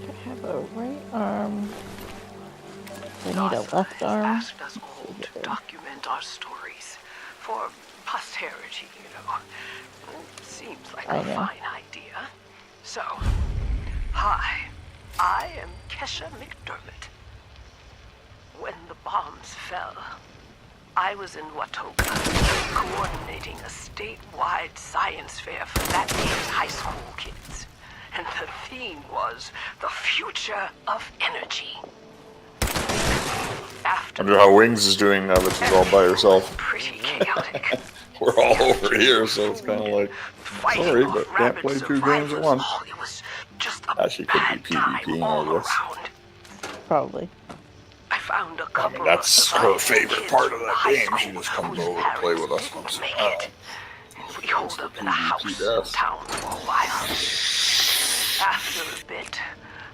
I have a right arm I need a left arm. asked us all to document our stories for posterity, you know. Seems like a fine idea. So, hi, I am Kesha McDermott. When the bombs fell, I was in Watoga, coordinating a statewide science fair for that year's high school kids. And the theme was the future of energy. I wonder how Wings is doing now that she's all by herself. Pretty chaotic. We're all over here, so it's kind of like, sorry, but can't play 2 games at once. Actually, could be PvP, I guess. Probably. I found a I couple mean, that's her favorite part of that game. She just comes over to play with us once in a while. We holed up in a house in town for a while. After a bit,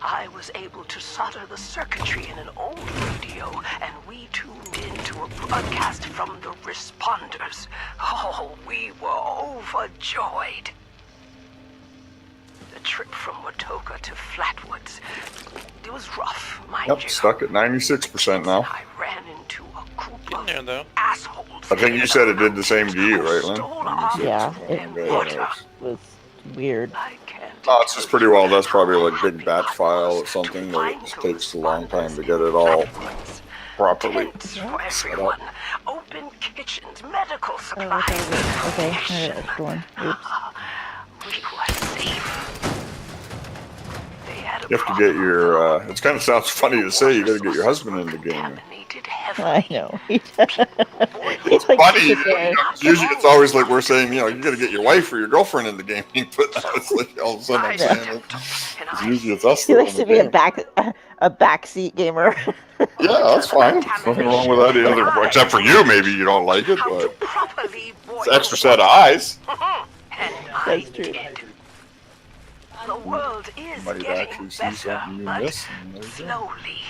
I was able to solder the circuitry in an old radio, and we tuned into a broadcast from the responders. Oh, we were overjoyed. The trip from Watoga to Flatwoods, it was rough, mind you. Yep, stuck at 96% now. I ran into a group of there, though. assholes. I think you said it did the same to you, right, Lynn? Yeah, it was weird. Oh, it's just pretty well. That's probably like big batch file or something that it just takes a long time to get it all properly set up. Open kitchens, medical supplies. Okay, it's going. Oops. We were safe. They had a You have to get your, it kind of sounds funny to say, you gotta get your husband in the game. I know. It's funny. Usually it's always like we're saying, you know, you gotta get your wife or your girlfriend in the game. But now it's like all of a sudden I'm saying it's usually it's us. He likes to be a backseat gamer. Yeah, that's fine. Nothing wrong with that either. Except for you, maybe you don't like it, but it's an extra set of eyes. That's true. The world is Might getting actually see better, something you but miss, and there you go. slowly.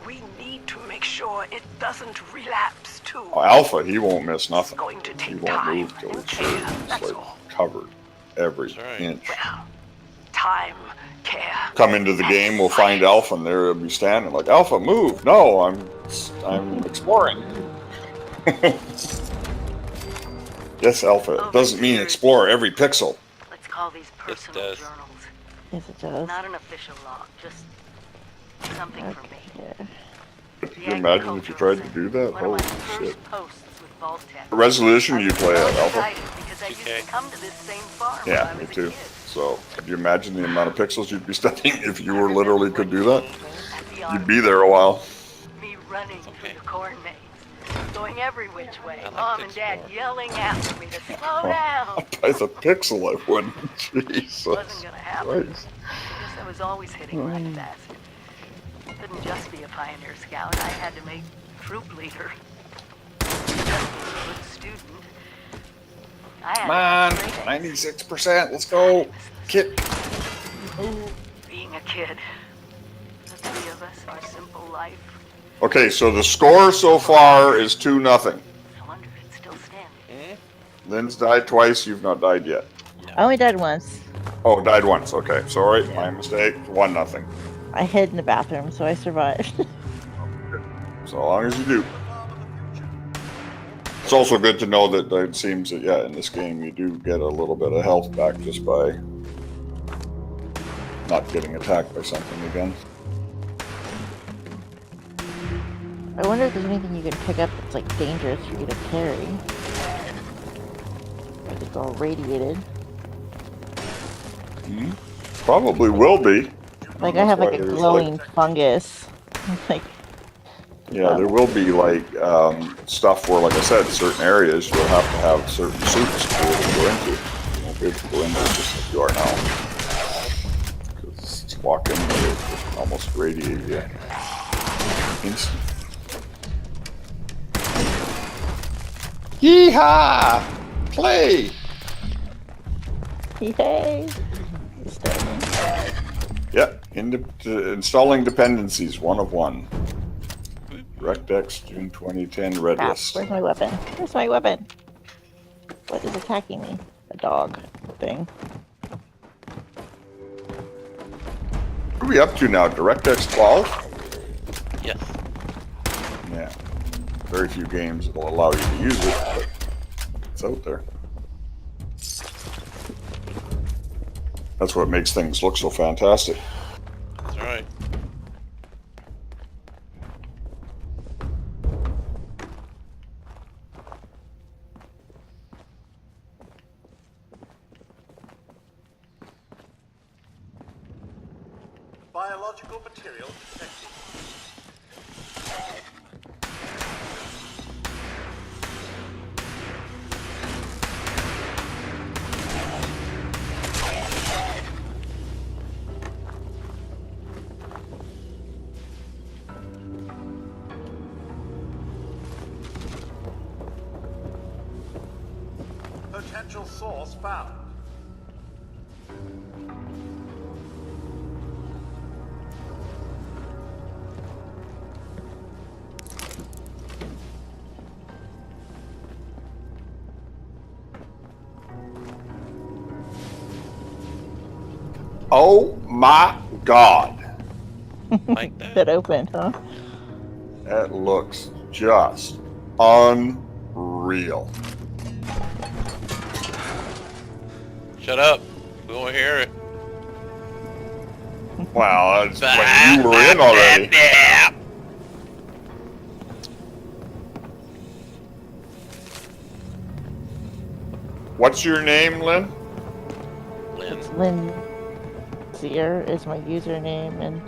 We need to make sure it doesn't relapse too. Oh, Alpha, he won't miss nothing. Going to He take won't time move till and it's care, sure it's that's like all. covered every inch. Time, care. Come into the game, we'll find Alpha, and there he'll be standing like, Alpha, move! No, I'm exploring. Yes, Alpha. It doesn't mean explore every pixel. Let's call these personal journals. Yes, it does. Not an official log, just something for me. Can you imagine if you tried to do that? Holy shit. Posts with Vault-Tec. What resolution do you play at, Alpha? Because I used to come to this same farm Yeah, me too. So, could you imagine the amount of pixels you'd be studying if you were literally could do that? You'd be there a while. Me running through the corn maze, going every which way. Mom and Dad yelling after me to slow down. By the pixel, I wouldn't. Jesus Wasn't gonna happen. Christ. Because I was always hitting right fast. Couldn't just be a pioneer scout. I had to make troop leader. Just be a good student. Come on, 96%. Let's go. Kid. Being a kid. The three of us, our simple life. Okay, so the score so far is 2-0. I wonder if it's still standing. Lynn's died twice. You've not died yet. I only died once. Oh, died once. Okay, sorry, my mistake. 1-0. I hid in the bathroom, so I survived. So long as you do. It's also good to know that it seems that, yeah, in this game you do get a little bit of health back just by not getting attacked by something again. I wonder if there's anything you can pick up that's like dangerous for you to carry. Like it's all radiated. Probably will be. Like I have like a glowing fungus. Like yeah, there will be like stuff where, like I said, certain areas you'll have to have certain suits to be able to go into. You won't be able to go into just like you are now. Because walk in there, it just almost radiate you. Instant. Yeehaw! Play! yay! Yep, installing dependencies, 1 of 1. DirectX, June 2010, red Crap, list. where's my weapon? Where's my weapon? What is attacking me? A dog thing. What are we up to now? DirectX 12? Yes. Yeah. Very few games will allow you to use it, but it's out there. That's what makes things look so fantastic. That's right. Biological material detected. Potential source found. Oh my God. Like that? That opened, huh? That looks just unreal. Shut up. We won't hear it. Wow, that's when you were in already. What's your name, Lynn? It's Lynn Sear is my username, and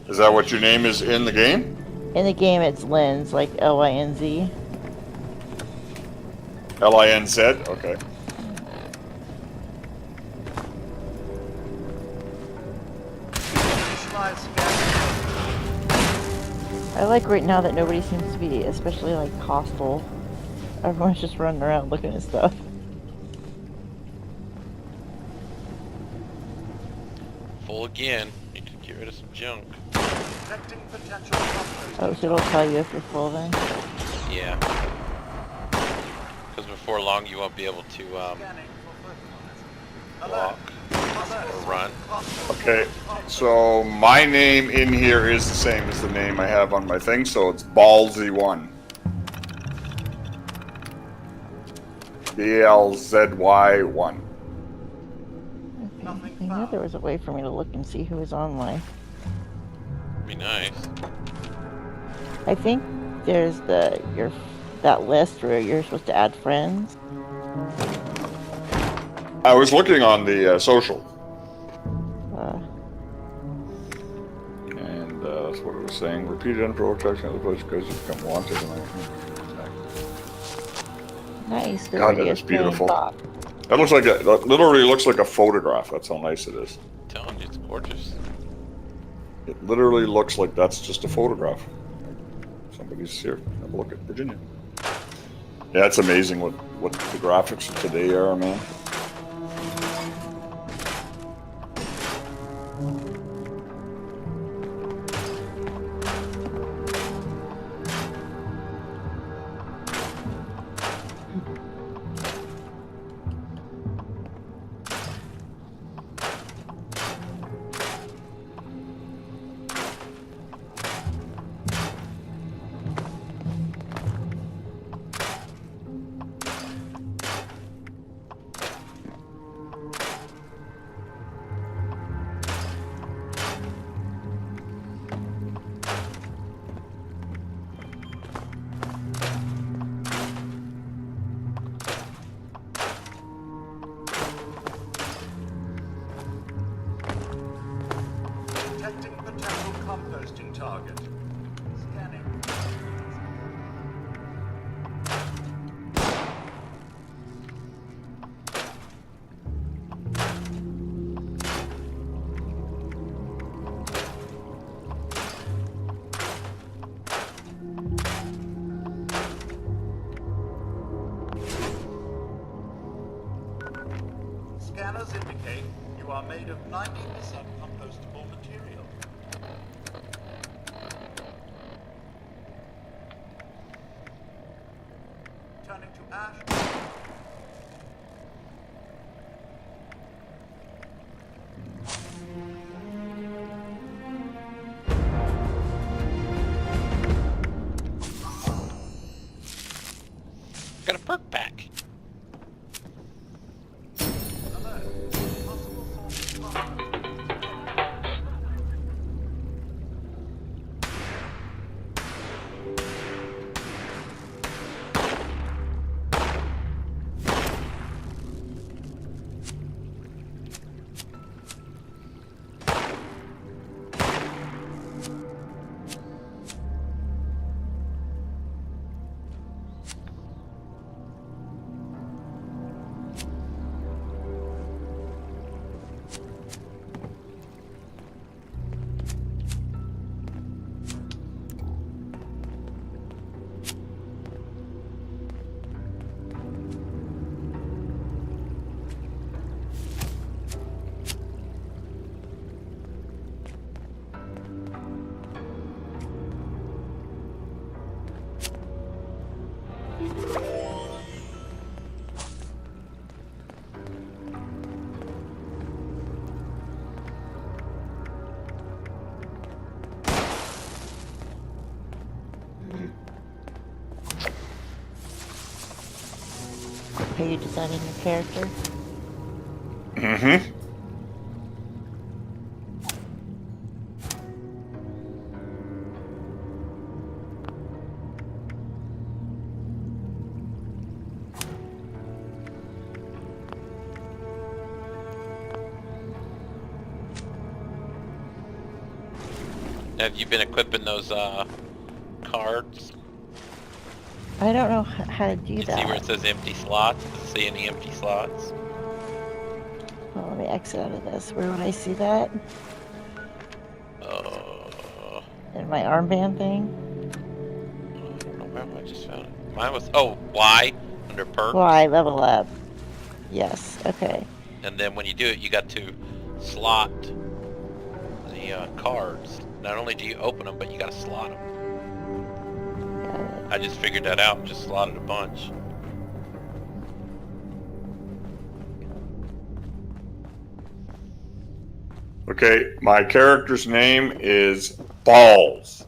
Is that what your name is in the game? in the game it's Linz, like L-I-N-Z. L-I-N-Z? Okay. I like right now that nobody seems to be especially like hostile. Everyone's just running around looking at stuff. Full again. Need to get rid of some junk. Oh, so it'll tell you if you're full then? Yeah. Because before long you won't be able to walk or run. Okay, so my name in here is the same as the name I have on my thing, so it's Ballsy1. BLZY1. I knew there was a way for me to look and see who was online. Be nice. I think there's that list where you're supposed to add friends. I was looking on the social. And that's what it was saying. Repeated unprotected other places because you become wanted. Nice. God, that is beautiful. That looks like that literally looks like a photograph. That's how nice it is. I'm telling you, it's gorgeous. It literally looks like that's just a photograph. Somebody's here. Have a look at Virginia. Yeah, it's amazing what the graphics of today are, man. Detecting potential composting target. Scanning. Scanners indicate you are made of 90% compostable material. Turning to ash. Are you designing your character? Mm-hmm. Have you been equipping those cards? I don't know how to do You that. see where it says empty slots? Does it see any empty slots? Well, let me exit out of this. Where would I see that? In my armband thing? I don't know where I just found it. Mine was, Y, under perks. Y, level up. Yes, okay. And then when you do it, you got to slot the cards. Not only do you open them, but you got to slot them. I just figured that out and just slotted a bunch. Okay, my character's name is Balls.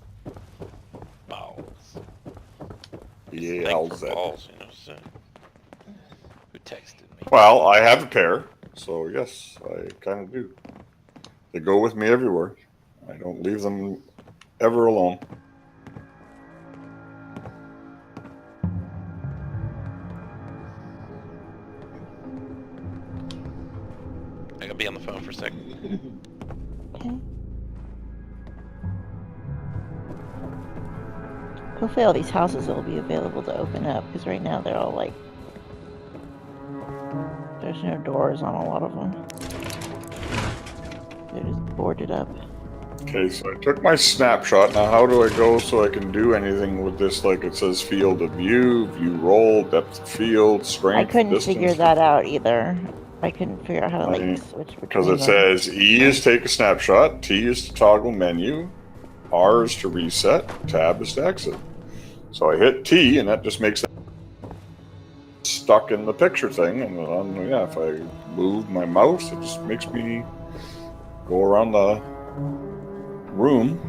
Balls. B-A-L-Z. Balls, you know, so. Who texted me? Well, I have a pair, so yes, I kind of do. They go with me everywhere. I don't leave them ever alone. I gotta be on the phone for a second. Okay. Hopefully all these houses will be available to open up, because right now they're all like... There's no doors on a lot of them. They're just boarded up. Okay, so I took my snapshot. Now how do I go so I can do anything with this? Like it says field of view, view roll, depth of field, strength, I couldn't distance. figure that out either. I couldn't figure out how to like switch between Because it them. says E is take a snapshot, T is to toggle menu, R is to reset, tab is to exit. So I hit T and that just makes it stuck in the picture thing. And yeah, if I move my mouse, it just makes me go around the room.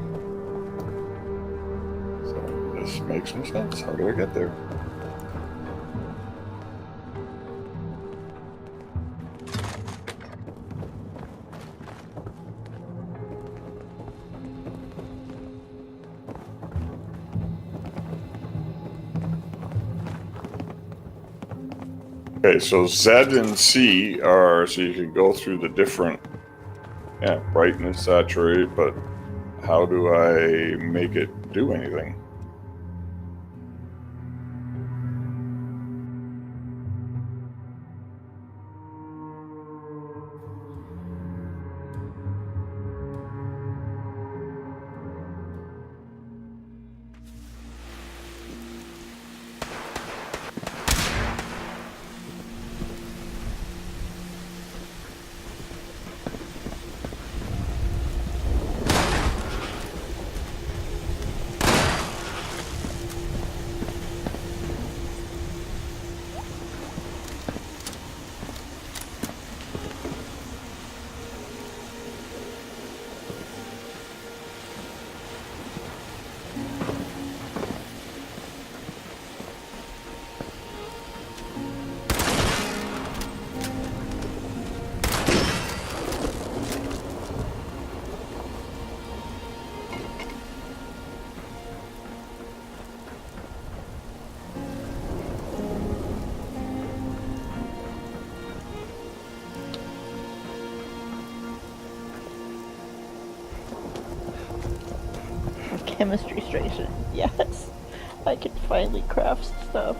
So this makes no sense. How do I get there? Okay, so Z and C are, so you can go through the different, yeah, brightness, saturate, but how do I make it do anything? Chemistry station. Yes. I can finally craft stuff.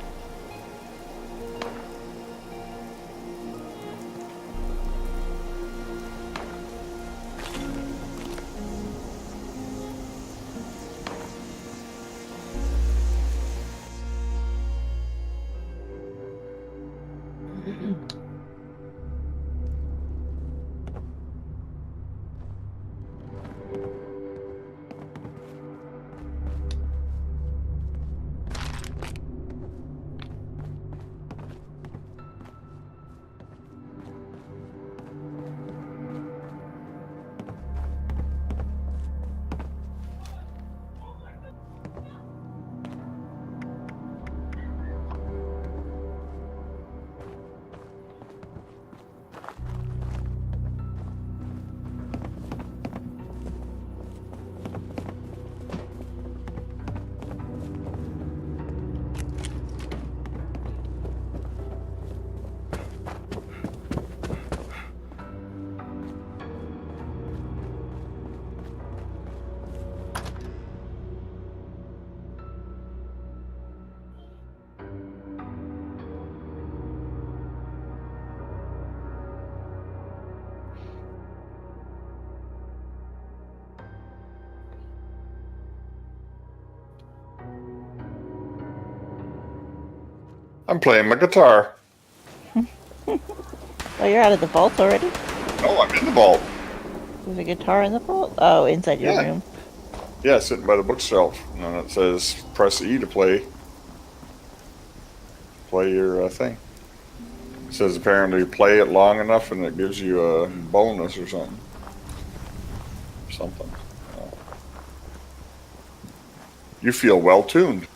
I'm playing my guitar. Oh, you're out of the vault already? No, I'm in the vault. There's a guitar in the vault? Oh, inside your room. Yeah, sitting by the bookshelf. And then it says press E to play your thing. It says apparently play it long enough and it gives you a bonus or something. You feel well tuned.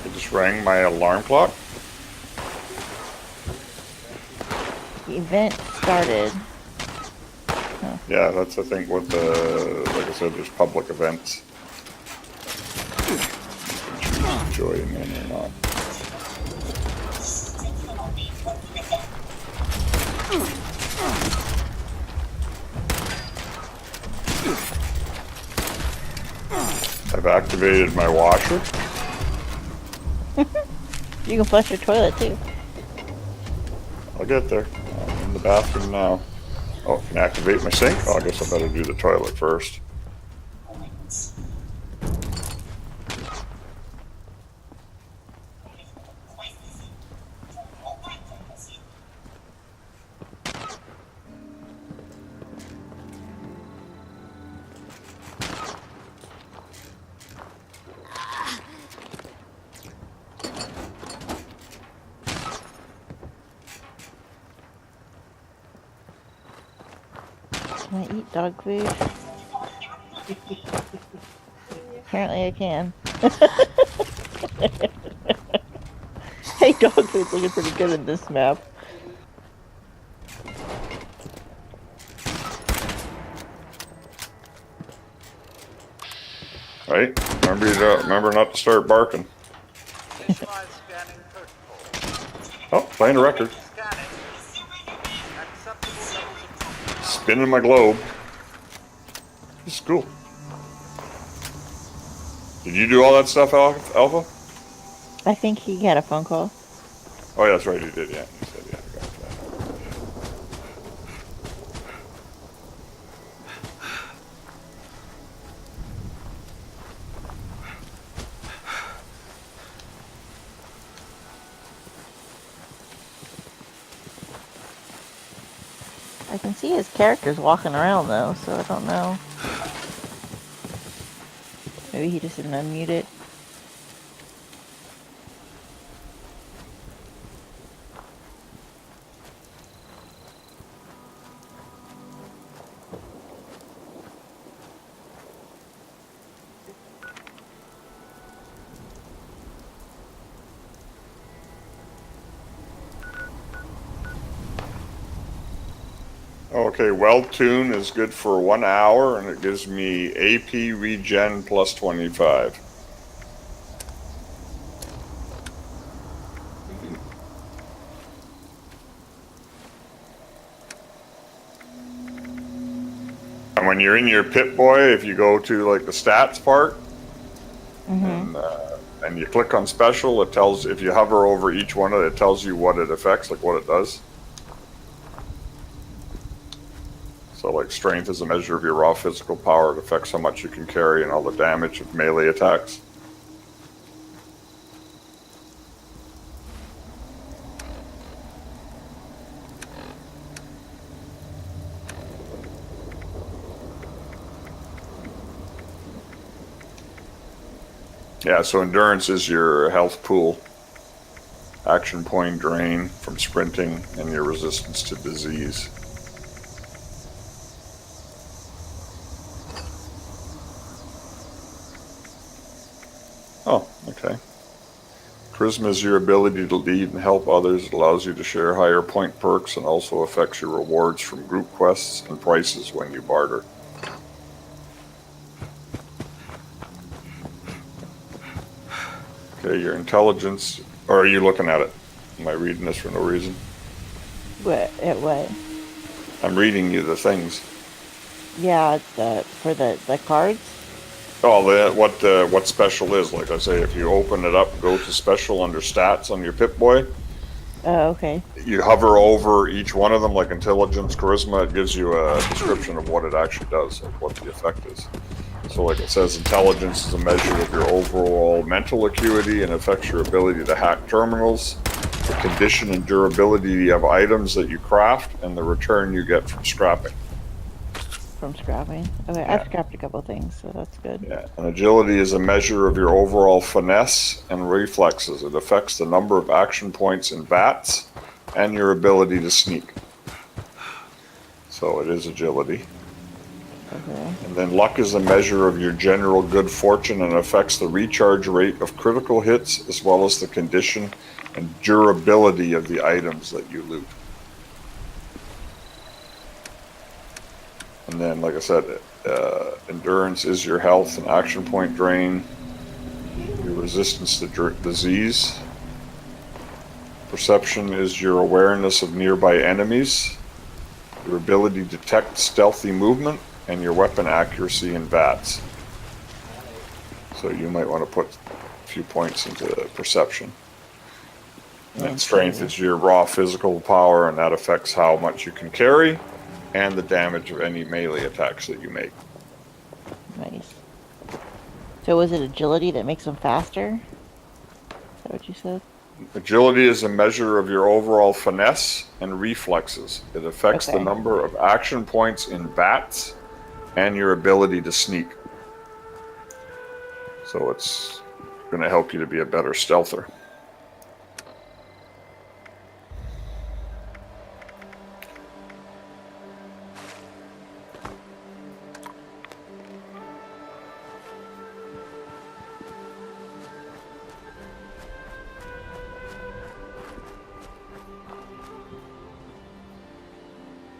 I just rang my alarm clock. The event started. Huh. Yeah, that's I think what like I said, there's public events. You can choose to join in or not. I've activated my washer. You can flush your toilet too. I'll get there. I'm in the bathroom now. Oh, can I activate my sink? Oh, I guess I better do the toilet first. Can I eat dog food? Apparently I can. Hey, dog food's looking pretty good in this map. Right? Remember not to start barking. Oh, playing a record. Spinning my globe. This is cool. Did you do all that stuff, Alpha? I think he had a phone call. Oh, yeah, that's right, he did, yeah. He said, yeah, I got that. I can see his characters walking around though, so I don't know. Maybe he just didn't unmute it. Okay, Well Tune is good for 1 hour, and it gives me AP regen plus 25. And when you're in your Pip-Boy, if you go to like the stats part, and you click on special, it tells, if you hover over each one of it, it tells you what it affects, like what it does. So like strength is a measure of your raw physical power. It affects how much you can carry and all the damage of melee attacks. Yeah, so endurance is your health pool, action point drain from sprinting, and your resistance to disease. Oh, okay. Charisma is your ability to lead and help others. It allows you to share higher point perks and also affects your rewards from group quests and prices when you barter. Okay, your intelligence, or are you looking at it? Am I reading this for no reason? What? At what? I'm reading you the things. Yeah, for the cards. Oh, what special is, like I say, if you open it up, go to special under stats on your Pip-Boy. Oh, okay. You hover over each one of them, like intelligence, charisma, it gives you a description of what it actually does, like what the effect is. So like it says, intelligence is a measure of your overall mental acuity and affects your ability to hack terminals, the condition and durability of items that you craft, and the return you get from scrapping. From scrapping. Okay, Yeah. I've scrapped a couple things, so that's good. Yeah, and agility is a measure of your overall finesse and reflexes. It affects the number of action points in bats and your ability to sneak. So it is agility. Okay. And then luck is a measure of your general good fortune and affects the recharge rate of critical hits as well as the condition and durability of the items that you loot. And then, like I said, endurance is your health and action point drain, your resistance to disease. Perception is your awareness of nearby enemies, your ability to detect stealthy movement, and your weapon accuracy in VATS. So you might want to put a few points into perception. And then strength is your raw physical power, and that affects how much you can carry and the damage of any melee attacks that you make. Nice. So was it agility that makes them faster? Is that what you said? Agility is a measure of your overall finesse and reflexes. It affects the number of action points in VATS and your ability to sneak. So it's going to help you to be a better stealther.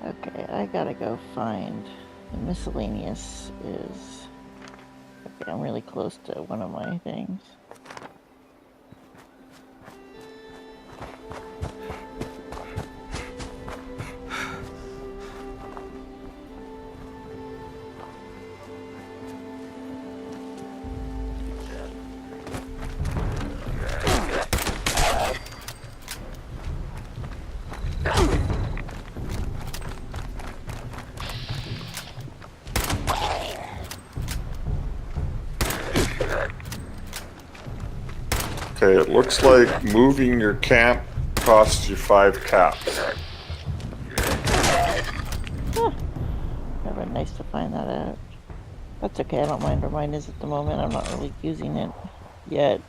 Okay, I gotta go find the miscellaneous is. Okay, I'm really close to one of my things. Okay, it looks like moving your camp costs you 5 caps. Huh. That'd be nice to find that out. That's okay, I don't mind where mine is at the moment. I'm not really using it yet.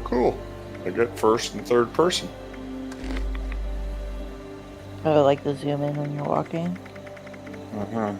Cool. I get first and third person. Oh, like the zoom in when you're walking? Uh-huh.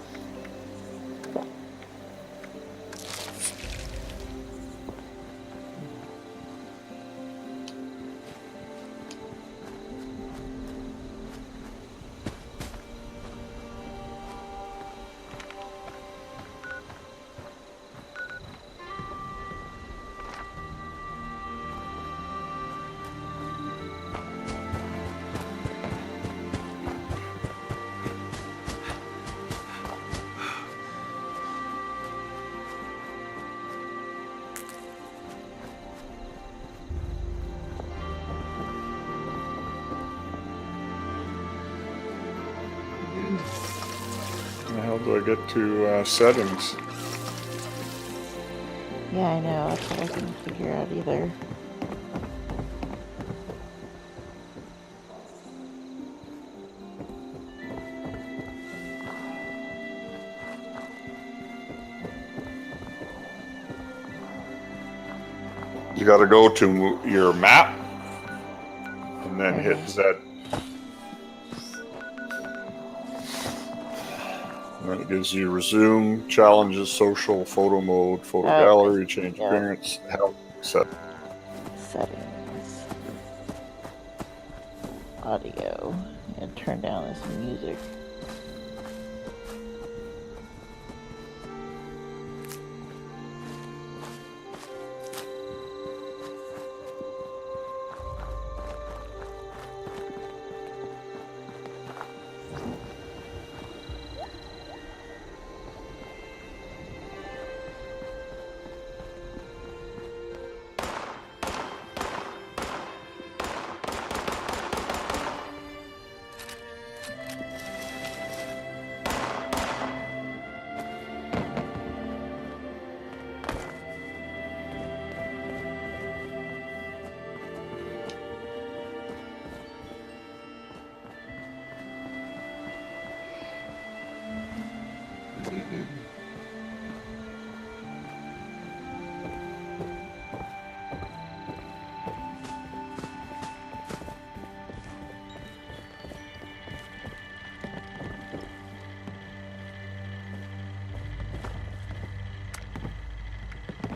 How do I get to settings? Yeah, I know. That's what I couldn't figure out either. You got to go to your map and then hit Z. And then it gives you resume, challenges, social, photo mode, photo gallery, change appearance, health, set. Settings. Audio. And turn down this music.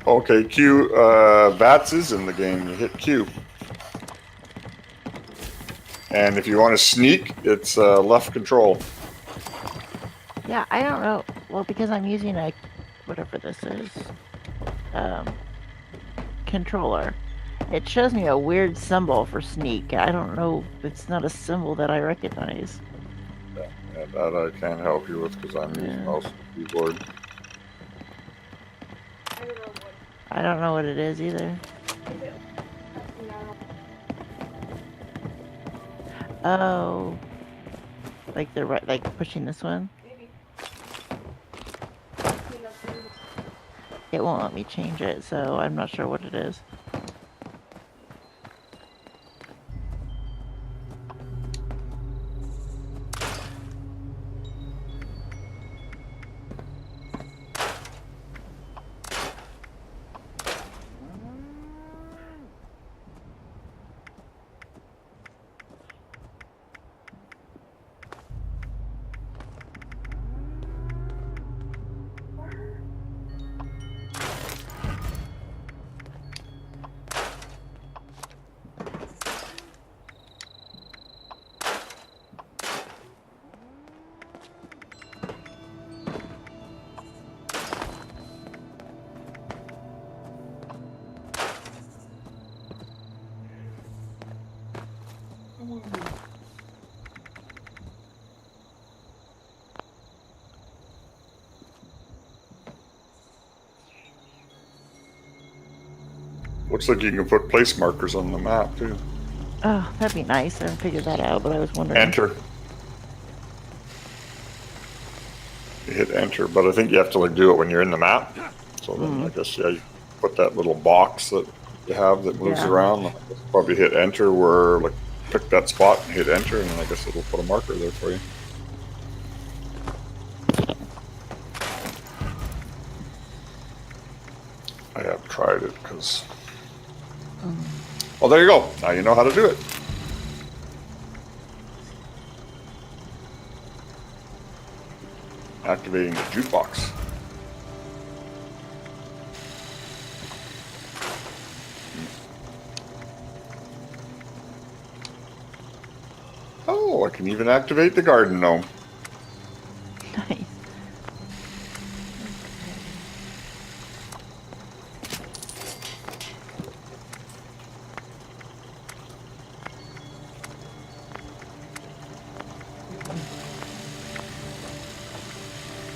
Okay, Q, VATS is in the game. You hit Q. And if you want to sneak, it's left control. Yeah, I don't know. Well, because I'm using a, whatever this is, controller. It shows me a weird symbol for sneak. I don't know. It's not a symbol that I recognize. Yeah, that I can't help you with because I'm using mouse and keyboard. I don't know what it is either. Oh, like the right, like pushing this one. It won't let me change it, so I'm not sure what it is. Looks like you can put place markers on the map too. Oh, that'd be nice. I haven't figured that out, but I was wondering. Enter. You hit enter, but I think you have to like do it when you're in the map. So then I guess you put that little box that you have that moves around. Probably hit enter where like pick that spot and hit enter, and then I guess it'll put a marker there for you. I have tried it because. Well, there you go. Now you know how to do it. Activating the jukebox. Oh, I can even activate the garden gnome. Nice.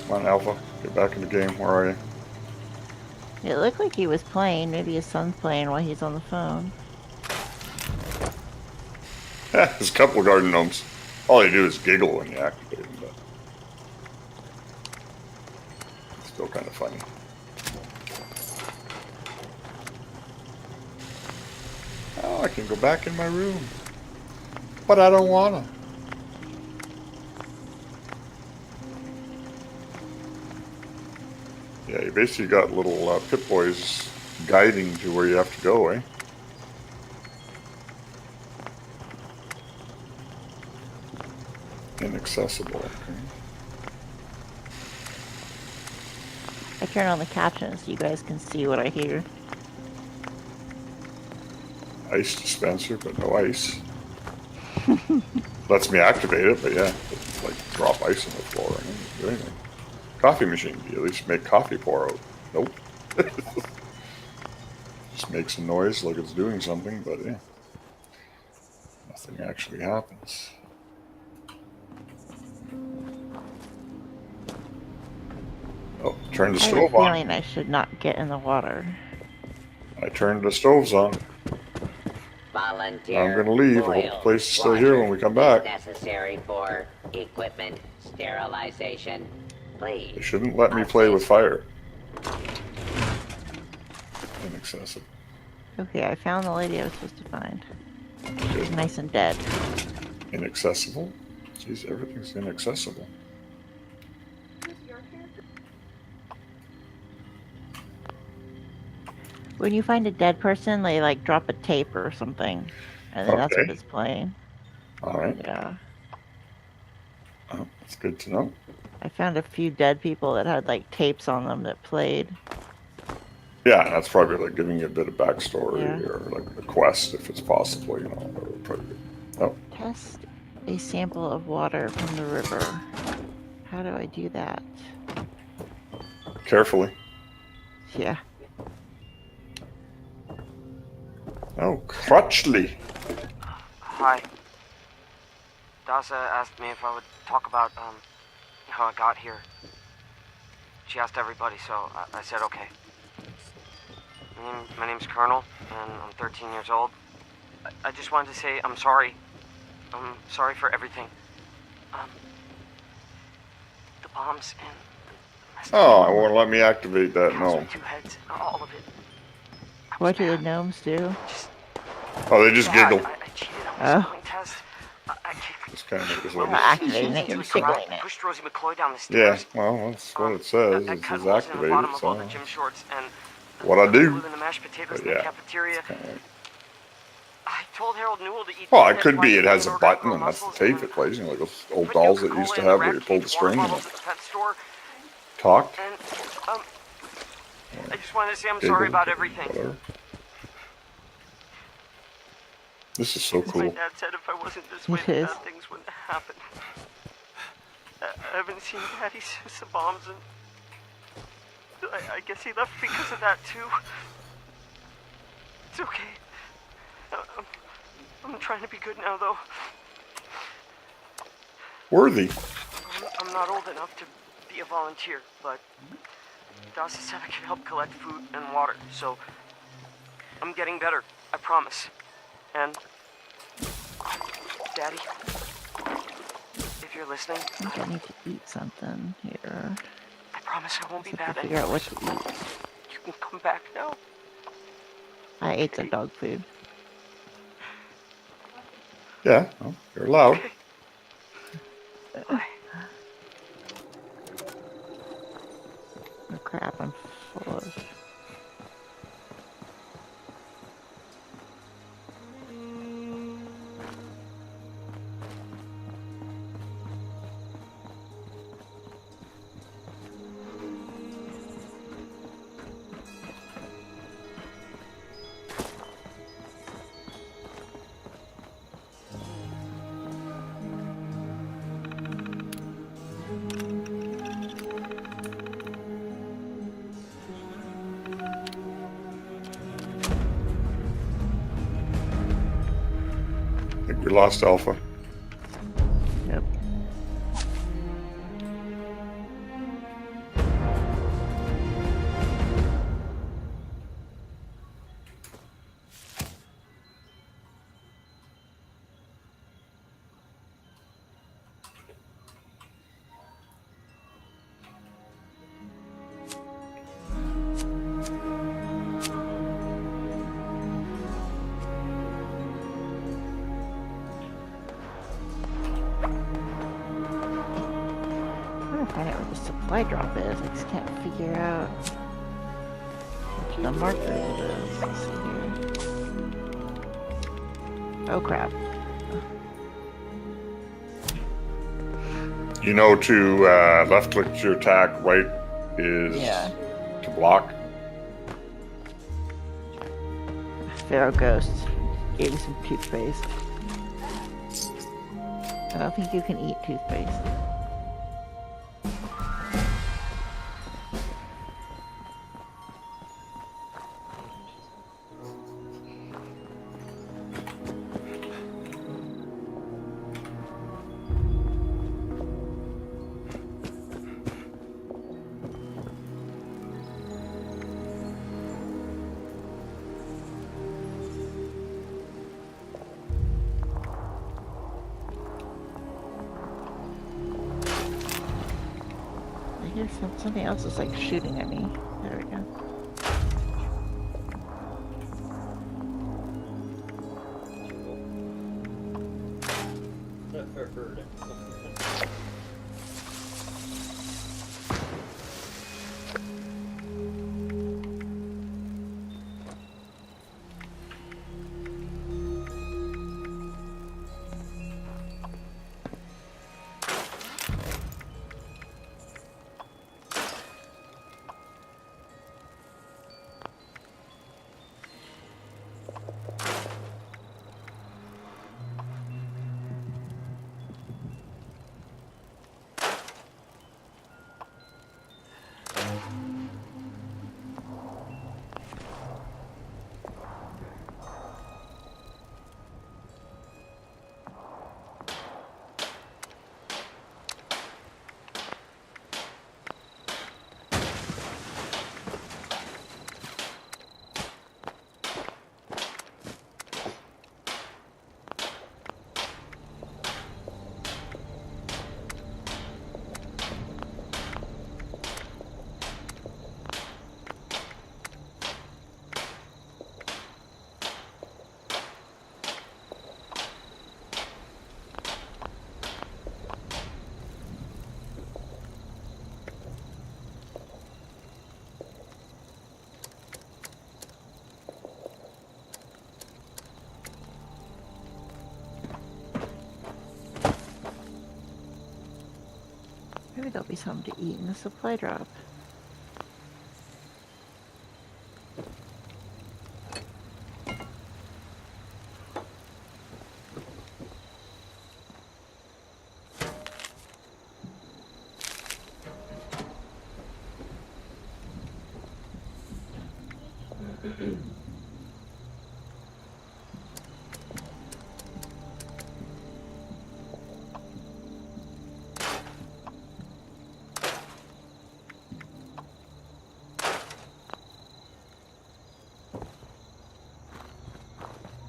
Come on, Alpha. Get back in the game. Where are you? It looked like he was playing. Maybe his son's playing while he's on the phone. There's a couple of garden gnomes. All they do is giggle when you activate them, but it's still kind of funny. I can go back in my room. But I don't wanna. Yeah, you basically got little Pip Boys guiding to where you have to go, eh? Inaccessible, okay. I turn on the captions so you guys can see what I hear. Ice dispenser, but no ice. Lets me activate it, but yeah, it's like drop ice on the floor. I don't do anything. Coffee machine, do you at least make coffee pour out? Nope. Just makes a noise like it's doing something, but yeah. Nothing actually happens. Oh, turn the I have stove a on. feeling I should not get in the water. I turned the stoves on. Volunteer. I'm gonna leave. I hope the place is still here when we come back. Necessary for equipment sterilization. Please. They shouldn't let me play with fire. Inaccessible. Okay, I found the lady I was supposed to find. She's nice and dead. Inaccessible? Jeez, everything's inaccessible. When you find a dead person, they like drop a tape or something, and then that's what Okay. it's playing. Alright. Yeah. Oh, that's good to know. I found a few dead people that had like tapes on them that played. Yeah, that's probably like giving you a bit of backstory Yeah. or like a quest if it's possible, you know. That would probably be... Oh, Test a sample of water from the river. How do I do that? carefully. Yeah. Oh, Crutchley. Hi. Daza asked me if I would talk about, how I got here. She asked everybody, so I said okay. My name's Colonel, and I'm 13 years old. I just wanted to say I'm sorry. I'm sorry for everything. The bombs and... Oh, I won't let me activate that, no. Two heads, all of it. What do the gnomes do? Oh, they just giggle. I cheated on Oh. the spelling test. I Just kind of make this You're little... not activating it, you're tickling it. pushed Rosie McCloy down the Yeah, stairs. well, that's what it says. I It cut says holes in the bottom activated, of all so... the gym shorts and What I do. in the mashed potatoes But in the yeah. cafeteria. I told Harold Newell to eat. Well, it could be it has a button and that's the tape it plays. You know, like those old dolls that used to have where you pulled the string and it talked. And I just wanted to say I'm sorry about everything. Whatever. This is so My cool. dad said if I wasn't this way, It then is. bad things wouldn't happen. I haven't seen Daddy since the bombs, and I guess he left because of that too. It's okay. I'm trying to be good now, though. Worthy. I'm not old enough to be a volunteer, but Dawson said I could help collect food and water, so I'm getting better, I promise. And Daddy, if you're listening, I think I need to eat something here. I promise I won't be bad Figure out anymore. what to eat. You can come back now. I ate the dog food. Yeah, well, you're allowed. Oh crap, I'm full of... I think we lost Alpha. Yep. the supply drop is. I just can't figure out what the marker is. Let's see here. Oh crap. You know, to left click your attack, right is to block. Pharaoh Ghost gave me some toothpaste. I don't think you can eat toothpaste. I hear something else is like shooting at me. There we go. Maybe there'll be something to eat in the supply drop.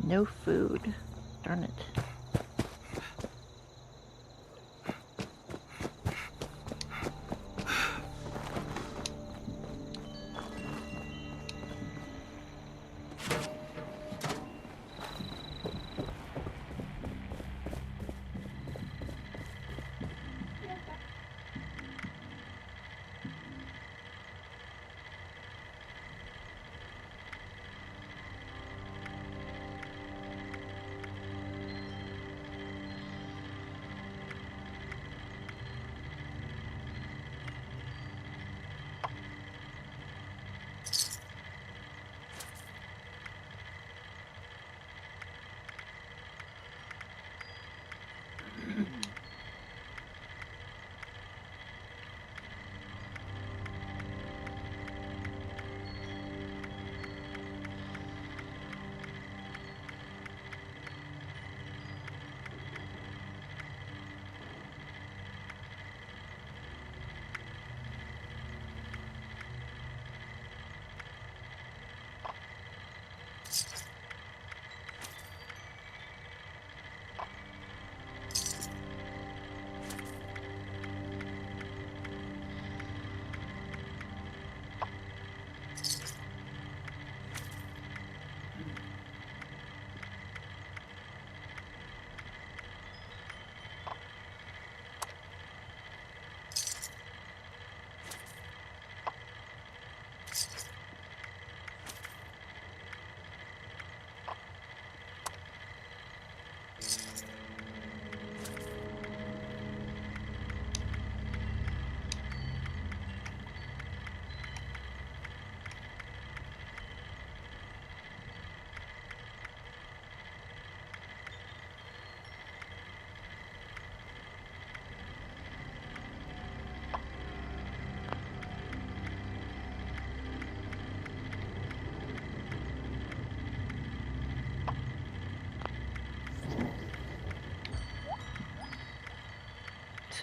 No food. Darn it.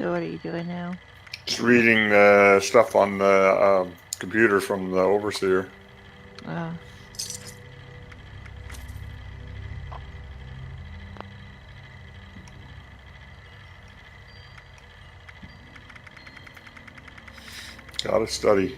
So what are you doing now? Just reading the stuff on the computer from the overseer. Gotta study.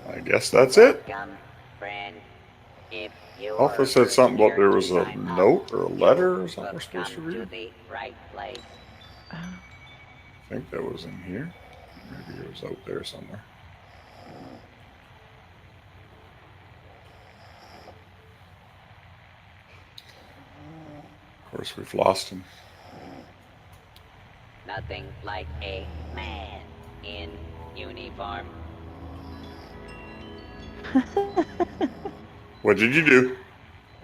I guess that's it. Alpha said something about there was a note or a letter or something we're supposed to read. I think that was in here. Maybe it was out there somewhere. Of course, we've lost him. Nothing like a man in uniform. What did you do?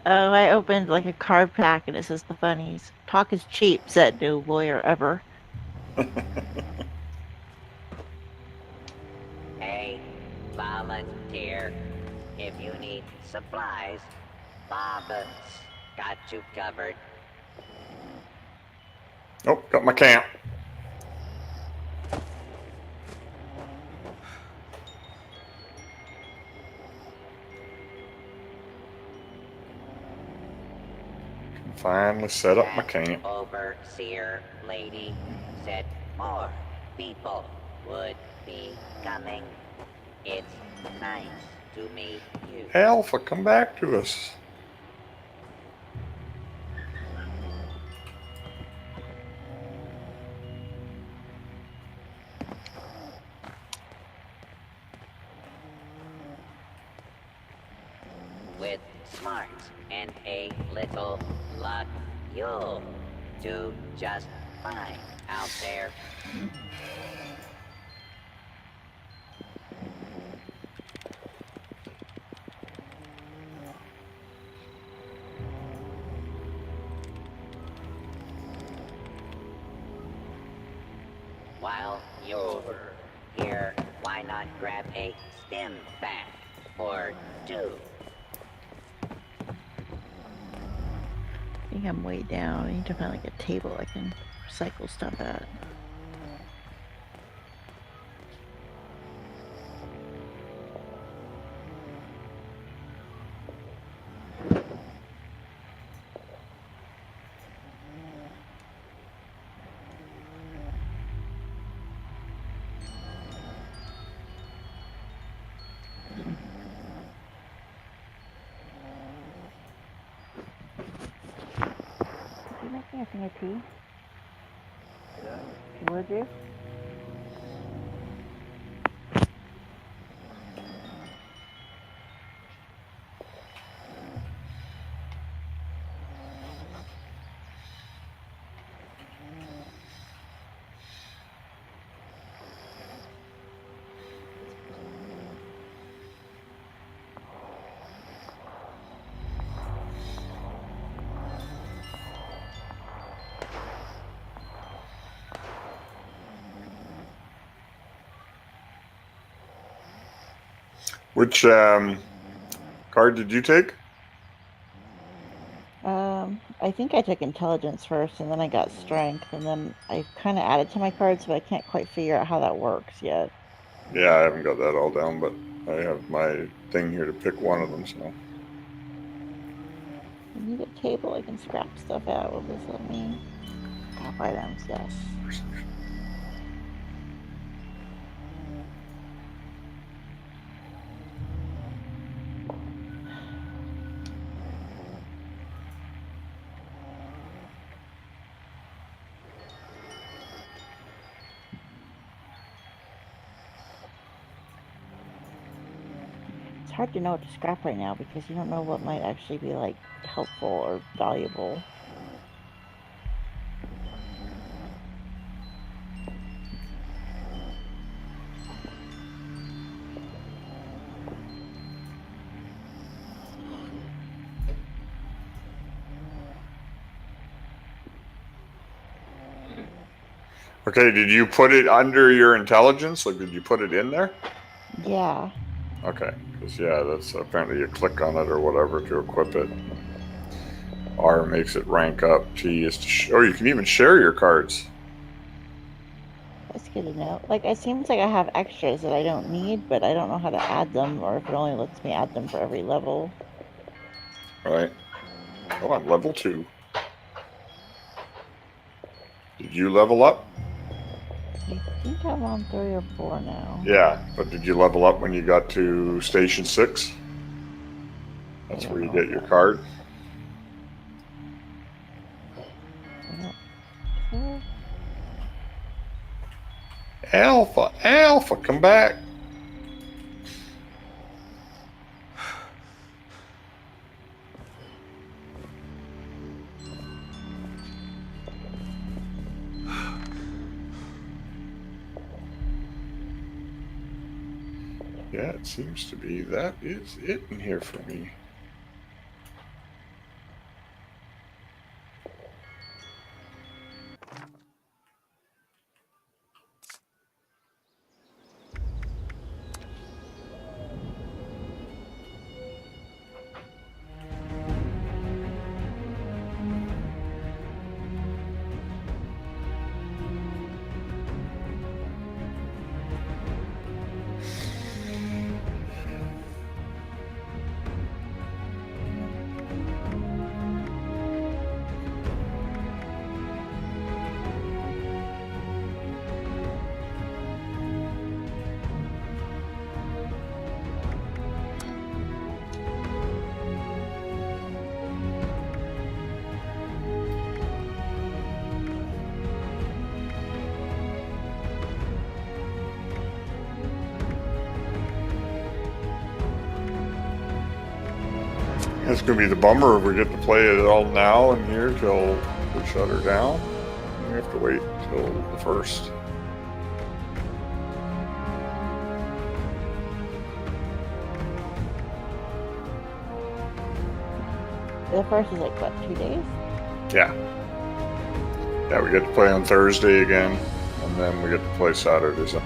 Oh, I opened like a card pack and it says the funnies. Talk is cheap, said no lawyer ever. Hey, volunteer. If you need supplies, Bob's got you covered. Oh, got my camp. Finally set up my camp. Overseer lady said more people would be coming. It's nice to meet you. Alpha, come back to us. With smarts and a little luck, you'll do just fine out there. While you're here, why not grab a stim pack or two? I think I'm way down. I need to find like a table I can recycle stuff at. Did you make me a thing of tea? Would you? Which card did you take? I think I took intelligence first, and then I got strength, and then I kind of added to my cards, but I can't quite figure out how that works yet. Yeah, I haven't got that all down, but I have my thing here to pick one of them, so. I need a table I can scrap stuff out. What does that mean? Off items, yes. It's hard to know what to scrap right now because you don't know what might actually be like helpful or valuable. Okay, did you put it under your intelligence? Like, did you put it in there? Yeah. Okay, because yeah, that's apparently you click on it or whatever to equip it. R makes it rank up. T is to oh, you can even share your cards. That's good to know. Like, it seems like I have extras that I don't need, but I don't know how to add them, or if it only lets me add them for every level. Right. Oh, I'm level 2. Did you level up? I think I'm on 3 or 4 now. Yeah, but did you level up when you got to Station 6? That's where you get your card. Alpha, Alpha, come back. Yeah, it seems to be that is it in here for me. It's going to be the bummer if we get to play it all now and here till we shut her down. We have to wait till the 1st. The 1st is like, what, 2 days? Yeah. Yeah, we get to play on Thursday again, and then we get to play Saturday. So.